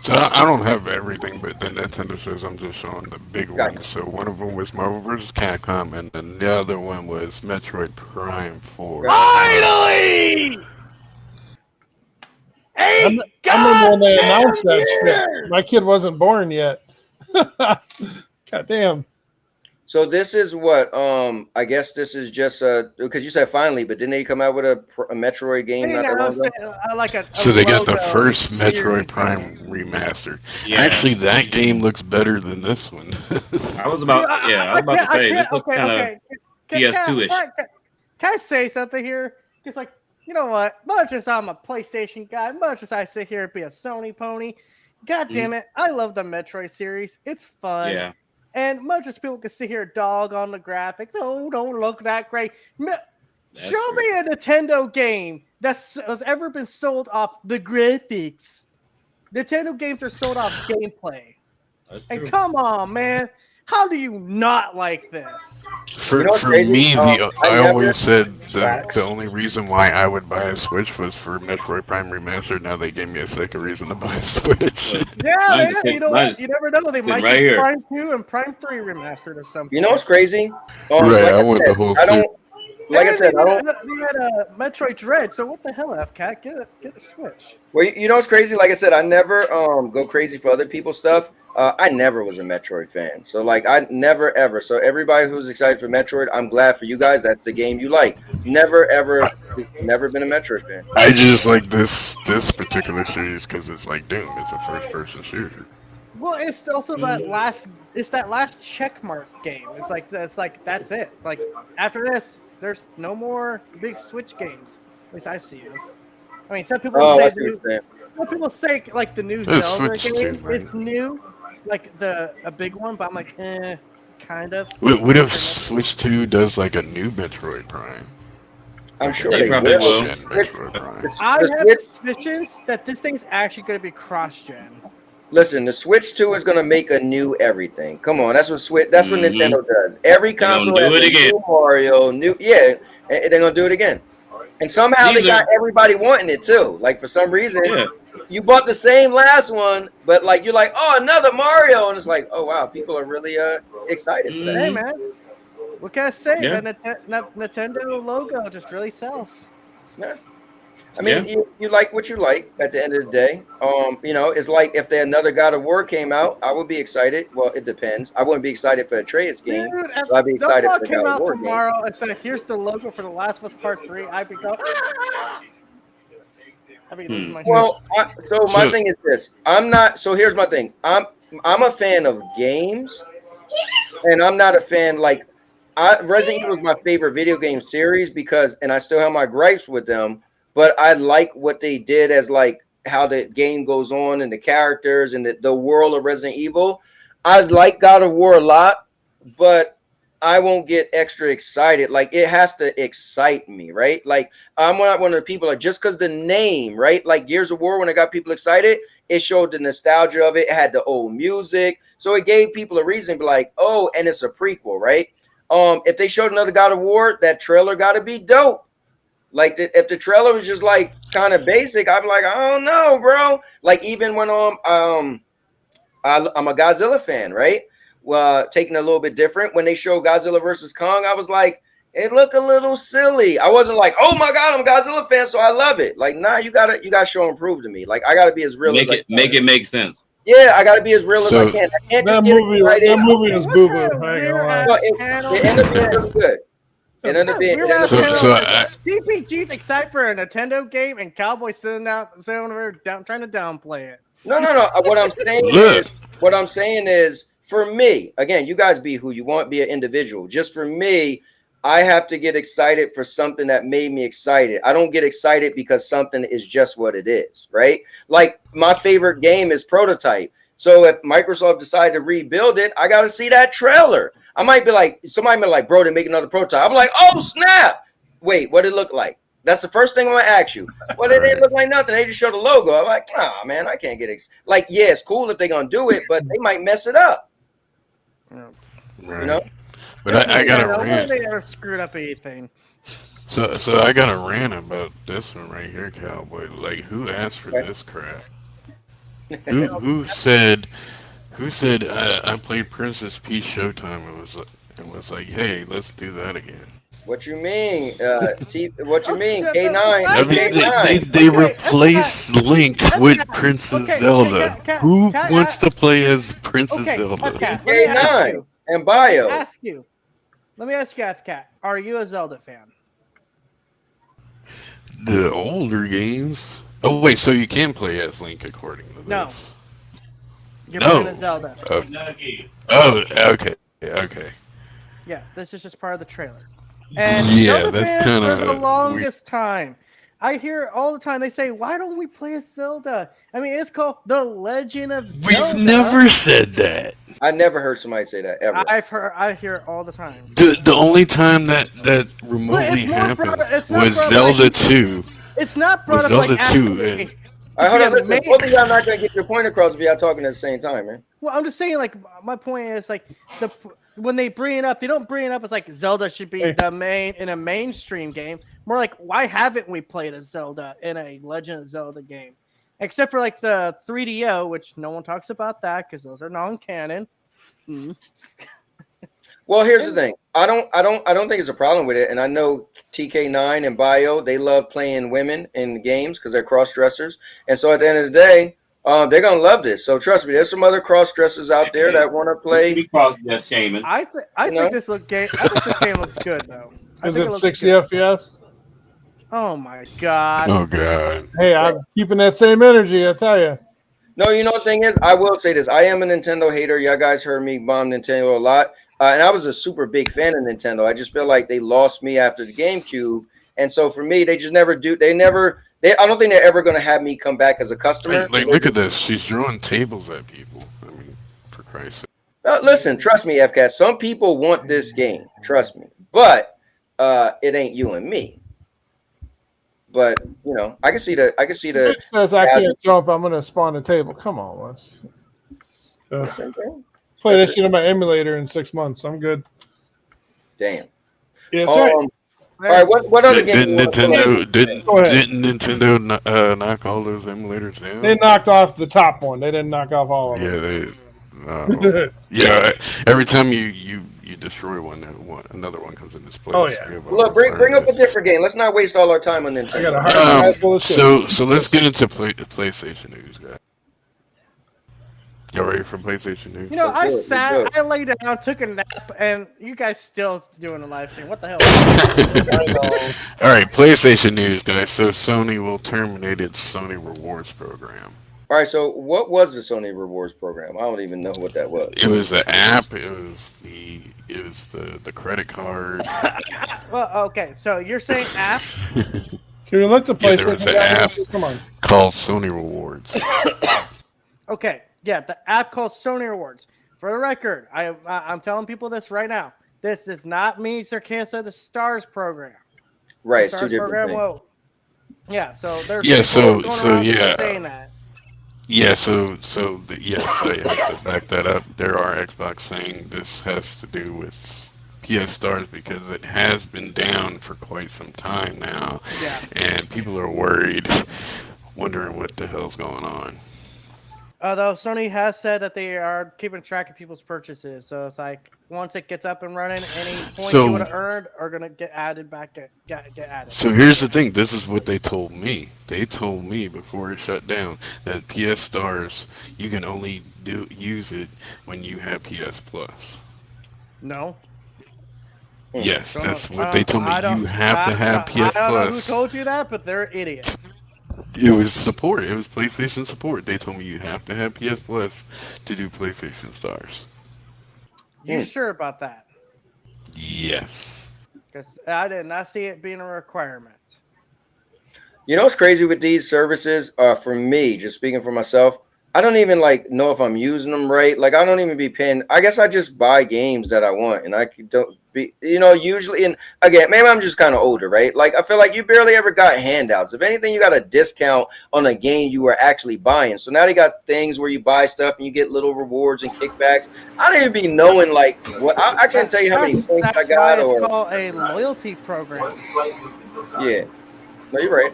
So I don't have everything, but the Nintendo shows, I'm just showing the big ones. So one of them was Marvel vs. Capcom, and then the other one was Metroid Prime 4. Finally! I remember when they announced that shit. My kid wasn't born yet. God damn. So this is what I guess this is just because you said finally, but didn't they come out with a Metroid game? Not that long ago? So they got the first Metroid Prime remaster. Yeah. Actually, that game looks better than this one. I was about to say this looks kind of PS2-ish. Can I say something here? It's like, you know what? Much as I'm a PlayStation guy, much as I sit here and be a Sony pony, god damn it, I love the Metroid series. It's fun. Yeah. And much as people can sit here dog on the graphics, oh, don't look that great. Show me a Nintendo game that has ever been sold off the graphics. Nintendo games are sold off gameplay. And come on, man. How do you not like this? For me, I always said that the only reason why I would buy a Switch was for Metroid Prime Remastered. Now they gave me a second reason to buy a Switch. Yeah, you know what? You never know. They might get Prime 2 and Prime 3 remastered or something. You know what's crazy? Right, I want the whole thing. Like I said, they had a Metroid Dread, so what the hell, FCAT? Get a Switch. Well, you know what's crazy? Like I said, I never go crazy for other people's stuff. I never was a Metroid fan. So, like, I never, ever. So, everybody who's excited for Metroid, I'm glad for you guys. That's the game you like. Never been a Metroid fan. I just like this particular series because it's like Doom. It's a first-person shooter. Well, it's also that last checkmark game. It's like that's it. Like, after this, there's no more big Switch games. At least I see it. I mean, some people say like the new Zelda game is new, like a big one, but I'm like, kind of. What if Switch 2 does like a new Metroid Prime? I'm sure they probably will. I have suspicions that this thing's actually going to be cross-gen. Listen, the Switch 2 is gonna make a new everything. Come on, that's what Nintendo does. Every console has a new Mario, they're gonna do it again. And somehow they got everybody wanting it too. Like for some reason, you bought the same last one, but like you're like, oh, another Mario, and it's like, oh wow, people are really excited for that. Hey man, what can I say? The Nintendo logo just really sells. Yeah. I mean, you like what you like at the end of the day. You know, it's like if another God of War came out, I would be excited. Well, it depends. I wouldn't be excited for a Atreus game, Dude, but I'd be excited for the came God of out War tomorrow and said, "Here's the logo for The Last of Us Part 3." I'd be going. I'd be losing my Well, so my thing is this. I'm not. So here's my thing. I'm a fan of games, and I'm not a fan like. Resident Evil is my favorite video game series because, and I still have my gripes with them, but I like what they did as like how the game goes on and the characters and the world of Resident Evil. I like God of War a lot, but I won't get extra excited. Like it has to excite me, right? Like I'm not one of the people like just because the name, right? Like Gears of War, when it got people excited, it showed the nostalgia of it. It had the old music, so it gave people a reason to be like, oh, and it's a prequel, right? If they showed another God of War, that trailer got to be dope. Like if the trailer was just like kind of basic, I'd be like, I don't know, bro. Like even when I'm a Godzilla fan, right? Well, taking a little bit different. When they showed Godzilla versus Kong, I was like, it looked a little silly. I wasn't like, oh my god, I'm a Godzilla fan, so I love it. Like, nah, you gotta show and prove to me. Like, I gotta be as real as I can. Make it make sense. Yeah, I gotta be as real as I can. I can't just get excited. That movie was boo boo. It ended up being really good. It ended up being. TPG's excited for a Nintendo game, and Cowboy sitting over trying to downplay it. No. What I'm saying is, for me, again, you guys be who you want, be an individual. Just for me, I have to get excited for something that made me excited. I don't get excited because something is just what it is, right? Like my favorite game is Prototype. So if Microsoft decided to rebuild it, I got to see that trailer. I might be like, somebody might be like, bro, they make another Prototype. I'm like, oh snap! Wait, what did it look like? That's the first thing I'm gonna ask you. Well, they didn't look like nothing. They just showed the logo. I'm like, nah, man, I can't get like, yeah, it's cool if they're gonna do it, but they might mess it up. Right. You know? But I got a rant. They ever screwed up anything. So I got a rant about this one right here, Cowboy. Like, who asked for this crap? Who said I played Princess Peach Showtime and was like, hey, let's do that again. What you mean? What you mean? K9. I mean, they replaced Link with Princess Zelda. Who wants to play as Princess Zelda? K9 and Bio. Let me ask you, Cat. Are you a Zelda fan? The older games. Oh wait, so you can play as Link according to this? No. You're playing as Zelda. Oh, okay. Yeah, this is just part of the trailer. And yeah, Zelda that's fans kind for the of longest time. I hear all the time they say, "Why don't we play as Zelda?" I mean, it's called The Legend of Zelda. We've never said that. I never heard somebody say that ever. I hear it all the time. The only time that remotely happened was Zelda 2. It's not brought up like absolutely. All right, hold on, listen. Both of y'all not gonna get your point across if y'all talking at the same time, man. Well, I'm just saying, like, my point is, like, when they bring it up, they don't bring it up as like Zelda should be in a mainstream game. More like, why haven't we played a Zelda in a Legend of Zelda game? Except for like the 3DO, which no one talks about that because those are non-canon. Well, here's the thing. I don't think it's a problem with it. And I know TK9 and Bio, they love playing women in games because they're cross-dressers. And so at the end of the day, they're gonna love this. So trust me, there's some other cross-dressers out there that want to play. Cross-dress shaming. I think this game looks good though. Is it 60 FPS? Oh my god. Oh god. Hey, I'm keeping that same energy, I tell you. No, you know the thing is, I will say this. I am a Nintendo hater. Y'all guys heard me bomb Nintendo a lot. And I was a super big fan of Nintendo. I just feel like they lost me after the GameCube. And so for me, they just never do. I don't think they're ever going to have me come back as a customer. Like, look at this. She's throwing tables at people. I mean, for Christ's sake. Listen, trust me, FCAT. Some people want this game. Trust me. But it ain't you and me. But, you know, I can see the. It says I can't jump. I'm going to spawn a table. Come on, let's play this shit on my emulator in 6 months. I'm good. Damn. Yeah, all right. What other game? Didn't Nintendo knock all those emulators down? They knocked off the top one. They didn't knock off all of them. Yeah, yeah. Every time you you destroy one, another one comes in this place. Oh, yeah. Look, bring up a different game. Let's not waste all our time on Nintendo. I got a hard full of shit. So let's get into PlayStation news, guys. Y'all ready for PlayStation news? You know, I laid down, took a nap, and you guys still doing a live stream. What the hell? All right, PlayStation news, guys. So Sony will terminate its Sony Rewards program. All right, so what was the Sony Rewards program? I don't even know what that was. It was an app. It was the credit card. Well, okay, so you're saying app? Can we let the there was PlayStation an guy? app Come on. called Sony Rewards. Okay, yeah, the app called Sony Rewards. For the record, I'm telling people this right now. This does not mean they're canceling the Stars program. Right, the it's two different things. Well, yeah, so there's so yeah, saying that. Yeah, so yes, I have to back that up. There are Xbox saying this has to do with PS Stars because it has been down for quite some time now, and people are worried, wondering what the hell's going on. Although Sony has said that they are keeping track of people's purchases, so it's like once it gets up and running, any points you would have earned are gonna get added back. Get added. So here's the thing. This is what they told me. They told me before it shut down that PS Stars you can only use it when you have PS Plus. No. Yes, that's what they told me. You have to have PS Plus. I don't know who told you that, but they're idiots. It was support. It was PlayStation support. They told me you have to have PS Plus to do PlayStation Stars. You sure about that? Yes. Because I did not see it being a requirement. You know what's crazy with these services? For me, just speaking for myself, I don't even know if I'm using them right. Like I don't even be paying. I guess I just buy games that I want, and I don't be, usually. And again, maybe I'm just kind of older, right? Like I feel like you barely ever got handouts. If anything, you got a discount on a game you were actually buying. So now they got things where you buy stuff and you get little rewards and kickbacks. I don't even be knowing what I can't tell you how many points I got. That's why it's called a loyalty program. Yeah, no, you're right.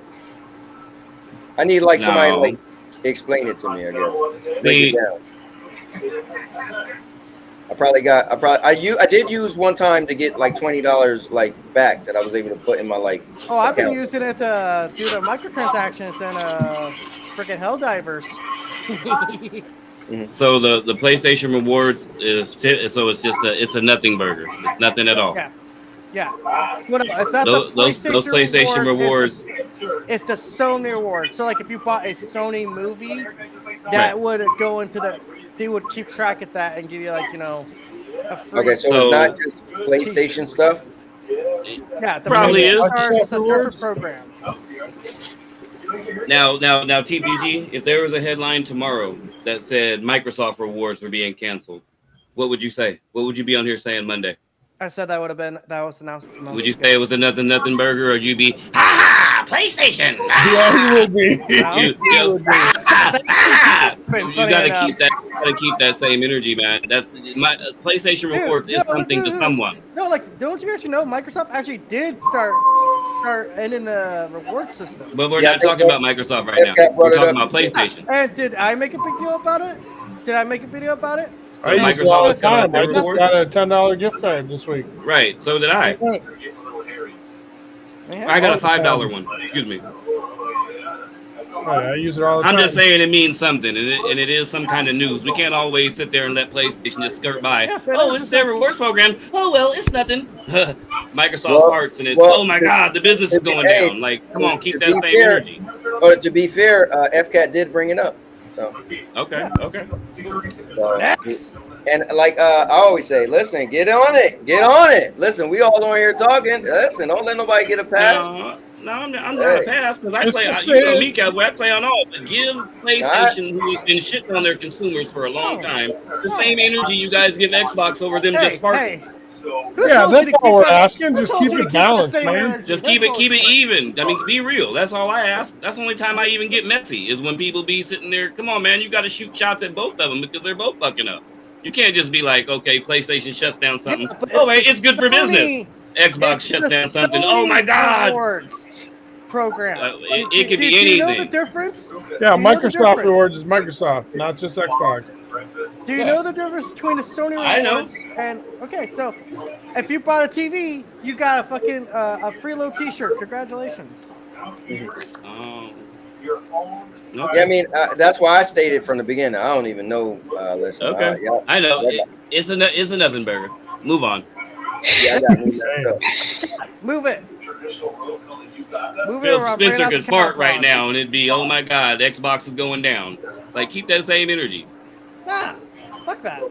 I need somebody explain it to me, I guess. Break it down. I did use one time to get $20 back that I was able to put in my I've been using it to do the microtransactions and freaking Helldivers. So the PlayStation Rewards it's a nothing burger. It's nothing at all. Yeah. Well, no, it's not those PlayStation Rewards. It's the Sony Rewards. So, if you bought a Sony movie, that would go into they would keep track of that and give you a free. Okay, so it's not just PlayStation stuff. Yeah, the probably is. It's a different program. Now, TPG, if there was a headline tomorrow that said Microsoft Rewards were being canceled, what would you say? What would you be on here saying Monday? I said that was announced. Would you say it was a nothing burger, or would you be PlayStation? Yeah, he would be. You gotta keep that same energy, man. That's my PlayStation Rewards is something to someone. No, don't you actually know Microsoft actually did start ending the reward system? But we're not talking about Microsoft right now. We're talking about PlayStation. And did I make a big deal about it? Did I make a video about it? I use it all the time. I just got a $10 gift card this week. Right, so did I. I got a $5 one. Excuse me. I use it all the time. I'm just saying it means something, and it is some kind of news. We can't always sit there and let PlayStation just skirt by. It's their rewards program. Oh, well, it's nothing. Microsoft Hearts, and oh my God, the business is going down. Come on, keep that same energy. But to be fair, FCAT did bring it up. So okay. So, and I always say, listen, get on it. Listen, we all on here talking. Listen, don't let nobody get a pass. No, I'm not a pass because I play. Me, Cowboy, I play on all. But give PlayStation, who has been shitting on their consumers for a long time, the same energy you guys give Xbox over them just sparking. Yeah, that's all we're asking. Just keep it balanced, man. Just keep it even. I mean, be real. That's all I ask. That's the only time I even get messy is when people be sitting there. Come on, man, you got to shoot shots at both of them because they're both fucking up. You can't just be like, okay, PlayStation shuts down something. It's good for business. Xbox shuts down something. Oh my God. Program. It could be anything. Do you know the difference? Yeah, Microsoft Rewards is Microsoft, not just Xbox. Do you know the difference between the Sony I know. rewards and okay? So, if you bought a TV, you got a fucking a free little T-shirt. Congratulations. Yeah, I mean that's why I stated from the beginning. I don't even know. Listen, Okay. yeah, I know. yeah, It's a nothing burger. Move on. yeah, I got me messed up. Move it. Move it Phil around. Bring Spencer out the could fart right camouflage. now and it'd be, oh my god, Xbox is going down. Like, keep that same energy. Nah, fuck that.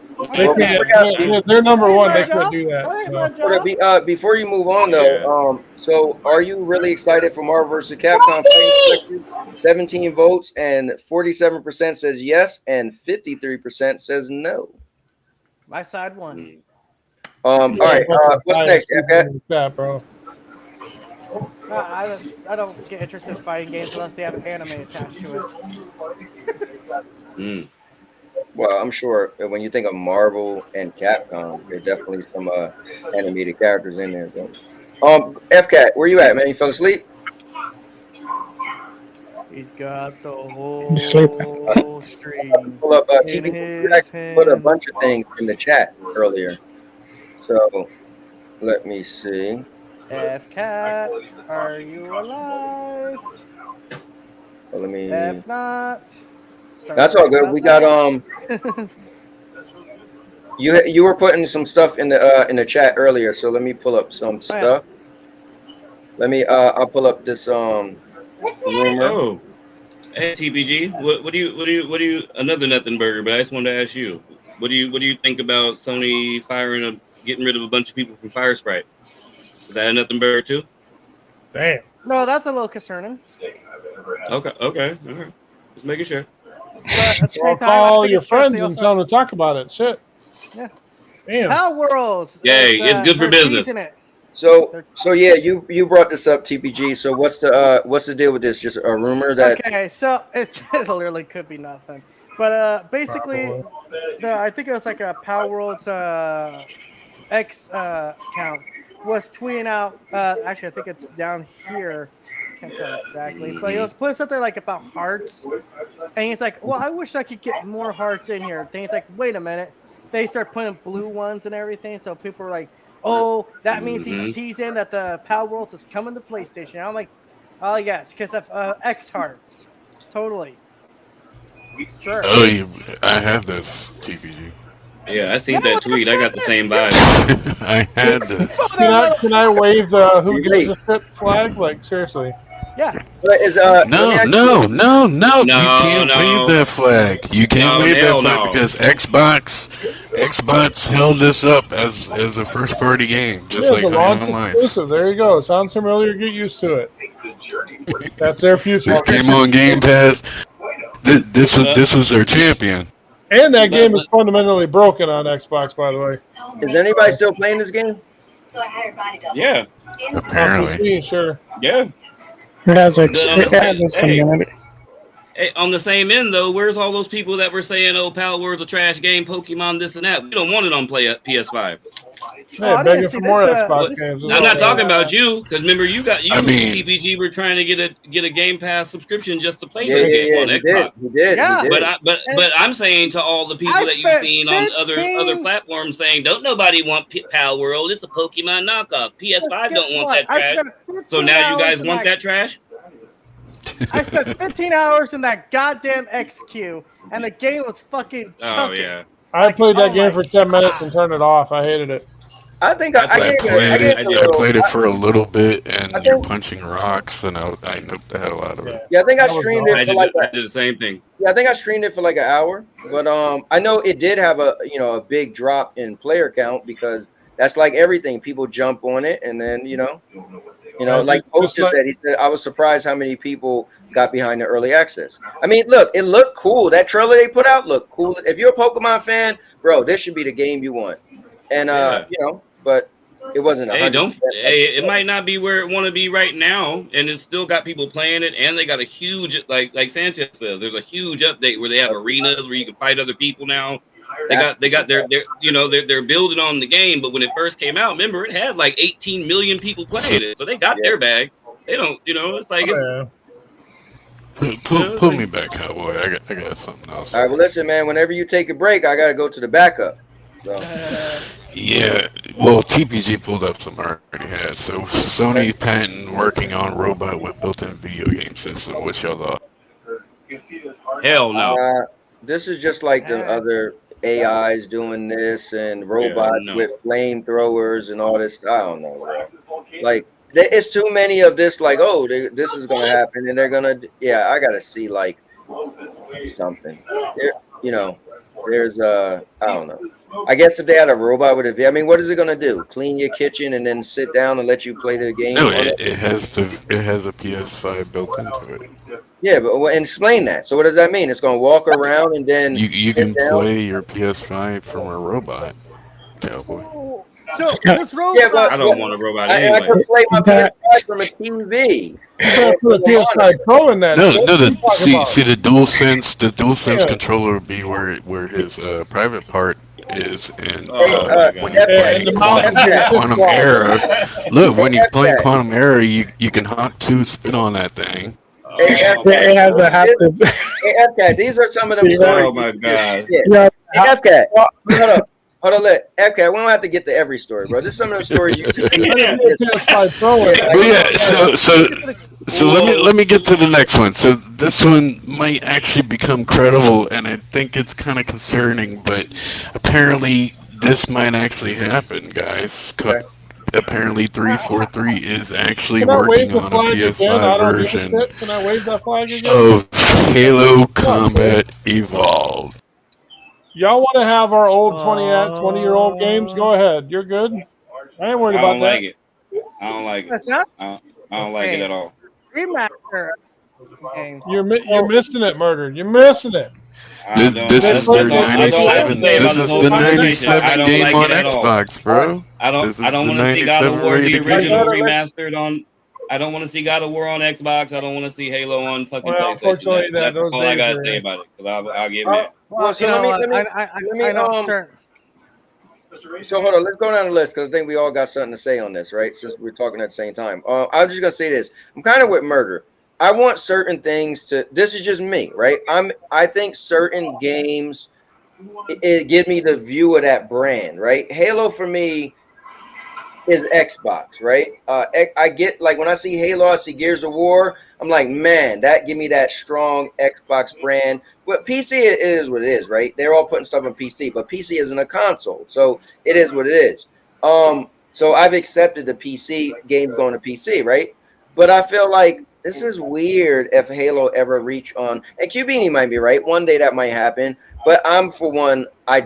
They're number one. They job. can't do that. That ain't so. my job. Before you move on though, so are you really excited for Marvel vs. Capcom Fighting Collections? 17 votes and 47% says yes and 53% says no. My side won. All right. What's next, That, bro. No, I don't get interested in fighting games unless they have an anime attached to it. Well, I'm sure that when you think of Marvel and Capcom, there's definitely some animated characters in there. Though. FCat, where you at, man? You fell asleep? He's got the whole stream. Pull up in TV. his I put a hand. bunch of things in the chat earlier. So let me see. F-Cat, are you alive? Well, let me. If not, That's all good. We got You were putting some stuff in the chat earlier, so let me pull up some stuff. Let me I'll pull up this rumor. Oh, hey TPG, what do you another nothing burger? But I just wanted to ask you, what do you think about Sony getting rid of a bunch of people from Fire Sprite? Is that a nothing burger too? Damn. No, that's a little concerning. Okay, all right, just making sure. But at the same time, I Call think your it's trust friends they and tell them to talk about it. Shit. Yeah. Damn. Power Worlds. Yay, it's good for they're business. teasing it. So yeah, you brought this up, TPG. So what's the deal with this? Just a rumor that Okay, so it literally could be nothing. But basically, I think it was like a Power Worlds X account was tweeting out. Actually, I think it's down here. Can't tell exactly, but he was putting something like about hearts, and he's like, "Well, I wish I could get more hearts in here." Then he's like, "Wait a minute." They start putting blue ones and everything, so people are like, "Oh, that means he's teasing that the Power Worlds is coming to PlayStation." And I'm like, "Oh yes, because of X hearts, totally." Sure. Oh, I have this TPG. Yeah, I seen that tweet. I got the same vibe. I had this. Can I wave the who gives a shit flag? Like seriously. Yeah. But is No. You can't wave that flag. You can't wave that flag because Xbox held this up as a first party game, just like the launch online. exclusive. There you go. Sounds familiar. Get used to it. That's their future. This came on Game Pass. This was their champion. And that game is fundamentally broken on Xbox, by the way. Is anybody still playing this game? Yeah. Apparently. Sure. Yeah. It has its community. Hey, on the same end, though, where's all those people that were saying, "Oh, Power World's a trash game, Pokemon this and that"? We don't want it on PS5. Hey, begging for more Xbox games. I'm not talking about you, because remember TPG were trying to get a Game Pass subscription just to play this game on Xbox. He did. But I'm saying to all the people that you've seen on other platforms saying, "Don't nobody want Power World? It's a Pokemon knockoff. PS5 don't want that trash." So now you guys want that trash? I spent 15 hours in that goddamn XQ, and the game was fucking chunky. Oh yeah. I played that game for 10 minutes and turned it off. I hated it. I think I played it for a little bit, and you're punching rocks, and I noped the hell out of it. Yeah, I think I streamed it for I did the same thing. Yeah, I think I streamed it for like an hour, but I know it did have a big drop in player count because that's like everything. People jump on it, and then like Post just said, he said I was surprised how many people got behind the early access. I mean, look, it looked cool. That trailer they put out looked cool. If you're a Pokemon fan, bro, this should be the game you want. And but it wasn't. It might not be where it want to be right now, and it's still got people playing it, and they got a huge like Sanchez says, there's a huge update where they have arenas where you can fight other people now. They got their they're building on the game, but when it first came out, remember it had like 18 million people playing it, so they got their bag. They don't, it's like Pull me back, Cowboy. I got something else. All right, well, listen, man. Whenever you take a break, I gotta go to the backup. So. Yeah, well, TPG pulled up some I already had. So Sony patent working on robot with built-in video game system. What's your thought? Hell no. This is just like the other AIs doing this and robots no. with flamethrowers and all this. I don't know, bro. Like, it's too many of this. Like, oh, this is gonna happen, and they're gonna. Yeah, I gotta see like something. You know, there's I don't know. I guess if they had a robot with a, I mean, what is it gonna do? Clean your kitchen and then sit down and let you play the game? No, it has a PS5 built into it. Yeah, but explain that. So what does that mean? It's gonna walk around and then you can play your PS5 from a robot, Cowboy. So this robot. Yeah, but I don't want a robot I anyway. can play my PS5 from a TV. Put a PS5 Pro in that. No, shit. see the DualSense controller would be where his private part is, and when you're playing Quantum Era, look, when you're playing Quantum Era, you can hot two spin on that thing. It has to have to. Hey, FCAT, these are some of them stories. Oh my god. Yeah. Hey, FCAT, hold on, look, FCAT, we don't have to get to every story, bro. This is some of them stories you So let me get to the next one. So this one might actually become credible, and I think it's kind of concerning, but apparently this might actually happen, guys. Apparently 343 is actually working on a PS5 version Can I wave that flag again? of Halo Combat Evolved. Y'all want to have our old 20-year-old games? Go ahead. You're good. I ain't worried I about don't that. like it. I don't like it. That's not I don't like it at all. remaster game. You're missing it, Murder. You're missing it. This is the 97. This is the 97 game on Xbox, bro. I don't want to see God of War the original remastered on. I don't want to see God of War on Xbox. I don't want to see Halo on fucking PlayStation. Unfortunately, That's those all I days gotta are say in. about it because I'll get mad. Well, so let me So hold on, let's go down the list because I think we all got something to say on this, right? Since we're talking at the same time. I'm just gonna say this. I'm kind of with Murder. I want certain things to. This is just me, right? I think certain games it give me the view of that brand, right? Halo for me is Xbox, right? I get like when I see Halo, I see Gears of War. I'm like, man, that give me that strong Xbox brand. But PC it is what it is, right? They're all putting stuff on PC, but PC isn't a console, so it is what it is. So I've accepted the PC games going to PC, right? But I feel like this is weird if Halo ever reach on. And QBini might be right. One day that might happen. But I'm for one, I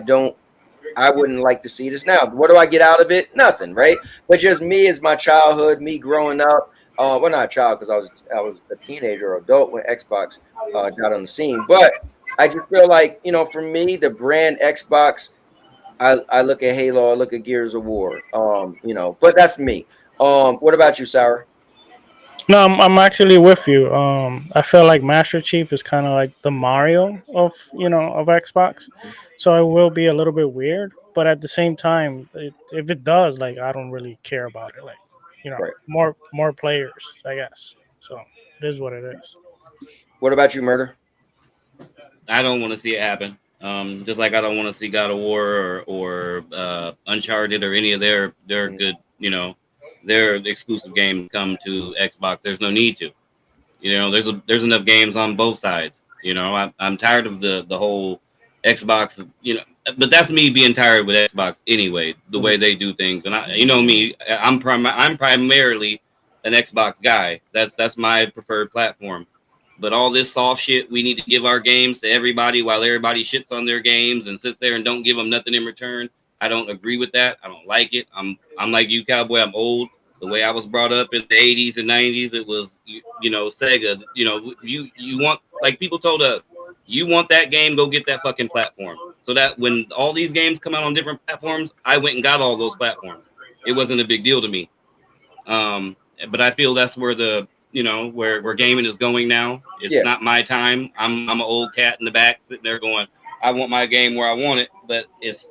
wouldn't like to see this now. What do I get out of it? Nothing, right? But just me as my childhood, me growing up. Well, not a child because I was a teenager or adult when Xbox got on the scene. But I just feel like, for me, the brand Xbox, I look at Halo, I look at Gears of War. But that's me. What about you, Sour? No, I'm actually with you. I feel like Master Chief is kind of like the Mario of Xbox, so it will be a little bit weird. But at the same time, if it does, like, I don't really care about it. Like, right. more players, I guess. So it is what it is. What about you, Murder? I don't want to see it happen. Just like I don't want to see God of War or Uncharted or any of their good, their exclusive games come to Xbox. There's no need to. There's enough games on both sides. I'm tired of the whole Xbox. But that's me being tired with Xbox anyway. The way they do things, and me, I'm primarily an Xbox guy. That's my preferred platform. But all this soft shit, we need to give our games to everybody while everybody shits on their games and sits there and don't give them nothing in return. I don't agree with that. I don't like it. I'm like you, Cowboy. I'm old. The way I was brought up in the 80s and 90s, it was, Sega. You want, like people told us, you want that game, go get that fucking platform. So that when all these games come out on different platforms, I went and got all those platforms. It wasn't a big deal to me. But I feel that's where where gaming is going now. It's not my time. I'm an old cat in the back sitting there going, I want my game where I want it, but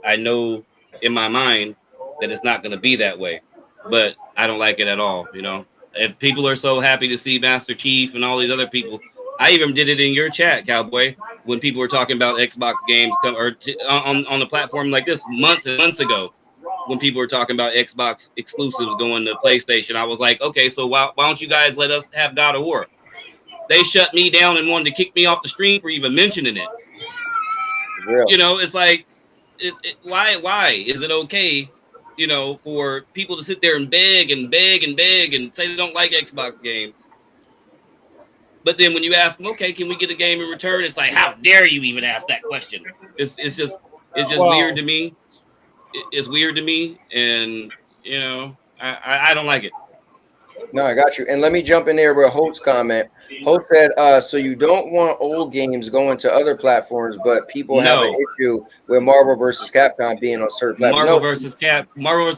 I know in my mind that it's not going to be that way. But I don't like it at all. If people are so happy to see Master Chief and all these other people, I even did it in your chat, Cowboy, when people were talking about Xbox games on the platform like this months and months ago. When people were talking about Xbox exclusives going to PlayStation, I was like, okay, so why don't you guys let us have God of War? They shut me down and wanted to kick me off the stream for even mentioning it. Real. You know, it's like, why is it okay, you know, for people to sit there and beg and beg and beg and say they don't like Xbox games? But then when you ask them, okay, can we get a game in return? It's like, how dare you even ask that question? It's just weird to me. It's weird to me, and you know, I don't like it. No, I got you. And let me jump in there with Holt's comment. Holt said, so you don't want old games going to other platforms, but people have an issue with Marvel versus Capcom being on certain platforms. Marvel versus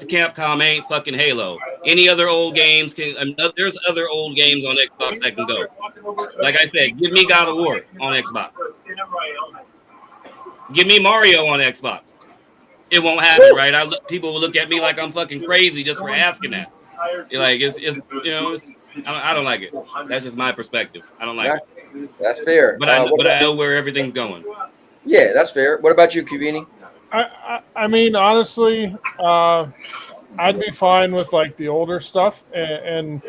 Capcom ain't fucking Halo. Any other old games can. There's other old games on Xbox that can go. Like I said, give me God of War on Xbox. Give me Mario on Xbox. It won't happen, right? People will look at me like I'm fucking crazy just for asking that. Like it's you know, I don't like it. That's just my perspective. I don't like it. That's fair. But I know where everything's going. Yeah, that's fair. What about you, Kuvini? I mean, honestly, I'd be fine with like the older stuff, and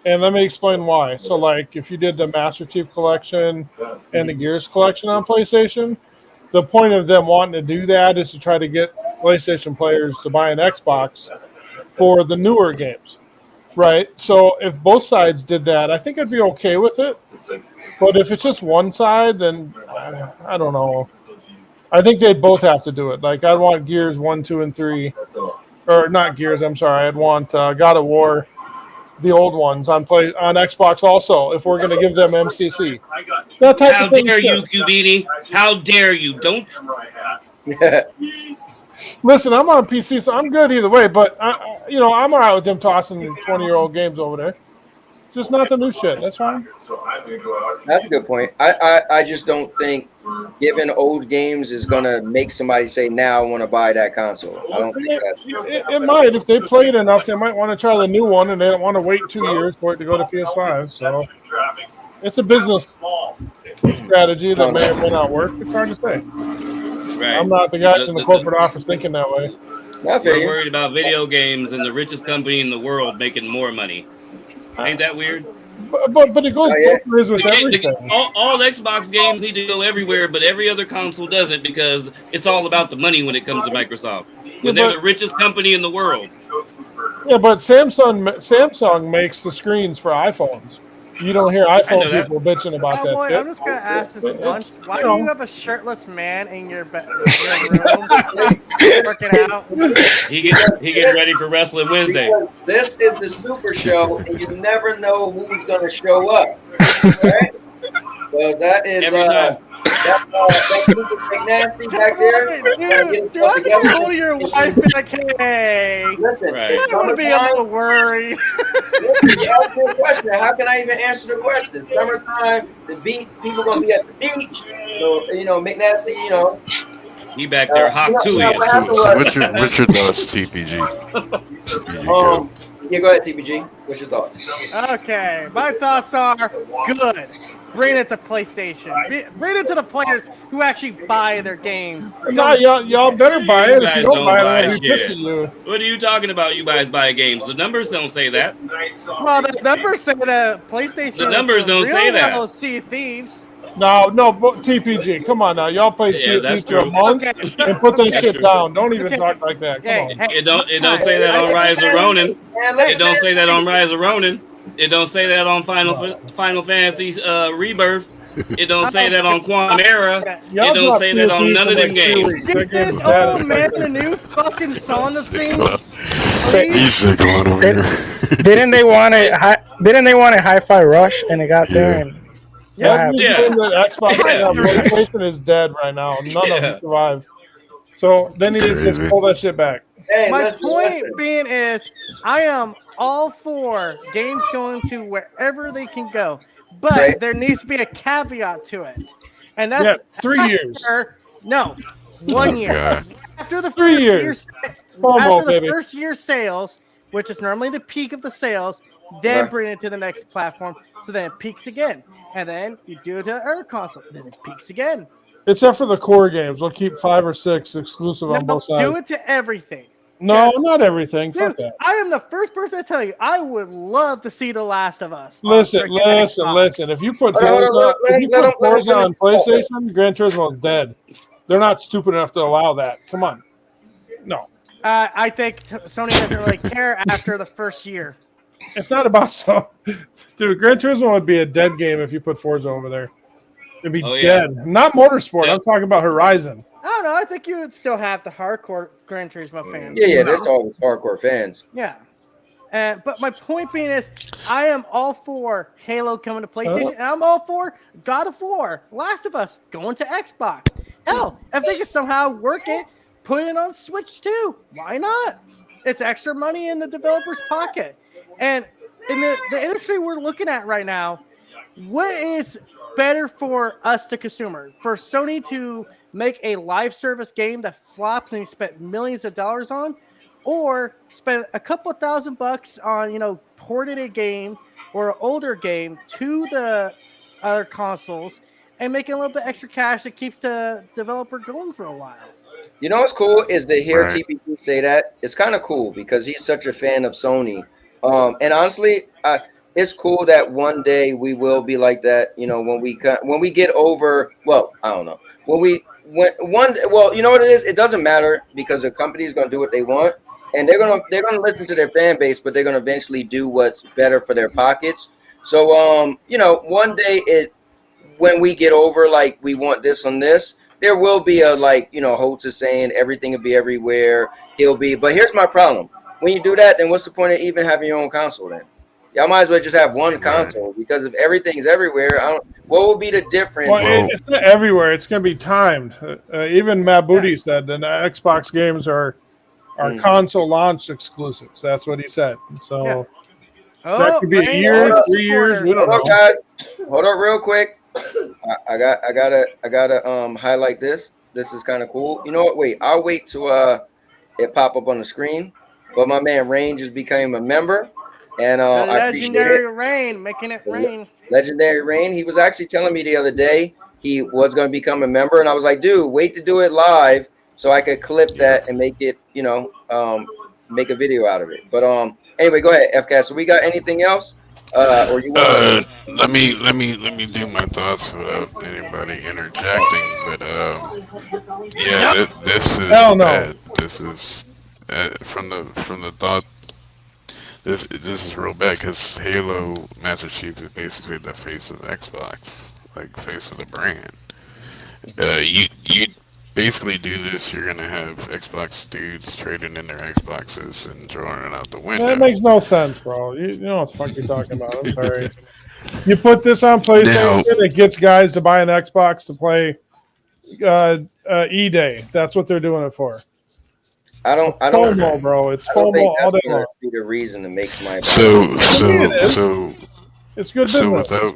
let me explain why. So, like, if you did the Master Chief Collection and the Gears Collection on PlayStation, the point of them wanting to do that is to try to get PlayStation players to buy an Xbox for the newer games, right? So if both sides did that, I think I'd be okay with it. But if it's just one side, then I don't know. I think they both have to do it. Like, I'd want Gears 1, 2, and 3. Or not Gears, I'm sorry. I'd want God of War, the old ones, on Xbox also, if we're going to give them MCC. That type How of thing. Dare you, Kubini? How dare you? Don't. Listen, I'm on PC, so I'm good either way. But I'm all right with them tossing 20-year-old games over there. Just not the new shit. That's fine. That's a good point. I just don't think giving old games is gonna make somebody say, now I want to buy that console. I don't think that. It might. If they play it enough, they might want to try the new one, and they don't want to wait 2 years for it to go to PS5. So it's a business strategy that may or may not work. It's hard to say. Right. I'm not the guys in the corporate office thinking that way. We're worried about video games and the richest company in the world making more money. Ain't that weird? But it goes both ways with everything. All Xbox games need to go everywhere, but every other console doesn't, because it's all about the money when it comes to Microsoft. When they're the richest company in the world. Yeah, but Samsung makes the screens for iPhones. You don't hear iPhone people bitching about that. I'm just gonna ask this once: why do you have a shirtless man in your room working out? He gets ready for Wrestling Wednesday. This is the Super Show, and you never know who's gonna show up. Right? So that is every time. That's nasty back there. Dude, do I get hold of your wife and like, hey, listen, I want to be able to worry. Listen, you asked me a question. How can I even answer the question? Summertime, people gonna be at the beach. So McNasty, he back there hot too. What's your thoughts, TPG? Yeah, go ahead, TPG. What's your thoughts? Okay, my thoughts are good. Bring it to PlayStation. Bring it to the players who actually buy their games. No, y'all better buy it. If you don't buy it, I'll be pissing you. What are you talking about? You guys buy games. The numbers don't say that. Well, the numbers say that PlayStation. The numbers don't say that. Sea Thieves. No, TPG. Come on now, y'all played Sea Thieves for a month and put that shit down. Don't even talk like that. Come on. It don't say that on Rise of Ronin. It don't say that on Rise of Ronin. It don't say that on Final Fantasy Rebirth. It don't say that on Quantum Era. It don't say that on none of them games. Get this old man a new fucking song to sing. He's going over here. Didn't they want it? Didn't they want a Hi-Fi Rush? And it got there. And Yeah. Xbox PlayStation is dead right now. None of them survived. So they need to just pull that shit back. Hey, my point being is, I am all for games going to wherever they can go, but there needs to be a caveat to it, and that's 3 years. No, 1 year. God. After the 3 years. first year sales, which is normally the peak of the sales, then bring it to the next platform, so then it peaks again, and then you do it to the other console, then it peaks again. Except for the core games, we'll keep 5 or 6 exclusive on both sides. Do it to everything. No, not everything. Dude, Fuck that. I am the first person to tell you, I would love to see The Last of Us. Listen. If you put Forza on PlayStation, Gran Turismo is dead. They're not stupid enough to allow that. Come on. No. I think Sony doesn't really care after the first year. It's not about so. Dude, Gran Turismo would be a dead game if you put Forza over there. It'd be dead. Not Motorsport. I'm talking about Horizon. I don't know. I think you would still have the hardcore Gran Turismo fans. Yeah, there's always hardcore fans. Yeah. But my point being is, I am all for Halo coming to PlayStation, and I'm all for God of War, Last of Us going to Xbox. Hell, if they can somehow work it, put it on Switch too. Why not? It's extra money in the developer's pocket. And in the industry we're looking at right now, what is better for us, the consumer? For Sony to make a live service game that flops and you spent millions of dollars on, or spend a couple $1,000 on, ported a game or an older game to the other consoles and making a little bit extra cash that keeps the developer going for a while. You know what's cool is to hear TPP say that. It's kind of cool because he's such a fan of Sony. And honestly, it's cool that one day we will be like that. When we get over. Well, I don't know. You know what it is? It doesn't matter because the company is going to do what they want, and they're gonna listen to their fan base, but they're gonna eventually do what's better for their pockets. So one day when we get over like we want this on this, there will be a Holtz is saying everything will be everywhere. But here's my problem. When you do that, then what's the point of even having your own console then? Y'all might as well just have one console because if everything's everywhere, what will be the difference? Well, it's not everywhere. It's going to be timed. Even Matt Booty said that Xbox games are console launch exclusives. That's what he said. So that could be a year, 3 years. We don't know. Guys, hold up real quick. I gotta highlight this. This is kind of cool. You know what? Wait, I'll wait till it pop up on the screen. But my man Rain just became a member. And I appreciate it. Legendary Rain, making it rain. Legendary Rain. He was actually telling me the other day he was going to become a member, and I was like, dude, wait to do it live so I could clip that and make it, make a video out of it. But anyway, go ahead, FCAT. So we got anything else? Or you want let me do my thoughts without anybody interjecting. But this is bad. This is from the thought. This is real bad because Halo Master Chief is basically the face of Xbox, like face of the brand. You basically do this, you're gonna have Xbox dudes trading in their Xboxes and throwing it out the window. That makes no sense, bro. You know what the fuck you're talking about. I'm sorry. You put this on PlayStation, it gets guys to buy an Xbox to play E-Day. That's what they're doing it for. I don't FOMO, bro. It's FOMO all day long. Be the reason to make somebody. So it's good business. So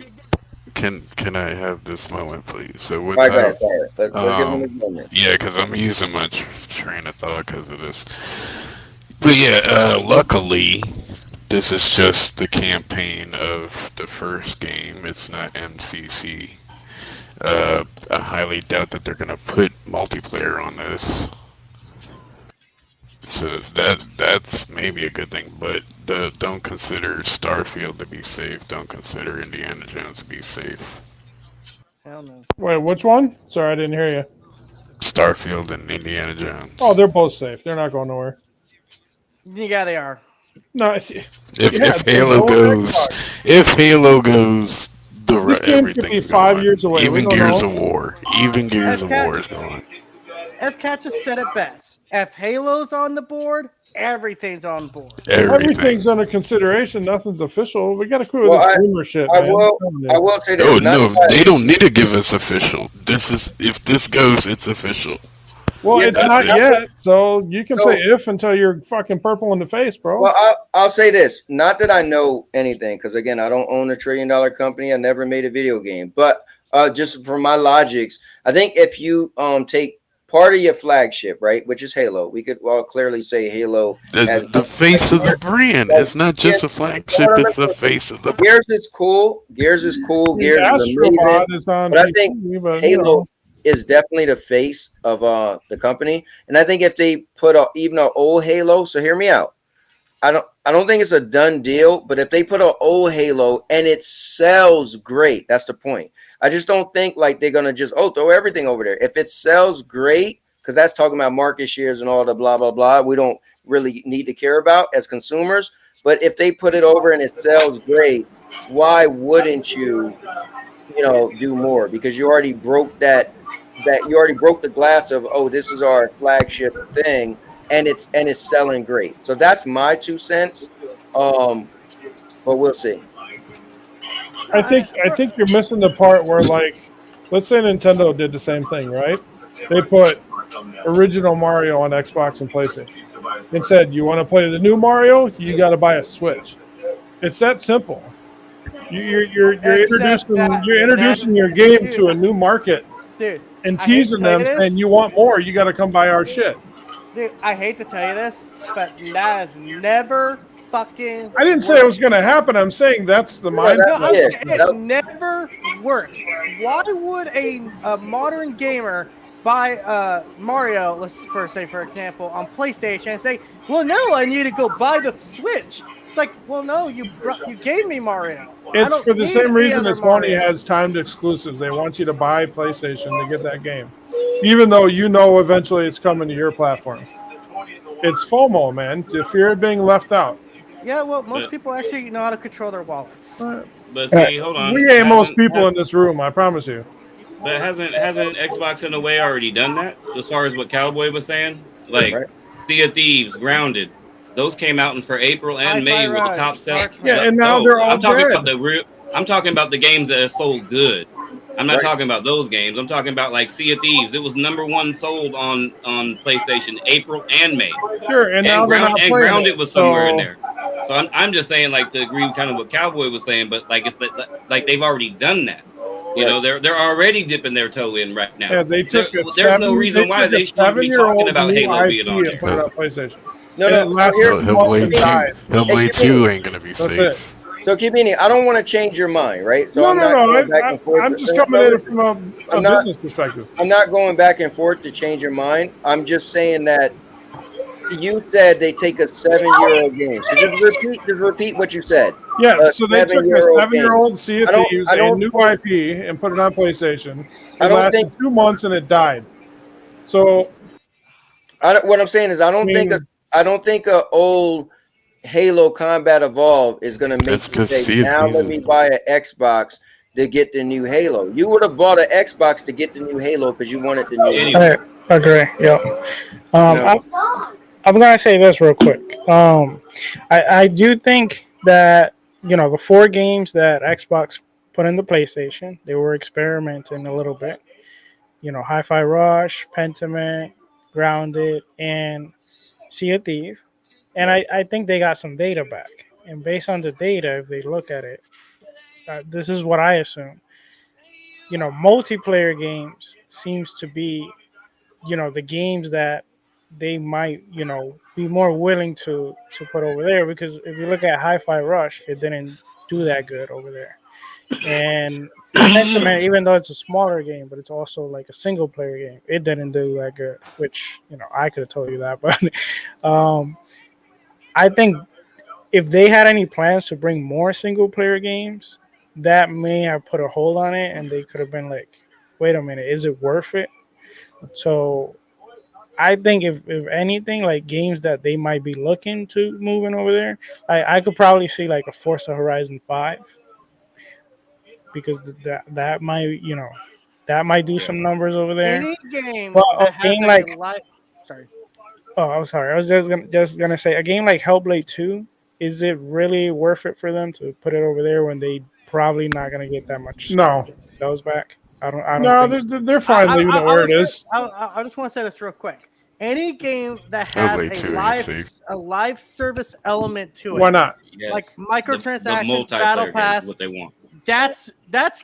can I have this moment, please? So without, let's give him this moment. Yeah, because I'm using my train of thought because of this. But yeah, luckily, this is just the campaign of the first game. It's not MCC. I highly doubt that they're gonna put multiplayer on this. So that's maybe a good thing, but don't consider Starfield to be safe. Don't consider Indiana Jones to be safe. Hell no. Wait, which one? Sorry, I didn't hear you. Starfield and Indiana Jones. Oh, they're both safe. They're not going nowhere. Yeah, they are. No, if Halo goes, everything could be 5 years away. Even Gears of War is going. FCAT just said it best. If Halo's on the board, everything's on board. Everything's under consideration. Nothing's official. We got to quit with this rumor shit, man. I will say this. Oh no, they don't need to give us official. If this goes, it's official. Well, it's not yet, so you can say if until you're fucking purple in the face, bro. Well, I'll say this. Not that I know anything, because again, I don't own $1 trillion company. I never made a video game, but just for my logics, I think if you take part of your flagship, right? Which is Halo. We could all clearly say Halo as The face of the brand. It's not just a flagship, it's the face of the brand. Gears is cool. Gears is cool. Gears is amazing. Astrobot is on But I PC, think but, Halo is definitely the face of the company. And I think if they put even an old Halo, so hear me out. I don't think it's a done deal, but if they put an old Halo and it sells great, that's the point. I just don't think like they're gonna just throw everything over there. If it sells great, because that's talking about market shares and all the blah blah blah, we don't really need to care about as consumers. But if they put it over and it sells great, why wouldn't you do more? Because you already broke that you already broke the glass of, this is our flagship thing, and it's selling great. So that's my 2 cents. But we'll see. I think you're missing the part where, like, let's say Nintendo did the same thing, right? They put original Mario on Xbox and PlayStation and said, you want to play the new Mario, you got to buy a Switch. It's that simple. You're introducing your game to a new market, dude, and teasing them saying you want more, you got to come buy our shit. Dude, I hate to tell you this, but that has never fucking. I didn't say it was going to happen. I'm saying that's the mindset. No, I'm saying it never works. Why would a modern gamer buy Mario, let's say for example, on PlayStation and say, well, no, I need to go buy the Switch? It's like, well, no, you gave me Mario. It's for the same reason that Sony has timed exclusives. They want you to buy PlayStation to get that game, even though eventually it's coming to your platform. It's FOMO, man. The fear of being left out. Yeah, well, most people actually know how to control their wallets. But see, hold on. We ain't most people in this room, I promise you. But hasn't Xbox in a way already done that? As far as what Cowboy was saying, like Sea of Thieves, Grounded, those came out for April and May with the top sellers. Yeah, and now they're all I'm talking dead. about I'm talking about the games that are sold good. I'm not talking about those games. I'm talking about like Sea of Thieves. It was #1 sold on PlayStation April and May. Sure, and now Grounded was somewhere in there. So I'm just saying, like, to agree with kind of what Cowboy was saying, but like it's like they've already done that. You know, they're already dipping their toe in right now. Yeah, they took there's no reason why they shouldn't be talking about Halo being on there. Put it on PlayStation. No. Hellblade 2 ain't gonna be safe. So, Kibini, I don't want to change your mind, right? So I'm just coming at it from a business perspective. I'm not going back and forth to change your mind. I'm just saying that you said they take a 7-year-old game. So just repeat what you said. Yeah, so they took a 7-year-old Sea of Thieves, a new IP, and put it on PlayStation. It lasted 2 months and it died. So, what I'm saying is, I don't think a old Halo Combat Evolved is going to make you say, now let me buy an Xbox to get the new Halo. You would have bought an Xbox to get the new Halo because you wanted the new Halo. I agree. Yeah. I'm gonna say this real quick. I do think that the 4 games that Xbox put in the PlayStation, they were experimenting a little bit. Hi-Fi Rush, Pentiment, Grounded, and Sea of Thieves. And I think they got some data back. And based on the data, if they look at it, this is what I assume. Multiplayer games seems to be, the games that they might, be more willing to put over there. Because if you look at Hi-Fi Rush, it didn't do that good over there. And Pentiment, even though it's a smaller game, but it's also like a single player game, it didn't do that good, which, I could have told you that. But I think if they had any plans to bring more single player games, that may have put a hold on it, and they could have been like, wait a minute, is it worth it? So I think if anything, like games that they might be looking to moving over there, I could probably see like a Forza Horizon 5, because that might, that might do some numbers over there. Any game but that has sorry. Oh, I'm sorry. I was just gonna say, a game like Hellblade 2, is it really worth it for them to put it over there when they probably not gonna get that much sales back? I don't. No, think so. they're fine leaving it where it is. I just want to say this real quick. Any game that has a live service element to it, why not? Yes. Like microtransactions, the battle pass, what they want. that's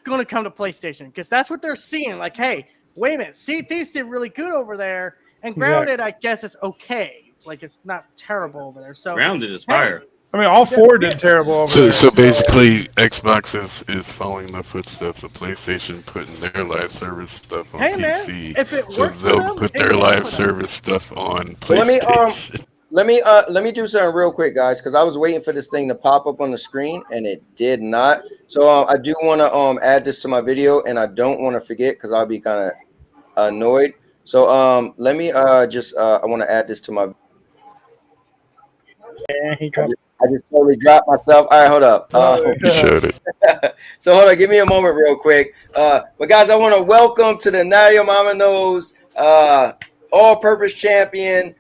going to come to PlayStation, because that's what they're seeing. Like, hey, wait a minute, Sea Thieves did really good over there, and Grounded, I guess, is okay. Like, it's not terrible over there. So Grounded is fire. I mean, all four did terrible over So, there. so basically, Xbox is following the footsteps of PlayStation, putting their live service stuff on Hey, man, PC. if it so works for they'll them, put it their works live for them. service stuff on So PlayStation. let me do something real quick, guys, because I was waiting for this thing to pop up on the screen and it did not. So I do want to add this to my video, and I don't want to forget because I'll be kind of annoyed. So let me I want to add this to my. Yeah, he dropped. I just totally dropped myself. All right, hold up. You showed it. So hold on, give me a moment real quick. But guys, I want to welcome to the Now Your Mama Knows all-purpose champion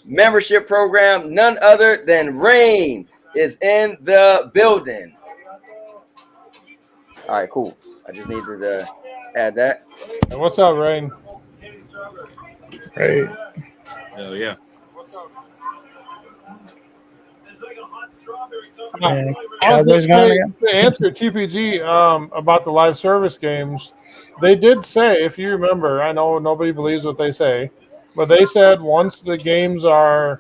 membership program. None other than Rain is in the building. All right, cool. I just needed to add that. Hey, what's up, Rain? Right. Oh yeah. Yeah. I was Cowboy's gonna gone say, again. to answer TPG about the live service games, they did say, if you remember, I know nobody believes what they say, but they said once the games are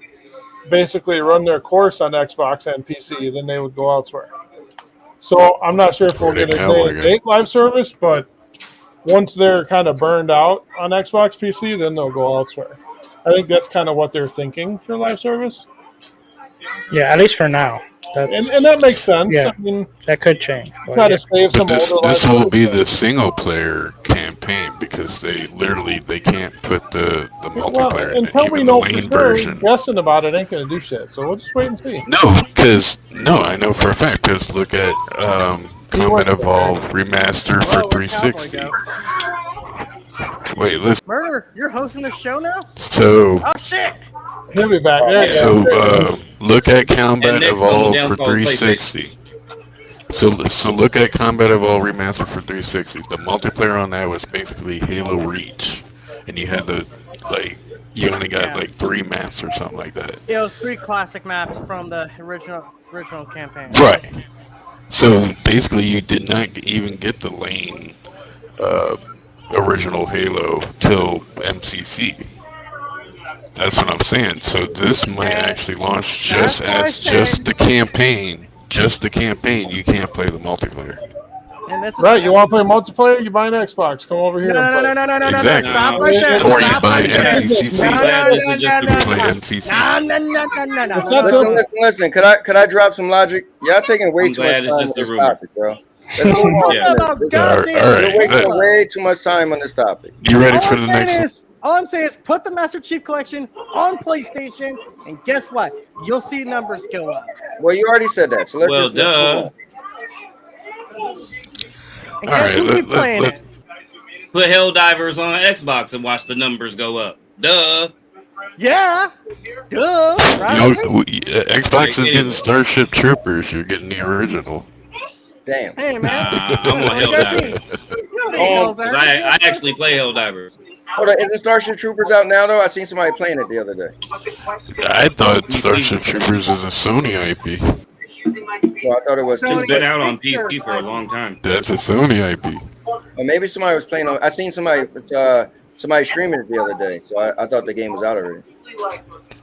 basically run their course on Xbox and PC, then they would go elsewhere. So I'm not sure if we'll get a day-and-date live service, but once they're kind of burned out on Xbox PC, then they'll go elsewhere. I think that's kind of what they're thinking for live service. Yeah, at least for now. That's, And that makes sense. Yeah, I mean, that could change. try to save some But older this live will service be games. the single player campaign because they can't put the multiplayer in it, Until we even know the for lane sure, version. guessing about it ain't going to do shit. So we'll just wait and see. No, I know for a fact. Because look at Combat Evolve Remaster for 360. Wait, listen. Murder, you're hosting the show now? So, Oh shit! He'll be back. There you go. look at And Combat next on the Evolve down for call, 360. So look at Combat Evolve Remaster for 360. The multiplayer on that was basically Halo Reach, and you had you only got like 3 maps or something like that. It was 3 classic maps from the original campaign. Right. So basically, you did not even get the lane original Halo till MCC. That's what I'm saying. So this might actually launch just the campaign. Just the campaign. You can't play the multiplayer. And this is Right, you want to play multiplayer? You buy an Xbox. Come over here. No, and play. Exactly. Stop right there. Or you Stop buy right there. MCCC. Play MCC. Listen. Could I drop some logic? Y'all taking way too much glad it's time on just a this rumor. topic, bro. Let's move on. Yeah. You're wasting way too much time on this topic. You ready for the next one? All I'm saying is put the Master Chief Collection on PlayStation, and guess what? You'll see numbers go up. Well, you already said that. So let's Well, just move on. And guess who'll be playing it? Put Helldivers on Xbox and watch the numbers go up. Duh. Yeah. Duh. Right? Xbox is getting Starship Troopers. You're getting the original. Damn. Hey, man. I'm on Helldivers. I actually play Helldivers. Hold on, isn't Starship Troopers out now though? I seen somebody playing it the other day. I thought Starship Troopers was a Sony IP. Well, I thought it was too. It's been out on PC for a long time. That's a Sony IP. Or maybe somebody was playing on. I seen somebody streaming it the other day, so I thought the game was out already.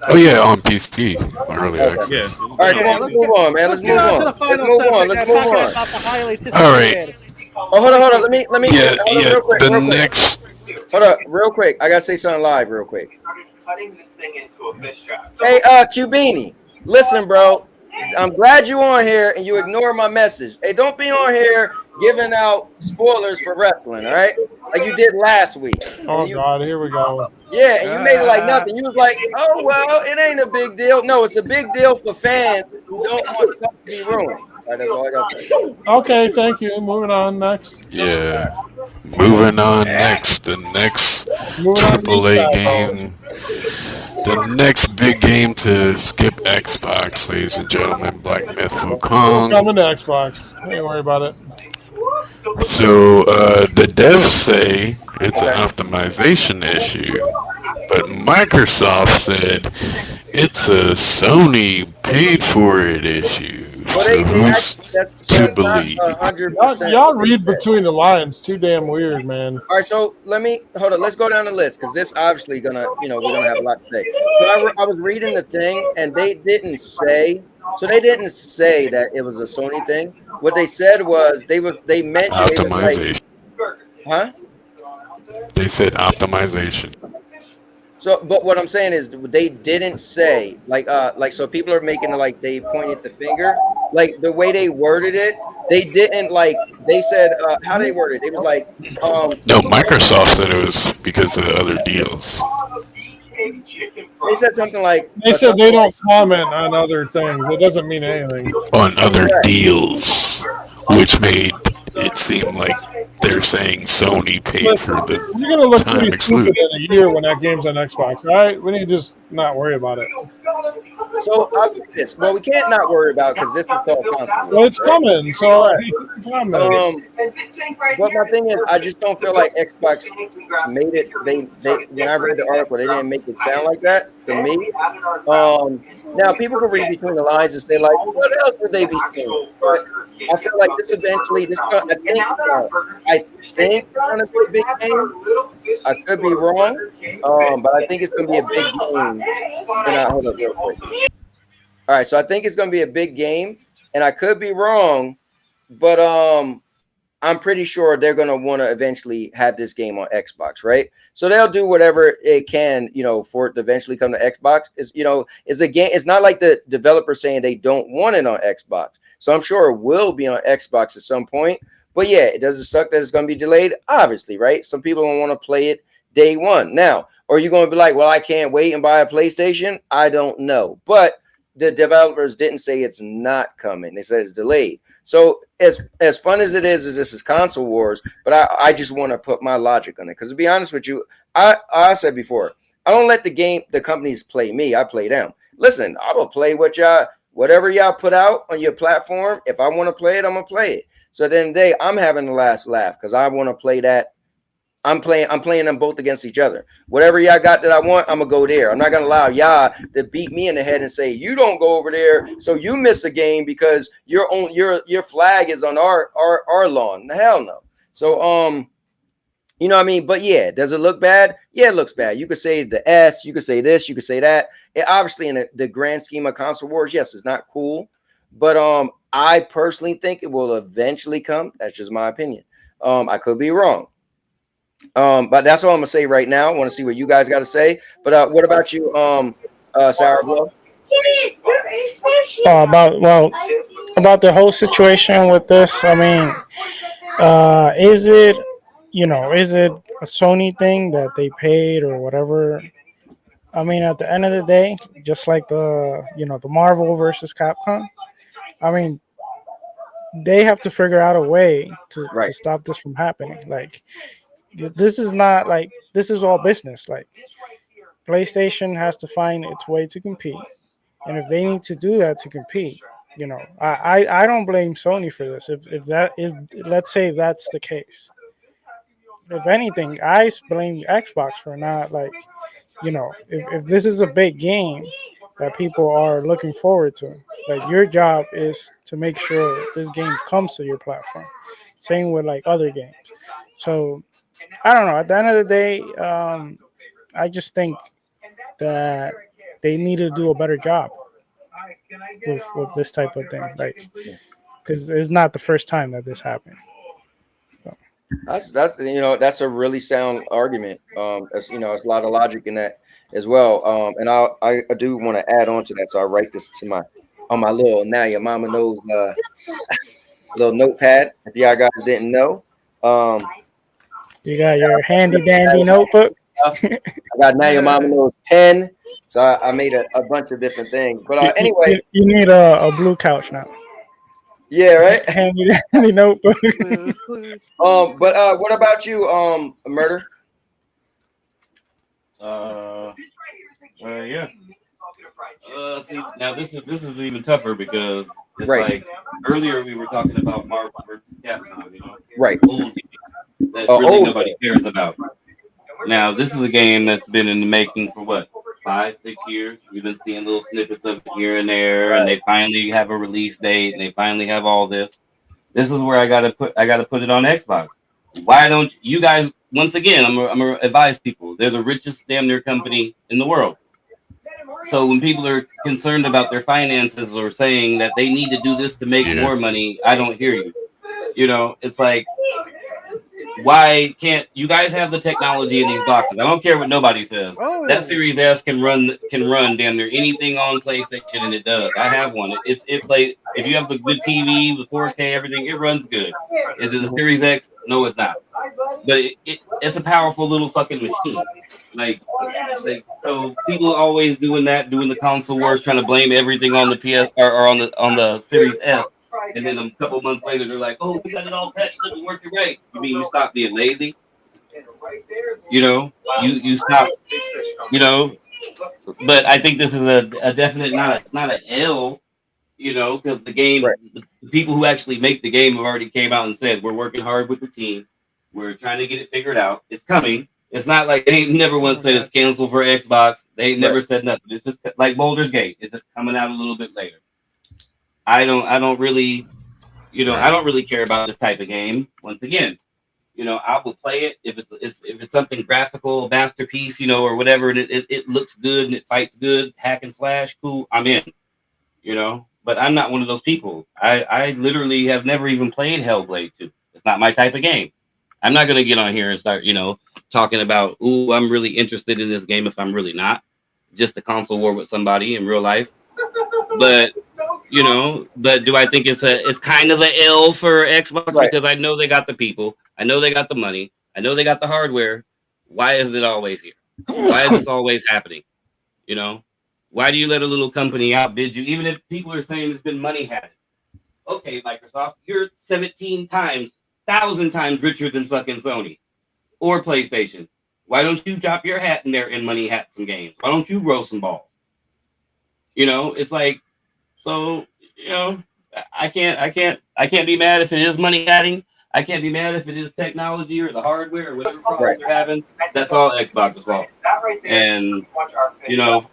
Oh yeah, on PC. Early access. Yeah. All right, come on, let's move on, man. Let's move on. Let's move on. Let's move on. All right. Oh, hold on. Let me. Yeah, real quick. the next. Hold up, real quick. I gotta say something live, real quick. Hey, Cubini, listen, bro. I'm glad you on here and you ignore my message. Hey, don't be on here giving out spoilers for wrestling, all right? Like you did last week. Oh God, here we go. Yeah, and you made it like nothing. You was like, oh well, it ain't a big deal. No, it's a big deal for fans who don't want stuff to be ruined. All right, that's all I got to say. Okay, thank you. Moving on next. Yeah. Moving on next. The next AAA game. The next big game to skip Xbox, ladies and gentlemen. Black Myth WuKung. Coming to Xbox. Don't worry about it. So the devs say it's an optimization issue, but Microsoft said it's a Sony paid for it issue. Well, they actually, that's not believe? 100%. Y'all read between the lines. Too damn weird, man. All right, so hold on. Let's go down the list because this obviously gonna, we're gonna have a lot to say. So I was reading the thing, and they didn't say. So they didn't say that it was a Sony thing. What they said was they mentioned they was like, Optimization. huh? They said optimization. So, but what I'm saying is they didn't say like so people are making it like they pointed the finger, like the way they worded it. They didn't like they said how they worded it. It was like No, Microsoft said it was because of the other deals. they said something like They said they don't comment on other things. It doesn't mean anything. On other deals, which made it seem like they're saying Sony paid for the You're gonna look time pretty exclusive. stupid in a year when that game's on Xbox, right? We need to just not worry about it. So I'll say this. Well, we can't not worry about because this is called constant. Well, it's coming, so But my thing is, I just don't feel like Xbox made it. They when I read the article, they didn't make it sound like that to me. Now people can read between the lines and say like, what else would they be saying? But I feel like this eventually, I think it's gonna be a big game. I could be wrong, but I think it's gonna be a big game. And hold up real quick. All right, so I think it's gonna be a big game, and I could be wrong, but I'm pretty sure they're gonna want to eventually have this game on Xbox, right? So they'll do whatever it can, for it to eventually come to Xbox. It's a game. It's not like the developer saying they don't want it on Xbox. So I'm sure it will be on Xbox at some point. But yeah, it doesn't suck that it's gonna be delayed, obviously, right? Some people don't want to play it day one. Now, are you gonna be like, well, I can't wait and buy a PlayStation? I don't know, but the developers didn't say it's not coming. They said it's delayed. So as fun as it is this is console wars, but I just want to put my logic on it. Because to be honest with you, I said before, I don't let the companies play me. I play them. Listen, I will play whatever y'all put out on your platform. If I want to play it, I'm gonna play it. So at the end of the day, I'm having the last laugh because I want to play that. I'm playing them both against each other. Whatever y'all got that I want, I'm gonna go there. I'm not gonna allow y'all to beat me in the head and say you don't go over there, so you miss a game because your flag is on our lawn. The hell no. So you know what I mean? But yeah, does it look bad? Yeah, it looks bad. You could say the S, you could say this, you could say that. It obviously in the grand scheme of console wars, yes, it's not cool. But I personally think it will eventually come. That's just my opinion. I could be wrong. But that's all I'm gonna say right now. I want to see what you guys got to say. But what about you, Sour Blow? About the whole situation with this. I mean, is it a Sony thing that they paid or whatever? I mean, at the end of the day, just like the Marvel versus Capcom. I mean, they have to figure out a way to stop this from happening. Like, this is not like this is all business. Like, PlayStation has to find its way to compete, and if they need to do that to compete, I don't blame Sony for this. If let's say that's the case. If anything, I blame Xbox for not if this is a big game that people are looking forward to, like your job is to make sure this game comes to your platform. Same with like other games. So I don't know. At the end of the day, I just think that they need to do a better job with this type of thing, like because it's not the first time that this happened. So. That's a really sound argument. There's a lot of logic in that as well. And I do want to add on to that, so I write this on my little Now Your Mama Knows little notepad. If y'all guys didn't know, you got your handy dandy notebook. I got Now Your Mama Knows pen. So I made a bunch of different things. But anyway, you need a blue couch now. Yeah, right. Handy notebook. But what about you, Murder? Yeah. See, now this is even tougher because it's right. Like earlier we were talking about Marvel versus Capcom, right? Old game that really nobody cares about. Now this is a game that's been in the making for what, 5, 6 years. We've been seeing little snippets of it here and there, and they finally have a release date, and they finally have all this. This is where I gotta put it on Xbox. Why don't you guys? Once again, I'm gonna advise people. They're the richest damn near company in the world. So when people are concerned about their finances or saying that they need to do this to make more money, I don't hear you. You know, it's like, why can't you guys have the technology in these boxes? I don't care what nobody says. That Series S can run damn near anything on PlayStation, and it does. I have one. It plays. If you have the good TV with 4K, everything, it runs good. Is it a Series X? No, it's not. But it's a powerful little fucking machine. Like so people always doing the console wars, trying to blame everything on the PS or on the Series S. And then a couple months later, they're like, "Oh, we got it all patched up and working right." You mean you stop being lazy? You know, you stop. You know, but I think this is a definite not an L. You know, because the game, the people who actually make the game have already came out and said, "We're working hard with the team. We're trying to get it figured out. It's coming." It's not like they ain't never once said it's canceled for Xbox. They ain't never said nothing. It's just like Baldur's Gate. It's just coming out a little bit later. I don't really, I don't really care about this type of game. Once again, I will play it if it's something graphical, masterpiece, or whatever, and it looks good and it fights good, hack and slash, cool, I'm in. But I'm not one of those people. I literally have never even played Hellblade 2. It's not my type of game. I'm not gonna get on here and start, talking about, ooh, I'm really interested in this game if I'm really not. Just a console war with somebody in real life. But but do I think it's kind of an L for Xbox because I know they got the people, I know they got the money, I know they got the hardware. Why is it always here? Why is this always happening? Why do you let a little company outbid you, even if people are saying it's been money habit? Okay, Microsoft, you're 1,000 times richer than fucking Sony or PlayStation. Why don't you drop your hat in there and money hat some games? Why don't you grow some balls? It's like, so, I can't be mad if it is money hatting. I can't be mad if it is technology or the hardware or whatever problems they're having. That's all Xbox's fault. And,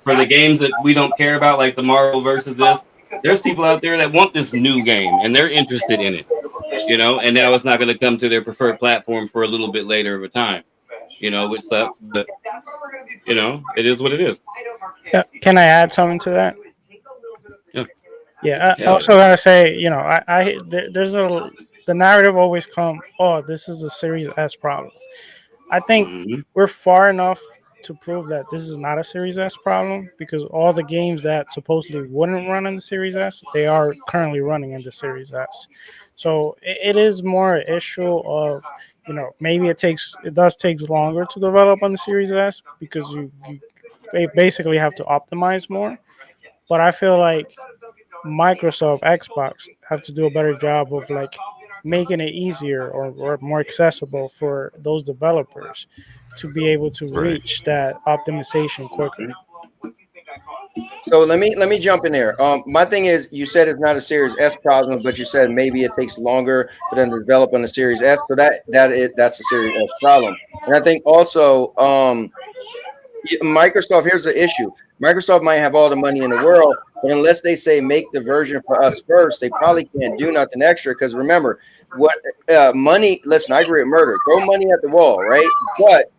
for the games that we don't care about, like the Marvel versus this, there's people out there that want this new game and they're interested in it, and now it's not going to come to their preferred platform for a little bit later of a time, which sucks, but, it is what it is. Can I add something to that? Yeah, I Yeah. also gotta say, the narrative always come, oh, this is a Series S problem. I think we're far enough to prove that this is not a Series S problem because all the games that supposedly wouldn't run in the Series S, they are currently running in the Series S. So it is more an issue of, maybe it does take longer to develop on the Series S because you basically have to optimize more. But I feel like Microsoft, Xbox have to do a better job of making it easier or more accessible for those developers to be able to reach that optimization quicker. So let me jump in there. My thing is, you said it's not a Series S problem, but you said maybe it takes longer for them to develop on the Series S. So that's a Series S problem. And I think also Microsoft, here's the issue. Microsoft might have all the money in the world, but unless they say make the version for us first, they probably can't do nothing extra. Because remember, what money? Listen, I agree with murder. Throw money at the wall, right? But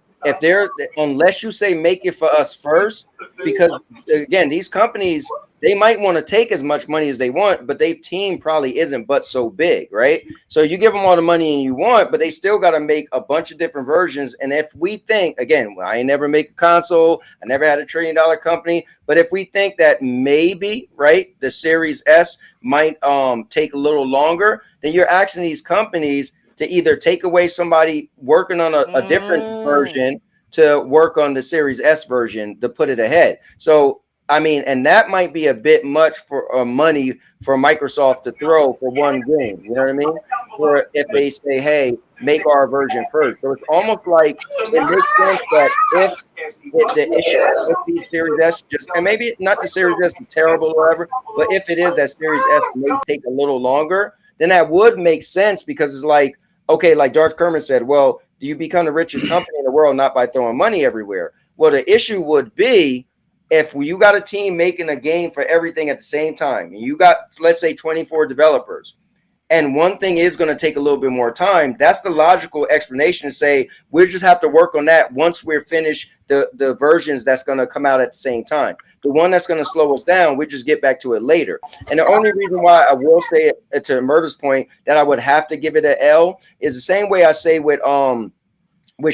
unless you say make it for us first, because again, these companies, they might want to take as much money as they want, but their team probably isn't but so big, right? So you give them all the money you want, but they still got to make a bunch of different versions. And if we think, again, I ain't never make a console, I never had $1 trillion company, but if we think that maybe, right, the Series S might take a little longer, then you're asking these companies to either take away somebody working on a different version to work on the Series S version to put it ahead. So I mean, and that might be a bit much for money for Microsoft to throw for one game. You know what I mean? For if they say, "Hey, make our version first." So it's almost like it makes sense that if the issue with the Series S and maybe not the Series S is terrible or whatever, but if it is that Series S may take a little longer, then that would make sense because it's like, okay, like Darth Kermit said, well, do you become the richest company in the world not by throwing money everywhere? Well, the issue would be, if you got a team making a game for everything at the same time, and you got, let's say, 24 developers, and one thing is going to take a little bit more time, that's the logical explanation to say we just have to work on that once we're finished the versions that's going to come out at the same time. The one that's going to slow us down, we just get back to it later. And the only reason why I will say it, to Murder's point, that I would have to give it an L is the same way I say with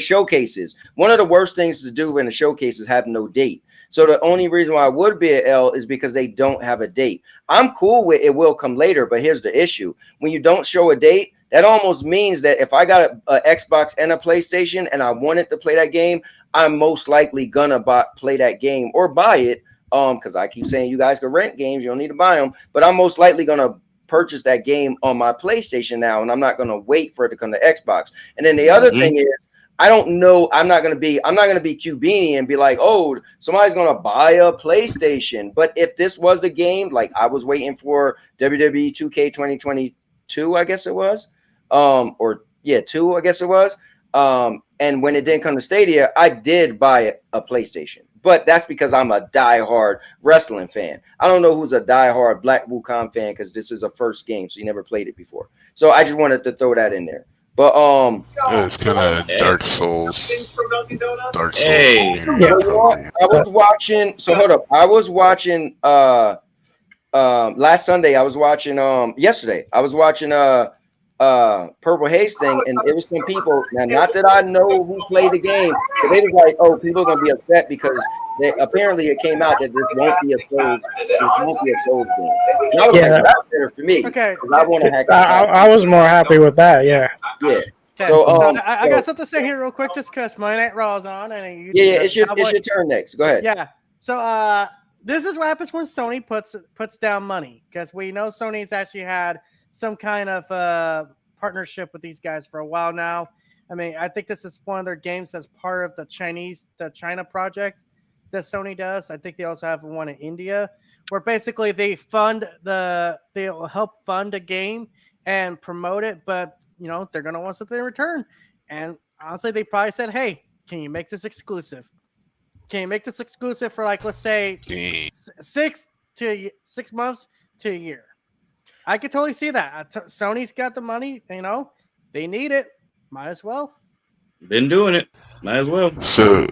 showcases. One of the worst things to do in a showcase is have no date. So the only reason why I would be an L is because they don't have a date. I'm cool with it will come later, but here's the issue. When you don't show a date, that almost means that if I got a Xbox and a PlayStation and I wanted to play that game, I'm most likely gonna play that game or buy it. Because I keep saying you guys can rent games, you don't need to buy them, but I'm most likely gonna purchase that game on my PlayStation now, and I'm not gonna wait for it to come to Xbox. And then the other thing is, I don't know. I'm not gonna be QBeanie and be like, oh, somebody's gonna buy a PlayStation. But if this was the game, like I was waiting for WWE 2K 2022, I guess it was, 2, I guess it was. And when it didn't come to Stadia, I did buy a PlayStation. But that's because I'm a diehard wrestling fan. I don't know who's a diehard Black WuKung fan because this is a first game, so you never played it before. So I just wanted to throw that in there. But it's kind of Dark Souls. Hey, I was watching. So hold up, I was watching. Last Sunday, I was watching. Yesterday, I was watching. Purple Haze thing, and there was some people. Now, not that I know who played the game, but they was like, "Oh, people are gonna be upset because apparently it came out that this won't be a Souls. This won't be a Souls game." And I was like, "That's better for me." Okay. I want to hack. I was more happy with that. Yeah. Yeah. Okay, So, I got something to say here real quick, just because my Night Raw's on, and it's your turn next. Go ahead. Yeah. So this is what happens when Sony puts down money, because we know Sony's actually had some kind of partnership with these guys for a while now. I mean, I think this is one of their games that's part of the China project that Sony does. I think they also have one in India, where basically they'll help fund a game and promote it, but they're gonna want something in return. And honestly, they probably said, "Hey, can you make this exclusive? Can you make this exclusive for, like, let's say 6 months to a year?" I could totally see that. Sony's got the money, they need it. Might as well. Been doing it. Might as well. So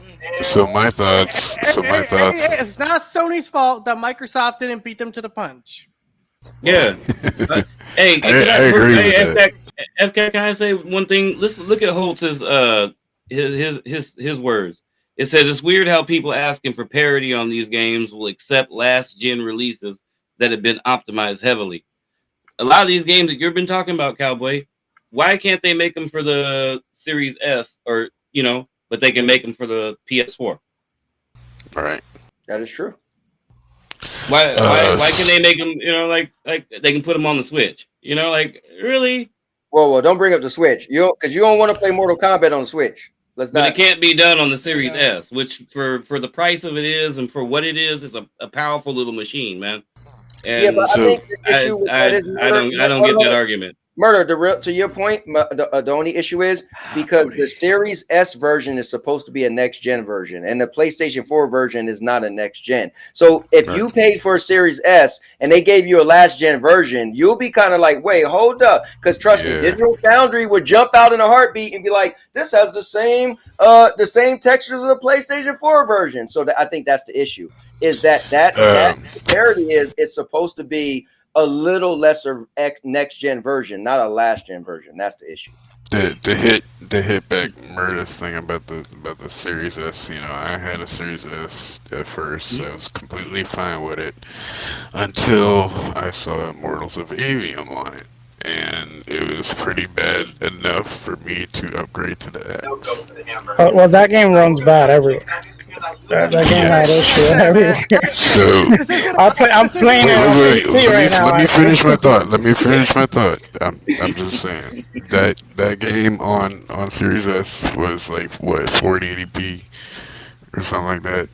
my thoughts. It's not Sony's fault that Microsoft didn't beat them to the punch. Yeah. Hey, I agree with that. FK, can I say one thing? Listen, look at Holtz's his words. It says it's weird how people asking for parity on these games will accept last gen releases that have been optimized heavily. A lot of these games that you've been talking about, Cowboy, why can't they make them for the Series S or but they can make them for the PS4? All right. That is true. Why can they make them? Like they can put them on the Switch. Really? Well, don't bring up the Switch. Because you don't want to play Mortal Kombat on the Switch. But it can't be done on the Series S, which for the price of it is and for what it is a powerful little machine, man. And but I think the issue with that is I don't get that argument. Murder, to your point, the only issue is because the Series S version is supposed to be a next-gen version, and the PlayStation 4 version is not a next-gen. So if you paid for a Series S and they gave you a last-gen version, you'll be kind of like, wait, hold up. Because trust me, Digital Foundry would jump out in a heartbeat and be like, this has the same textures of the PlayStation 4 version. So I think that's the issue, is that parity it's supposed to be a little lesser next gen version, not a last gen version. That's the issue. The hit back murder thing about the Series S. I had a Series S at first. So I was completely fine with it until I saw Immortals of Avium on it, and it was pretty bad enough for me to upgrade to the X. Well, that game runs bad everywhere. That game had issue everywhere. So I'm playing it on PC right now. Let me finish my thought. I'm just saying that game on Series S was like what 4080p or something like that.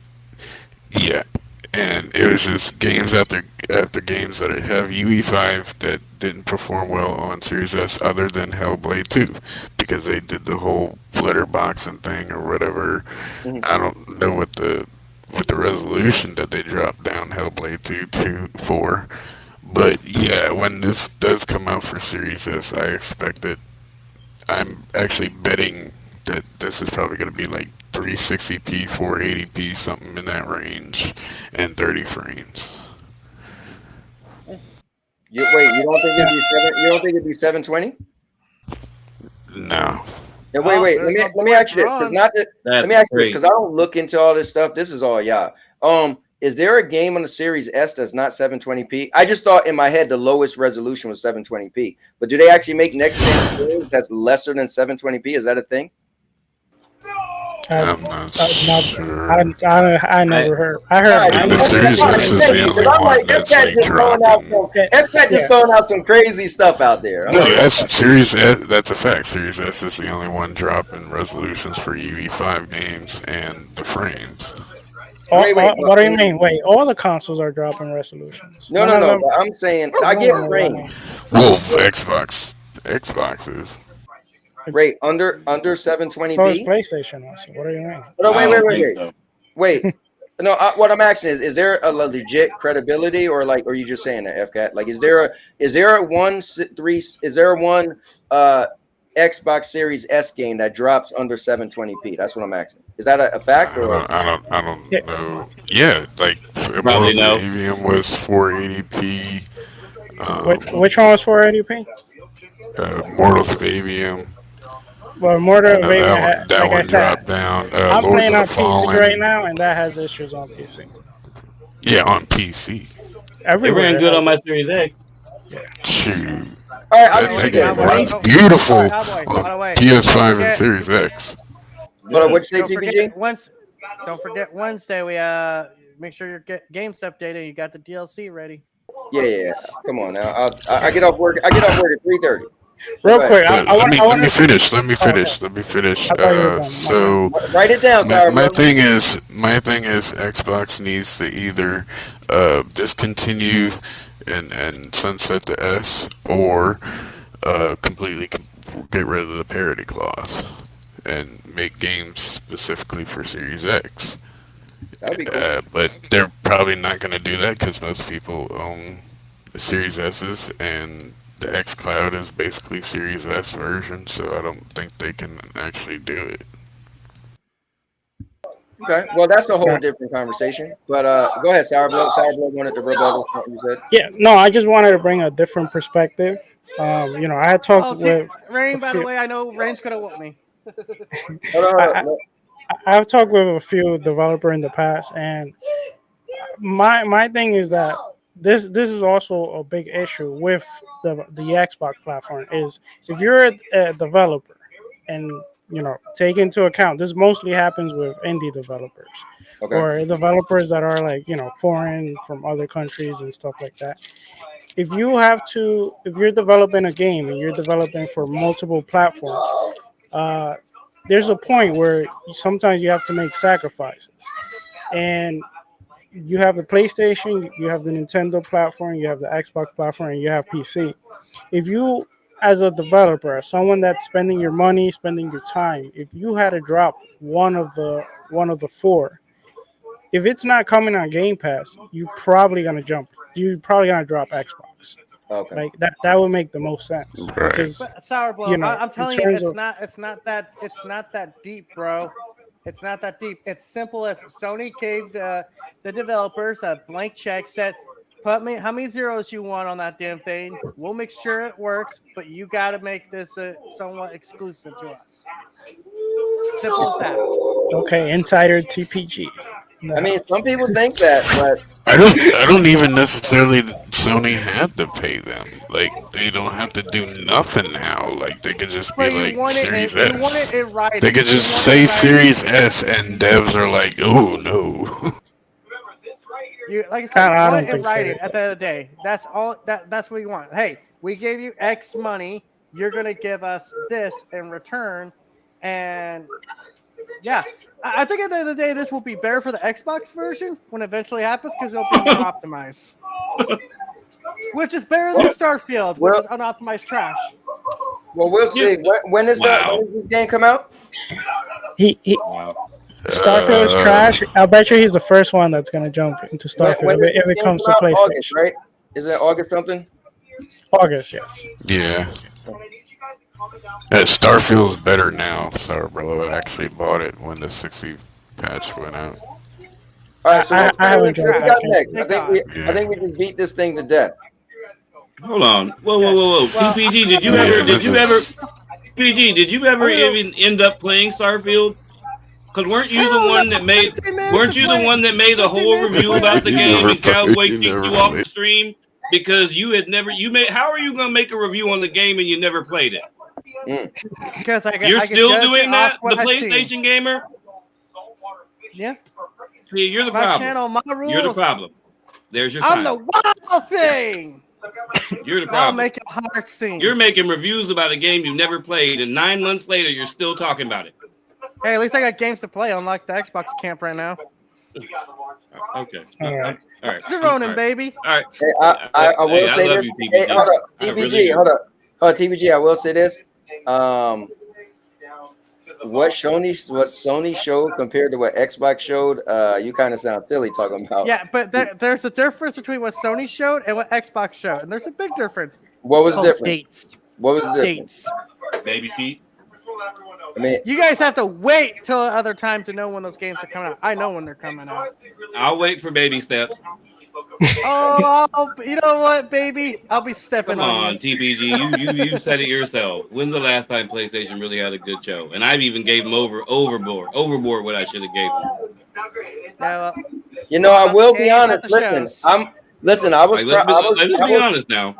Yeah, and it was just games after games that have UE5 that didn't perform well on Series S, other than Hellblade 2, because they did the whole letterboxing thing or whatever. I don't know what the with the resolution that they dropped down Hellblade 2 4. But yeah, when this does come out for Series S, I expect it. I'm actually betting that this is probably going to be like 360p, 480p, something in that range, and 30 frames. You don't think it'd be 720? No. Yeah, wait. Let me ask you this, because let me ask you this, because I don't look into all this stuff. This is all y'all. Is there a game on the Series S that's not 720p? I just thought in my head the lowest resolution was 720p. But do they actually make next gen games that's lesser than 720p? Is that a thing? I'm not sure. I never heard. I heard. The Series S is the only one that's like dropping. FCAT just throwing out some crazy stuff out there. No, Series S, that's a fact. Series S is the only one dropping resolutions for UE5 games and the frames. What do you mean? Wait, all the consoles are dropping resolutions. No. I'm saying I get frames. Well, Xbox is. Right, under 720p. So is PlayStation also. What do you mean? No, wait. No, what I'm asking is there a legit credibility, or are you just saying that, FCAT? Like, is there a one Xbox Series S game that drops under 720p? That's what I'm asking. Is that a fact? Or I don't know. Yeah, like Probably no. Avium was 480p. Which one was 480p? Mortals of Avium. Well, Mortal of Avium, that like one I said, dropped down. I'm Lords playing of on the PC Fallen. right now, and that has issues on PC. Yeah, on PC. It ran good on my Series X. Shoot. All right, that runs beautiful on PS5 and Series X. But what'd you say, TBG? Don't forget Wednesday. We make sure your game's updated. You got the DLC ready. Yeah. Come on now. I get off work. I get off work at 3:30. Real quick, let me finish. Let me finish. So write it down. My thing is, Xbox needs to either discontinue and sunset the S, or completely get rid of the parity clause and make games specifically for Series X. That'd be cool. But they're probably not going to do that because most people own the Series S's, and the X Cloud is basically Series S version, so I don't think they can actually do it. Okay, well, that's a whole different conversation. But go ahead, Sourblood. Sourblood wanted to rebuttal something you said. Yeah, no, I just wanted to bring a different perspective. I had talked with Rain. By the way, I know Rain's gonna whoop me. I've talked with a few developers in the past, and my thing is that this is also a big issue with the Xbox platform. Is if you're a developer, and take into account this mostly happens with indie developers, or developers that are foreign from other countries and stuff like that. If you're developing a game and you're developing for multiple platforms, there's a point where sometimes you have to make sacrifices. And you have the PlayStation, you have the Nintendo platform, you have the Xbox platform, and you have PC. If you, as a developer, as someone that's spending your money, spending your time, if you had to drop one of the four, if it's not coming on Game Pass, you're probably gonna drop Xbox. Okay. Like that would make the most sense. Because Sourblood, I'm telling you, it's not that deep, bro. It's not that deep. It's simple as Sony gave the developers a blank check, said, put me how many zeros you want on that damn thing. We'll make sure it works, but you got to make this somewhat exclusive to us. Simple as that. Okay, insider TPG. No. I mean, some people think that, but I don't even necessarily Sony have to pay them. Like, they don't have to do nothing now. Like, they could just be like Series S. They could just say Series S, and devs are like, oh no. Like I said, you want it in writing at the end of the day. That's all. That's what you want. Hey, we gave you X money. You're gonna give us this in return, and yeah. I think at the end of the day, this will be better for the Xbox version when it eventually happens because it'll be more optimized. Which is better than Starfield, which is unoptimized trash. Well, we'll see. When does this game come out? Starfield is trash. I'll bet you he's the first one that's gonna jump into Starfield When does if this it game comes to come out? PlayStation. August, right? Is it August something? August, yes. Yeah. Starfield's better now. So, bro, I actually bought it when the 60 patch went out. All right, so I what haven't we jumped got back in. next? I think we just beat this thing to death. Hold on. Whoa. TPG, did you ever even end up playing Starfield? Because weren't you the one that made the whole review about the game and Cowboy kicked you off the stream because you had never how are you gonna make a review on the game and you never played it? Because You're still doing that, the PlayStation gamer? Yeah. See, you're the My problem. channel, my rules. You're the problem. There's your I'm sign. the wild thing. You're the I'll problem. make it hard scene. You're making reviews about a game you never played, and 9 months later, you're still talking about it. Hey, at least I got games to play, unlike the Xbox camp right now. Okay. All right. All right. Zeronin, baby. All right. Hey, I will say love this. you, TBG. Hey, hold up, I TBG. really do. Hold up, TBG. I will say this. What Sony showed compared to what Xbox showed, you kind of sound silly talking about. Yeah, but there's a difference between what Sony showed and what Xbox showed, and there's a big difference. What was the difference? Dates. What was the difference? Dates. Baby feet. I mean, You guys have to wait till other time to know when those games are coming out. I know when they're coming out. I'll wait for baby steps. Oh, you know what, baby? I'll be stepping Come on, you. TPG. You said it yourself. When's the last time PlayStation really had a good show? And I've even gave them overboard what I should have gave them. Yeah, well, you know, I will be games honest. at the shows. Listen. I was. Like, let's be honest now.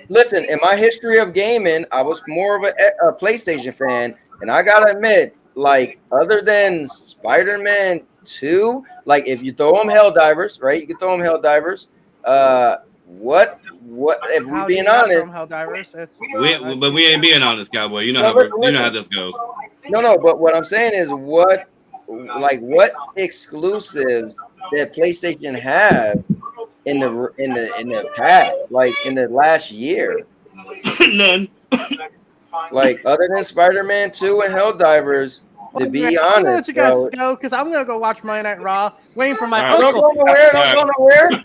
Listen, in my history of gaming, I was more of a PlayStation fan, and I gotta admit, like, other than Spider-Man 2, like, if you throw them Helldivers, right? You can throw them Helldivers. What? If we're being honest, but we ain't being honest, Cowboy. You know how this goes. No. But what I'm saying is, what exclusives that PlayStation have in the past, like in the last year? None. Like, other than Spider-Man 2 and Helldivers, to be honest, I'm gonna let you guys go because I'm gonna go watch Monday Night Raw, waiting for my Don't uncle. go nowhere.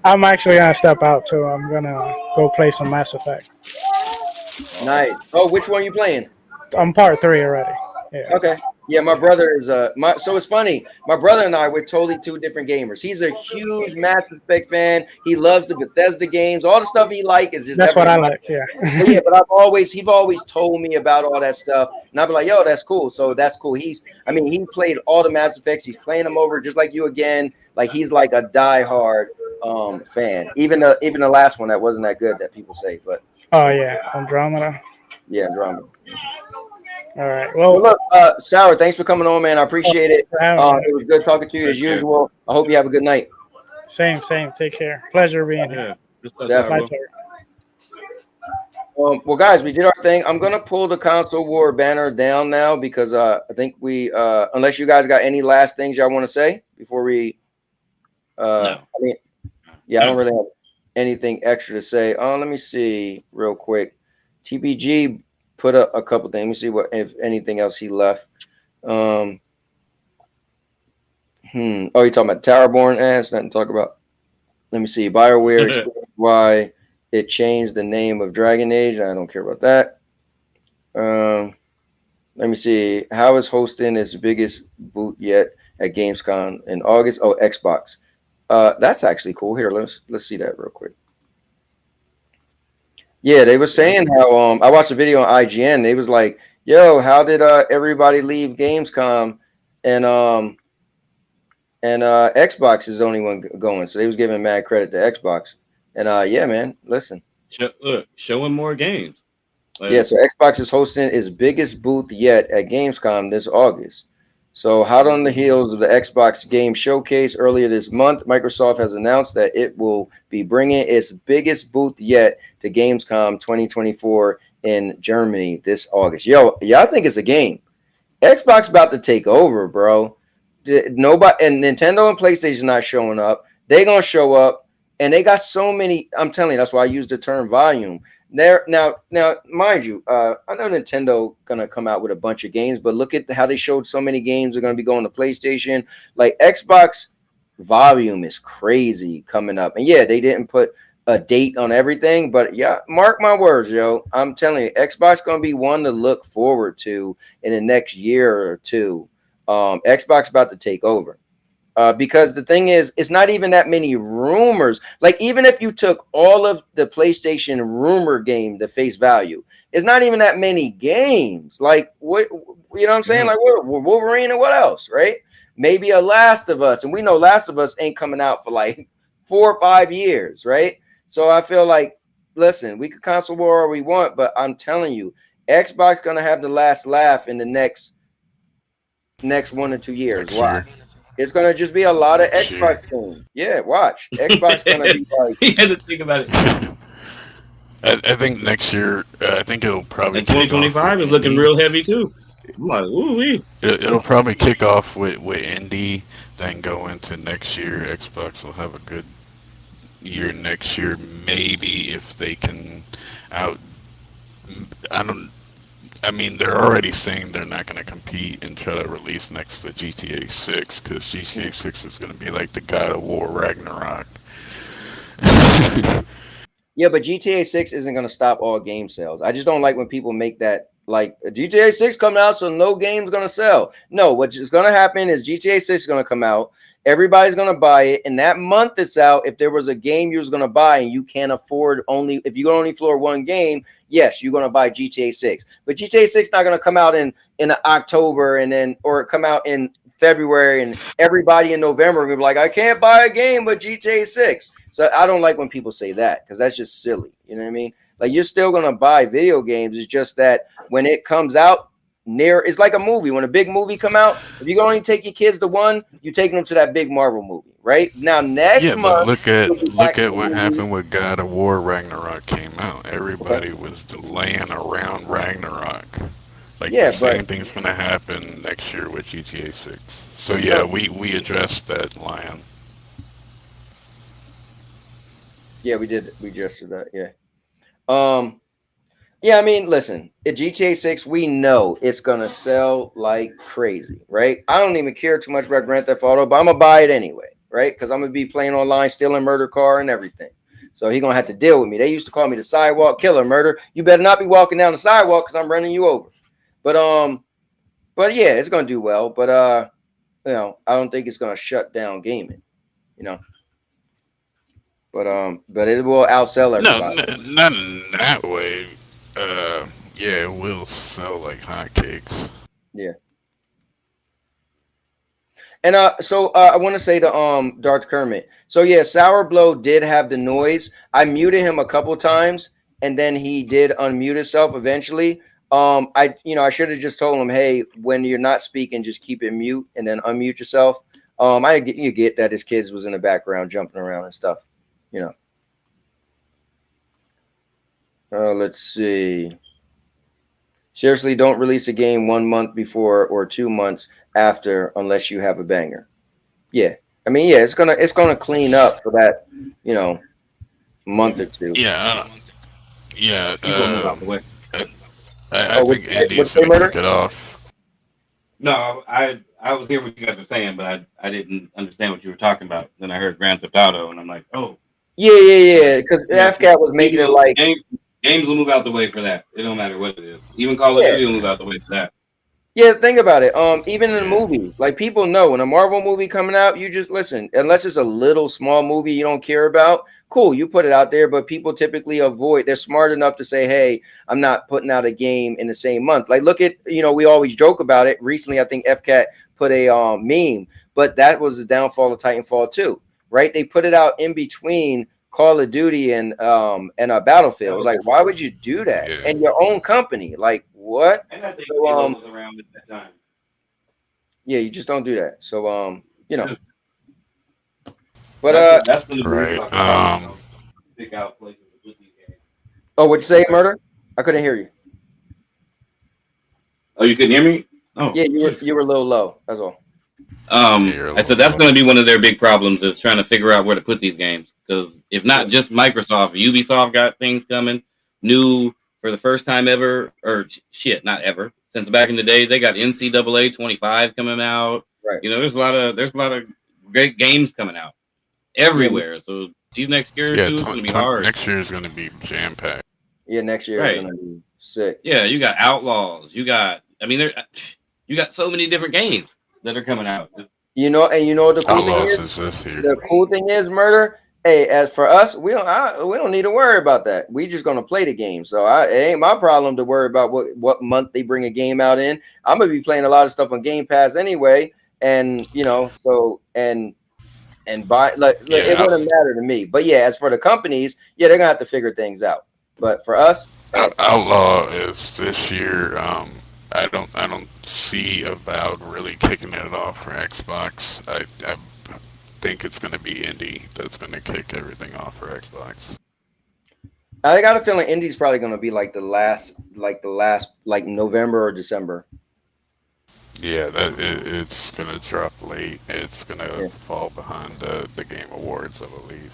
I'm actually gonna step out too. I'm gonna go play some Mass Effect. Nice. Oh, which one are you playing? I'm part 3 already. Yeah. Okay. Yeah, my brother is so it's funny. My brother and I, we're totally two different gamers. He's a huge Mass Effect fan. He loves the Bethesda games. All the stuff he like is just That's what I like. Yeah. Yeah, but he's always told me about all that stuff, and I'll be like, yo, that's cool. So that's cool. He played all the Mass Effects. He's playing them over just like you again. Like, he's like a diehard fan. Even the last one that wasn't that good that people say, but Oh yeah, Andromeda. yeah, Andromeda. All right. Well, look, Sour, thanks for coming on, man. I appreciate it. It was good talking to you as usual. I hope you have a good night. Same. Take care. Pleasure being here. Definitely. Well, guys, we did our thing. I'm gonna pull the console war banner down now because I think we, unless you guys got any last things y'all want to say before we. No. I don't really have anything extra to say. Let me see real quick. TBG put up a couple things. Let me see if anything else he left. Oh, you're talking about Towerborn ads? Nothing to talk about. Let me see. BioWare explains why it changed the name of Dragon Age. I don't care about that. Let me see. How is hosting its biggest booth yet at Gamescom in August? Oh, Xbox. That's actually cool. Here, let's see that real quick. Yeah, they were saying how I watched a video on IGN. They was like, "Yo, how did everybody leave Gamescom and Xbox is the only one going?" So they was giving mad credit to Xbox. And yeah, man, listen. Showing more games. Yeah, so Xbox is hosting its biggest booth yet at Gamescom this August. So, hot on the heels of the Xbox Game Showcase earlier this month, Microsoft has announced that it will be bringing its biggest booth yet to Gamescom 2024 in Germany this August. Yo, y'all think it's a game? Xbox about to take over, bro. Nobody and Nintendo and PlayStation not showing up. They gonna show up, and they got so many. I'm telling you, that's why I use the term volume. There now, mind you, I know Nintendo gonna come out with a bunch of games, but look at how they showed so many games are gonna be going to PlayStation. Like Xbox volume is crazy coming up, and yeah, they didn't put a date on everything, but yeah, mark my words, yo, I'm telling you, Xbox gonna be one to look forward to in the next year or two. Xbox about to take over. Because the thing is, it's not even that many rumors. Like, even if you took all of the PlayStation rumor game to face value, it's not even that many games. Like, what, you know what I'm saying? Like, what, Wolverine and what else, right? Maybe a Last of Us, and we know Last of Us ain't coming out for like 4 or 5 years, right? So I feel like, listen, we could console war all we want, but I'm telling you, Xbox gonna have the last laugh in the next 1 or 2 years. Why? It's gonna just be a lot of Xbox games. Yeah, watch. Xbox gonna be like. You had to think about it. I think next year, I think it'll probably. And 2025 is looking real heavy too. I'm like, ooh-wee. It'll probably kick off with indie, then go into next year. Xbox will have a good year next year, maybe, if they can out. I mean, they're already saying they're not going to compete and try to release next to GTA 6, because GTA 6 is going to be like the God of War Ragnarok. Yeah, but GTA 6 isn't going to stop all game sales. I just don't like when people make that, like, GTA 6 coming out, so no game's going to sell. No, what's going to happen is GTA 6 is going to come out. Everybody's going to buy it. And that month it's out, if there was a game you was going to buy and you can't afford if you can only afford one game, yes, you're going to buy GTA 6. But GTA 6 not going to come out in October or come out in February, and everybody in November will be like, I can't buy a game with GTA 6. So I don't like when people say that, because that's just silly. You know what I mean? Like, you're still going to buy video games. It's just that when it comes out, it's like a movie. When a big movie come out, if you can only take your kids to one, you're taking them to that big Marvel movie, right? Now next month, look at what happened with God of War Ragnarok came out. Everybody was delaying around Ragnarok. Like, the same thing's gonna happen next year with GTA 6. So yeah, we addressed that, Lion. Yeah, we did. We just did that. Yeah. Yeah, I mean, listen, at GTA 6, we know it's gonna sell like crazy, right? I don't even care too much about Grand Theft Auto, but I'm gonna buy it anyway, right? Because I'm gonna be playing online, stealing murder car and everything. So he's gonna have to deal with me. They used to call me the sidewalk killer, murder. You better not be walking down the sidewalk because I'm running you over. But yeah, it's gonna do well. But you know, I don't think it's gonna shut down gaming, you know. But it will outsell everybody. No, not in that way. Yeah, it will sell like hotcakes. Yeah. And so I want to say to Darth Kermit. So yeah, Sour Blow did have the noise. I muted him a couple times, and then he did unmute himself eventually. I should have just told him, hey, when you're not speaking, just keep it mute and then unmute yourself. You get that his kids was in the background jumping around and stuff, you know. Let's see. Seriously, don't release a game 1 month before or 2 months after unless you have a banger. Yeah. I mean, yeah, it's gonna clean up for that, you know, month or two. Yeah. Yeah. Move out the way. I think Andy's gonna kick it off. No, I was hearing what you guys were saying, but I didn't understand what you were talking about. Then I heard Grand Theft Auto, and I'm like, oh. Yeah. Because FCAT was making it like games will move out the way for that. It don't matter what it is. Even Call of Duty will move out the way for that. Yeah, think about it. Even in the movies, like, people know when a Marvel movie coming out, you just listen. Unless it's a little small movie you don't care about, cool, you put it out there. But people typically avoid. They're smart enough to say, "Hey, I'm not putting out a game in the same month." Like, look at, you know, we always joke about it. Recently, I think FCAT put a meme, but that was the downfall of Titanfall 2, right? They put it out in between Call of Duty and a Battlefield. It was like, why would you do that? Yeah. And your own company, like, what? So, was around at that time. Yeah, you just don't do that. So you know. But that's when the right. Pick out places to put these games. Oh, what'd you say, Murder? I couldn't hear you. Oh, you couldn't hear me? Oh, yeah, you were a little low. That's all. I said that's going to be one of their big problems, is trying to figure out where to put these games. Because if not just Microsoft, Ubisoft got things coming. new for the first time ever, or shit, not ever, since back in the day. They got NCAA 25 coming out. Right. You know, there's a lot of great games coming out everywhere. So these next year or two is going to be hard. Next year is going to be jam packed. Yeah, next year is going to be sick. Yeah, you got Outlaws. You got so many different games that are coming out. You know the cool thing is the cool thing is Murder. Hey, as for us, we don't need to worry about that. We just gonna play the game. So it ain't my problem to worry about what month they bring a game out in. I'm gonna be playing a lot of stuff on Game Pass anyway, and it wouldn't matter to me. But yeah, as for the companies, they're gonna have to figure things out. But for us, Outlaw is this year. I don't see Avowed really kicking it off for Xbox. I think it's going to be Indie that's going to kick everything off for Xbox. I got a feeling Indie's probably going to be like the last November or December. Yeah, it's going to drop late. It's going to fall behind the Game Awards, I believe.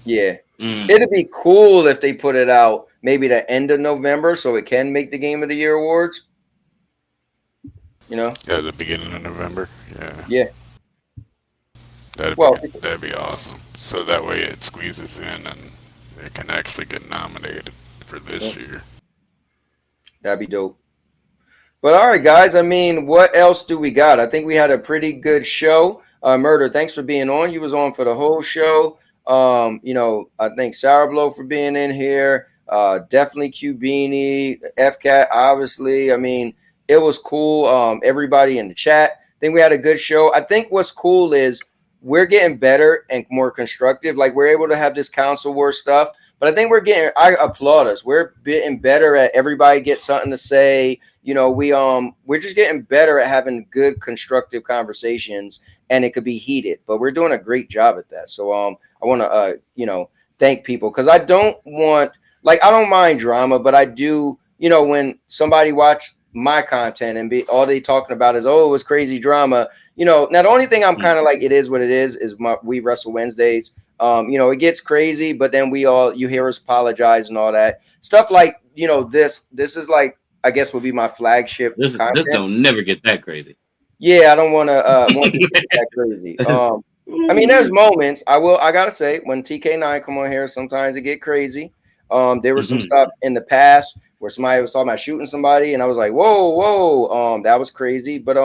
Yeah. It'd be cool if they put it out maybe the end of November so it can make the Game of the Year awards. Yeah, the beginning of November. Yeah. That'd be awesome. So that way it squeezes in and it can actually get nominated for this year. That'd be dope. But all right, guys. I mean, what else do we got? I think we had a pretty good show. Murder, thanks for being on. You was on for the whole show. I thank Sour Blow for being in here. Definitely Q Beanie, FCAT, obviously. I mean, it was cool. Everybody in the chat. I think we had a good show. I think what's cool is we're getting better and more constructive. Like we're able to have this console war stuff, but I think I applaud us. We're getting better at everybody gets something to say. We're just getting better at having good constructive conversations, and it could be heated, but we're doing a great job at that. So I want to thank people because I don't mind drama, but I do, when somebody watch my content and all they talking about is, oh, it was crazy drama. Now the only thing I'm kind of like, it is what it is We Wrestle Wednesdays. It gets crazy, but then you hear us apologize and all that stuff. Like, this is like, I guess would be my flagship. This don't never get that crazy. Yeah, I don't want to get that crazy. I mean, there's moments I gotta say when TK9 come on here, sometimes it get crazy. There was some stuff in the past where somebody was talking about shooting somebody, and I was like, whoa, that was crazy. But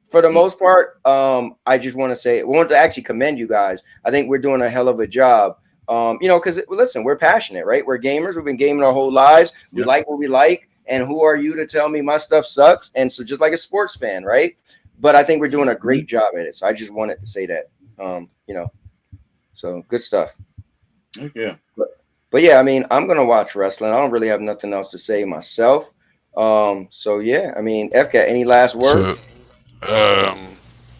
for the most part, I just want to actually commend you guys. I think we're doing a hell of a job. Because listen, we're passionate, right? We're gamers. We've been gaming our whole lives. We like what we like. And who are you to tell me my stuff sucks? And so just like a sports fan, right? But I think we're doing a great job at it. So I just wanted to say that, so good stuff. Okay. But yeah, I mean, I'm going to watch wrestling. I don't really have nothing else to say myself. So yeah, I mean, FK, any last words?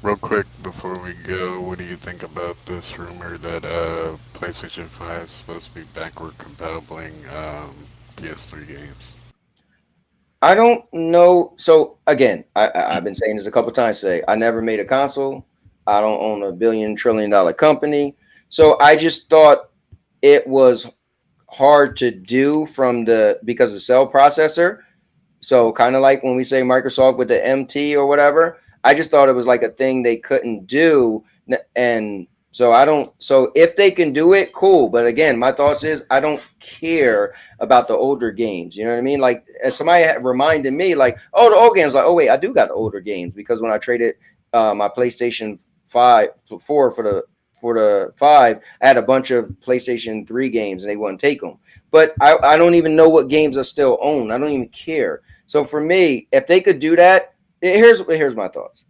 Real quick before we go, what do you think about this rumor that PlayStation 5 is supposed to be backward compatible PS3 games? I don't know. So again, I've been saying this a couple times today. I never made a console. I don't own a $1 billion trillion company. So I just thought it was hard to do because of cell processor. So kind of like when we say Microsoft with the MT or whatever, I just thought it was like a thing they couldn't do. And so if they can do it, cool. But again, my thoughts is I don't care about the older games. You know what I mean? Like as somebody reminded me like, oh, the old games, like, oh wait, I do got the older games because when I traded my PlayStation 4 for the 5, I had a bunch of PlayStation 3 games and they wouldn't take them. But I don't even know what games I still own. I don't even care. So for me, if they could do that, here's my thoughts.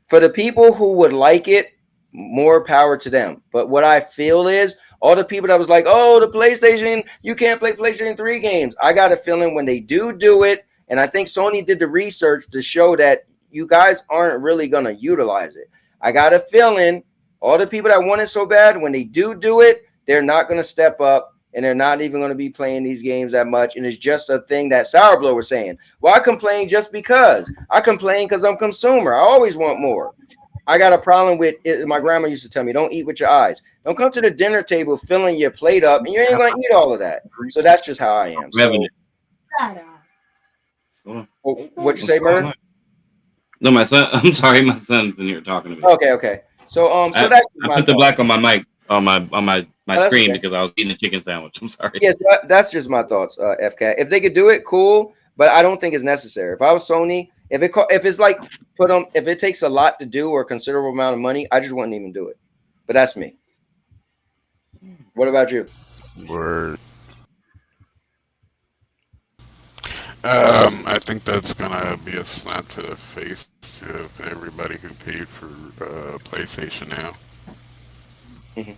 For the people who would like it, more power to them. But what I feel is all the people that was like, oh, the PlayStation, you can't play PlayStation 3 games. I got a feeling when they do it, and I think Sony did the research to show that you guys aren't really going to utilize it. I got a feeling all the people that want it so bad, when they do it, they're not going to step up, and they're not even going to be playing these games that much. And it's just a thing that Sourblow was saying. Well, I complain just because. I complain because I'm a consumer. I always want more. I got a problem with it. My grandma used to tell me, don't eat with your eyes. Don't come to the dinner table filling your plate up, and you ain't gonna eat all of that. So that's just how I am. So, what you say, Murder? No, my son. I'm sorry, my son's in here talking to me. Okay. So so that's I put the black on my mic on my screen okay. because I was eating a chicken sandwich. I'm sorry. Yes, that's just my thoughts, FCAT. If they could do it, cool, but I don't think it's necessary. If I was Sony, if it's like if it takes a lot to do or a considerable amount of money, I just wouldn't even do it. But that's me. What about you? Word. I think that's gonna be a slap to the face of everybody who paid for PlayStation now. Mm-hmm.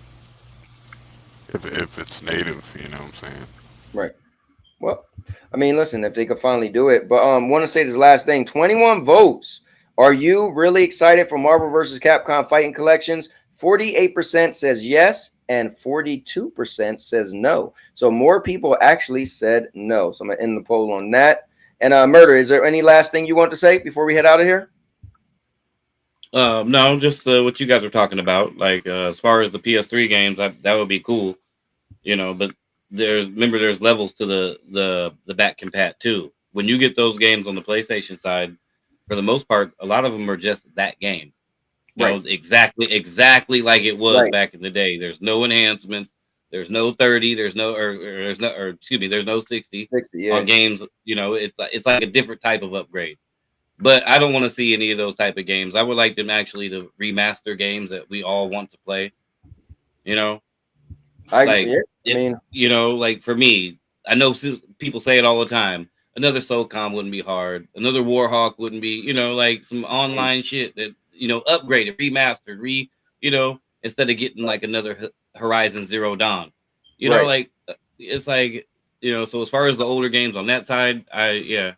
If it's native, you know what I'm saying? Right. Well, I mean, listen, if they could finally do it, but want to say this last thing: 21 votes. Are you really excited for Marvel vs. Capcom Fighting Collections? 48% says yes, and 42% says no. So more people actually said no. So I'm gonna end the poll on that. And Murder, is there any last thing you want to say before we head out of here? No, just what you guys are talking about. Like as far as the PS3 games, that would be cool, you know. But there's levels to the back compat too. When you get those games on the PlayStation side, for the most part, a lot of them are just that game. You know, exactly like it was back in the day. There's no enhancements. There's no 30. There's no there's no 60 on games. You know, it's like a different type of upgrade. But I don't want to see any of those type of games. I would like them actually to remaster games that we all want to play. You know, you know, like for me, I know people say it all the time. Another SOCOM wouldn't be hard. Another Warhawk wouldn't be, you know, like some online shit that, you know, upgraded, remastered, you know, instead of getting like another Horizon Zero Dawn. You know, like it's like, you know, so as far as the older games on that side, yeah.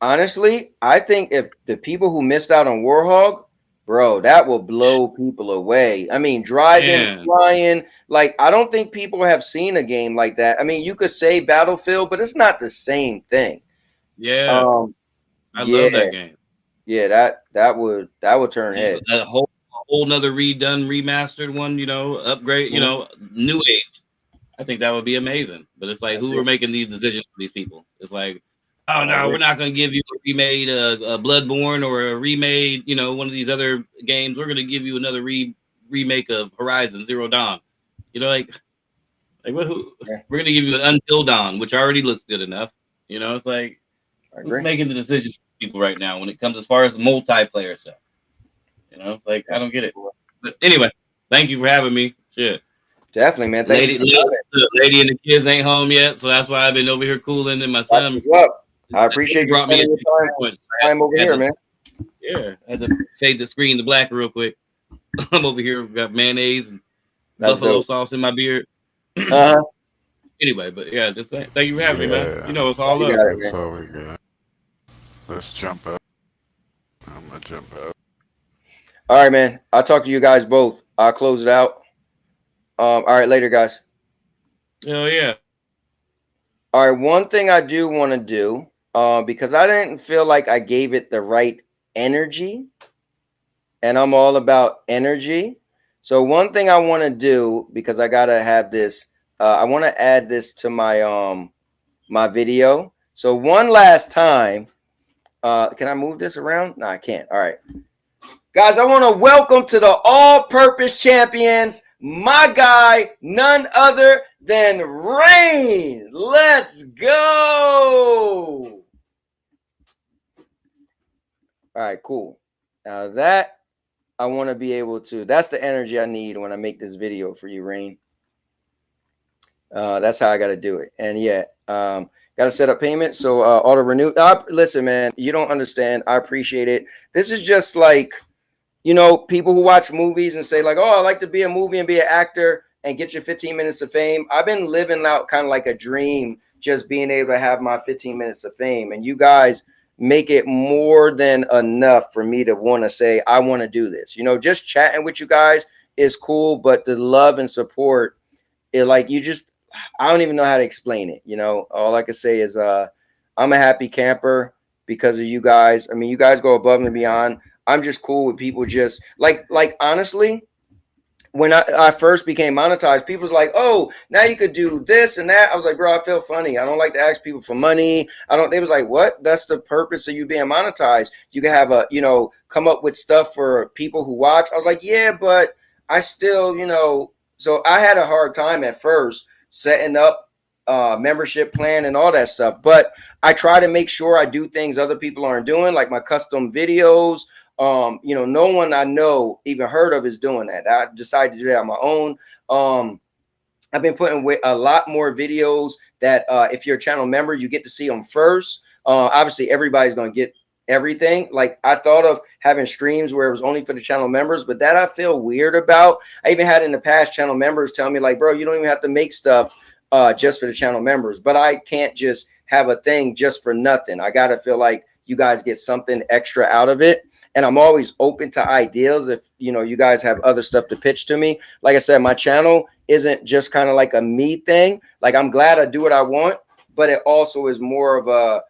Honestly, I think if the people who missed out on Warhawk, bro, that will blow people away. I mean, driving, flying, like I don't think people have seen a game like that. I mean, you could say Battlefield, but it's not the same thing. Yeah. I love that game. Yeah, that would turn heads. A whole nother redone, remastered one, you know, upgrade, you know, new age. I think that would be amazing. But it's like, who are making these decisions for these people? It's like, oh no, we're not going to give you a remade a Bloodborne or a remade, you know, one of these other games. We're going to give you another remake of Horizon Zero Dawn. You know, like what? We're going to give you an Until Dawn, which already looks good enough. You know, it's like who's making the decisions for people right now when it comes as far as multiplayer stuff. You know, it's like I don't get it. But anyway, thank you for having me. Shit. Definitely, man. Lady and the kids ain't home yet, so that's why I've been over here cooling. And my son, what's up. I appreciate you spending your time over here, man. Yeah, I had to fade the screen to black real quick. I'm over here, got mayonnaise and buffalo sauce in my beard. Anyway, but yeah, just thank you for having me, man. You know, it's all up. That's all we got. Let's jump up. I'm gonna jump up. All right, man. I'll talk to you guys both. I'll close it out. All right, later, guys. Oh yeah. All right, one thing I do want to do, because I didn't feel like I gave it the right energy, and I'm all about energy. So one thing I want to do, because I gotta have this, I want to add this to my my video. So one last time, can I move this around? No, I can't. All right, guys, I want to welcome to the all-purpose champions, my guy, none other than Rain. Let's go. All right, cool. Now that I want to be able to, that's the energy I need when I make this video for you, Rain. That's how I got to do it. And yeah, got to set up payment. So auto renew. Listen, man, you don't understand. I appreciate it. This is just like, you know, people who watch movies and say like, oh, I like to be a movie and be an actor and get your 15 minutes of fame. I've been living out kind of like a dream, just being able to have my 15 minutes of fame. And you guys make it more than enough for me to want to say, I want to do this. You know, just chatting with you guys is cool, but the love and support, it like you just, I don't even know how to explain it. You know, all I can say is I'm a happy camper because of you guys. I mean, you guys go above and beyond. I'm just cool with people just like honestly, when I first became monetized, people was like, oh, now you could do this and that. I was like, bro, I feel funny. I don't like to ask people for money. They was like, what? That's the purpose of you being monetized. You can have come up with stuff for people who watch. I was like, yeah, but I still, so I had a hard time at first setting up membership plan and all that stuff. But I try to make sure I do things other people aren't doing, like my custom videos. No one I know even heard of is doing that. I decided to do that on my own. I've been putting a lot more videos that if you're a channel member, you get to see them first. Obviously, everybody's going to get everything. Like I thought of having streams where it was only for the channel members, but that I feel weird about. I even had in the past channel members tell me like, bro, you don't even have to make stuff just for the channel members, but I can't just have a thing just for nothing. I got to feel like you guys get something extra out of it. And I'm always open to ideas if, you guys have other stuff to pitch to me. Like I said, my channel isn't just kind of like a me thing. Like I'm glad I do what I want, but it also is more of a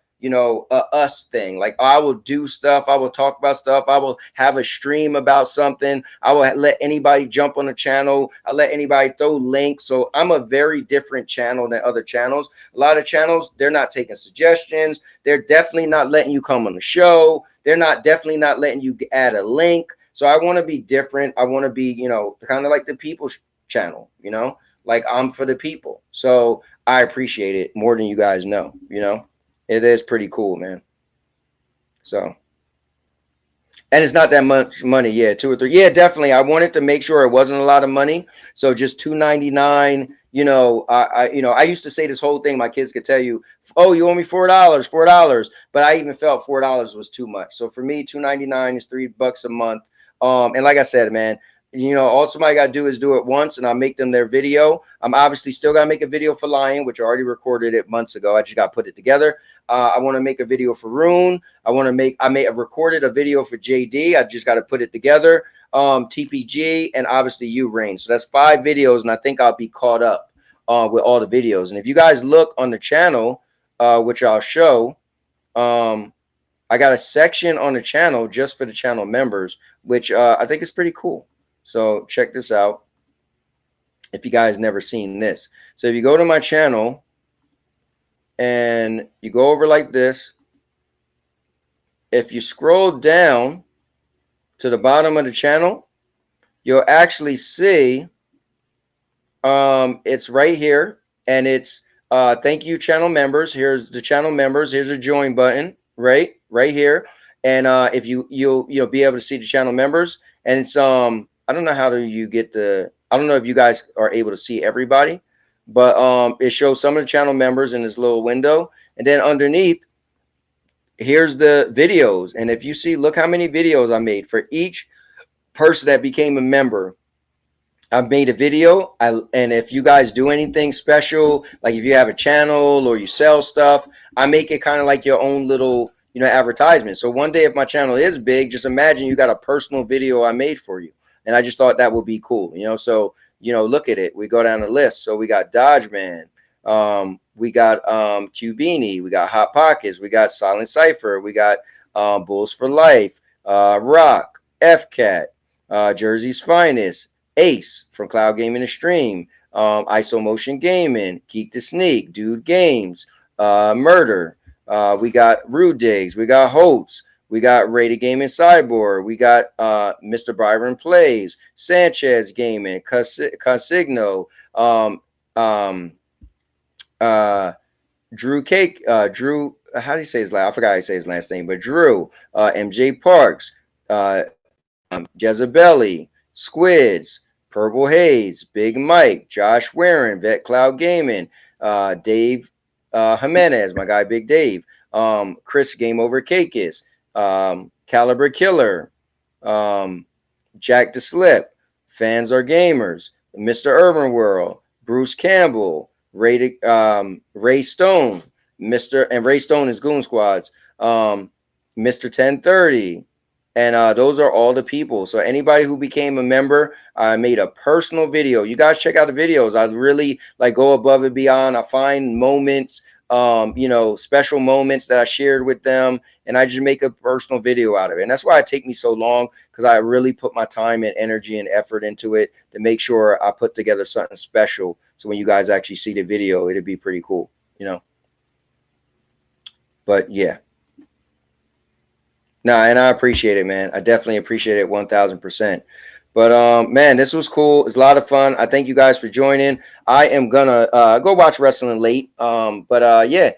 us thing. Like I will do stuff. I will talk about stuff. I will have a stream about something. I will let anybody jump on the channel. I let anybody throw links. So I'm a very different channel than other channels. A lot of channels, they're not taking suggestions. They're definitely not letting you come on the show. They're definitely not letting you add a link. So I want to be different. I want to be, kind of like the people's channel, like I'm for the people. So I appreciate it more than you guys know, It is pretty cool, man. So, and it's not that much money. Yeah, 2 or 3. Yeah, definitely. I wanted to make sure it wasn't a lot of money. So just $2.99. I used to say this whole thing. My kids could tell you, oh, you owe me $4, $4. But I even felt $4 was too much. So for me, $2.99 is $3 a month. And like I said, man, all somebody got to do is do it once and I'll make them their video. I'm obviously still got to make a video for Lion, which I already recorded it months ago. I just got to put it together. I want to make a video for Rune. I may have recorded a video for JD. I just got to put it together. TPG and obviously you, Rain. So that's 5 videos. And I think I'll be caught up with all the videos. And if you guys look on the channel, which I'll show, I got a section on the channel just for the channel members, which I think is pretty cool. So check this out. If you guys never seen this. So if you go to my channel and you go over like this, if you scroll down to the bottom of the channel, you'll actually see it's right here. And it's thank you channel members. Here's the channel members. Here's a join button right here. And if you'll be able to see the channel members. And it's I don't know how do you get I don't know if you guys are able to see everybody, but it shows some of the channel members in this little window. And then underneath, here's the videos. And if you see, look how many videos I made for each person that became a member. I've made a video. And if you guys do anything special, like if you have a channel or you sell stuff, I make it kind of like your own little, advertisement. So one day if my channel is big, just imagine you got a personal video I made for you. And I just thought that would be cool, So, look at it. We go down the list. So we got Dodge Man. We got Cubini. We got Hot Pockets. We got Silent Cypher. We got Bulls for Life. Rock. FCAT. Jersey's Finest. Ace from Cloud Gaming Extreme. ISO Motion Gaming. Geek to Sneak. Dude Games. Murder. We got Rude Digs. We got Holtz. We got Rated Gaming Cyborg. We got Mr. Byron Plays, Sanchez Gaming, Consigno, Drew Cake, Drew. How do you say his last? I forgot how to say his last name, but Drew, MJ Parks, Jezebeli, Squids, Purple Haze, Big Mike, Josh Warren, Vet Cloud Gaming, Dave Jimenez, my guy Big Dave, Chris Game Over Cakeis. Caliber Killer, Jack the Slip, Fans Are Gamers, Mr. Urban World, Bruce Campbell, Ray Stone, Ray Stone is Goon Squads, Mr. 1030, and those are all the people. So anybody who became a member, I made a personal video. You guys check out the videos. I really go above and beyond. I find moments you know, special moments that I shared with them, and I just make a personal video out of it. And that's why it take me so long, because I really put my time and energy and effort into it to make sure I put together something special. So when you guys actually see the video, it'd be pretty cool, you know. But yeah. Nah, and I appreciate it, man. I definitely appreciate it 1000%. But man, this was cool. It's a lot of fun. I thank you guys for joining. I am gonna go watch wrestling late. Yeah.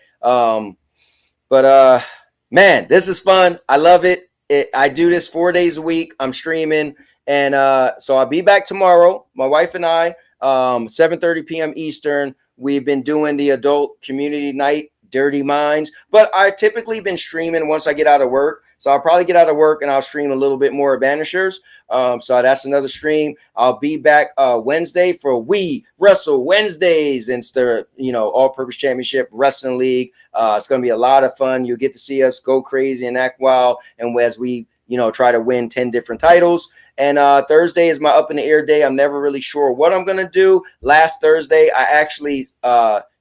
Man, this is fun. I love it. I do this 4 days a week. I'm streaming, and so I'll be back tomorrow. My wife and I, 7:30 p.m. Eastern. We've been doing the adult community night, Dirty Minds, but I typically been streaming once I get out of work. So I'll probably get out of work and I'll stream a little bit more of Banishers. So that's another stream. I'll be back Wednesday for We Wrestle Wednesdays, and the, you know, All-Purpose Championship Wrestling League. It's going to be a lot of fun. You'll get to see us go crazy and act wild, and as we, you know, try to win 10 different titles. And Thursday is my up in the air day. I'm never really sure what I'm going to do. Last Thursday, I actually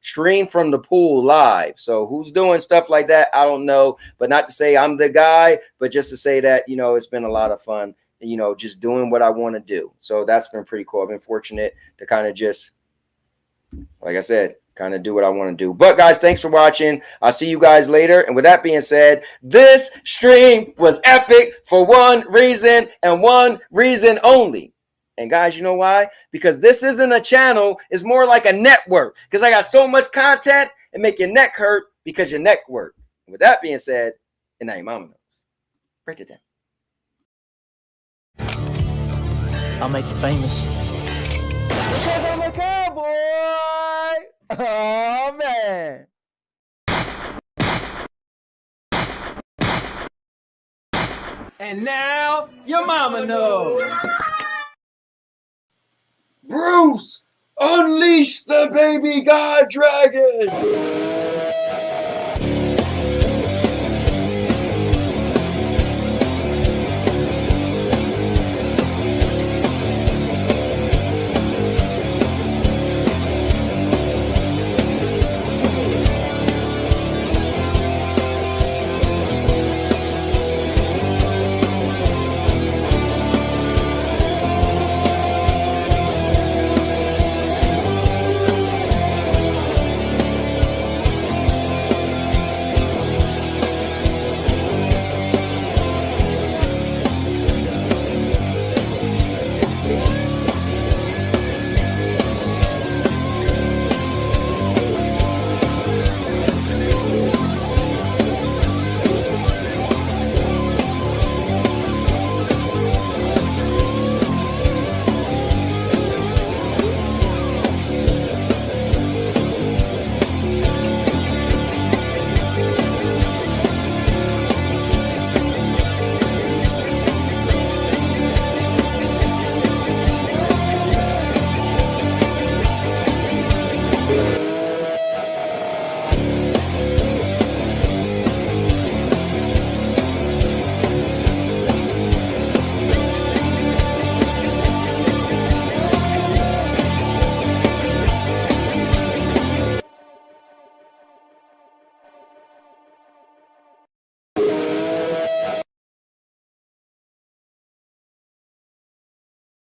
stream from the pool live. So who's doing stuff like that, I don't know. But not to say I'm the guy, but just to say that, you know, it's been a lot of fun, you know, just doing what I want to do. So that's been pretty cool. I've been fortunate to kind of just, like I said, kind of do what I want to do. But guys, thanks for watching. I'll see you guys later. And with that being said, this stream was epic for one reason and one reason only. And guys, you know why? Because this isn't a channel. It's more like a network. Because I got so much content and make your neck hurt because your neck work. And with that being said, and now your mama knows. Break it down. I'll make you famous. Because I'm a cowboy! Oh, man. And now your mama knows. Bruce, unleash the baby god dragon!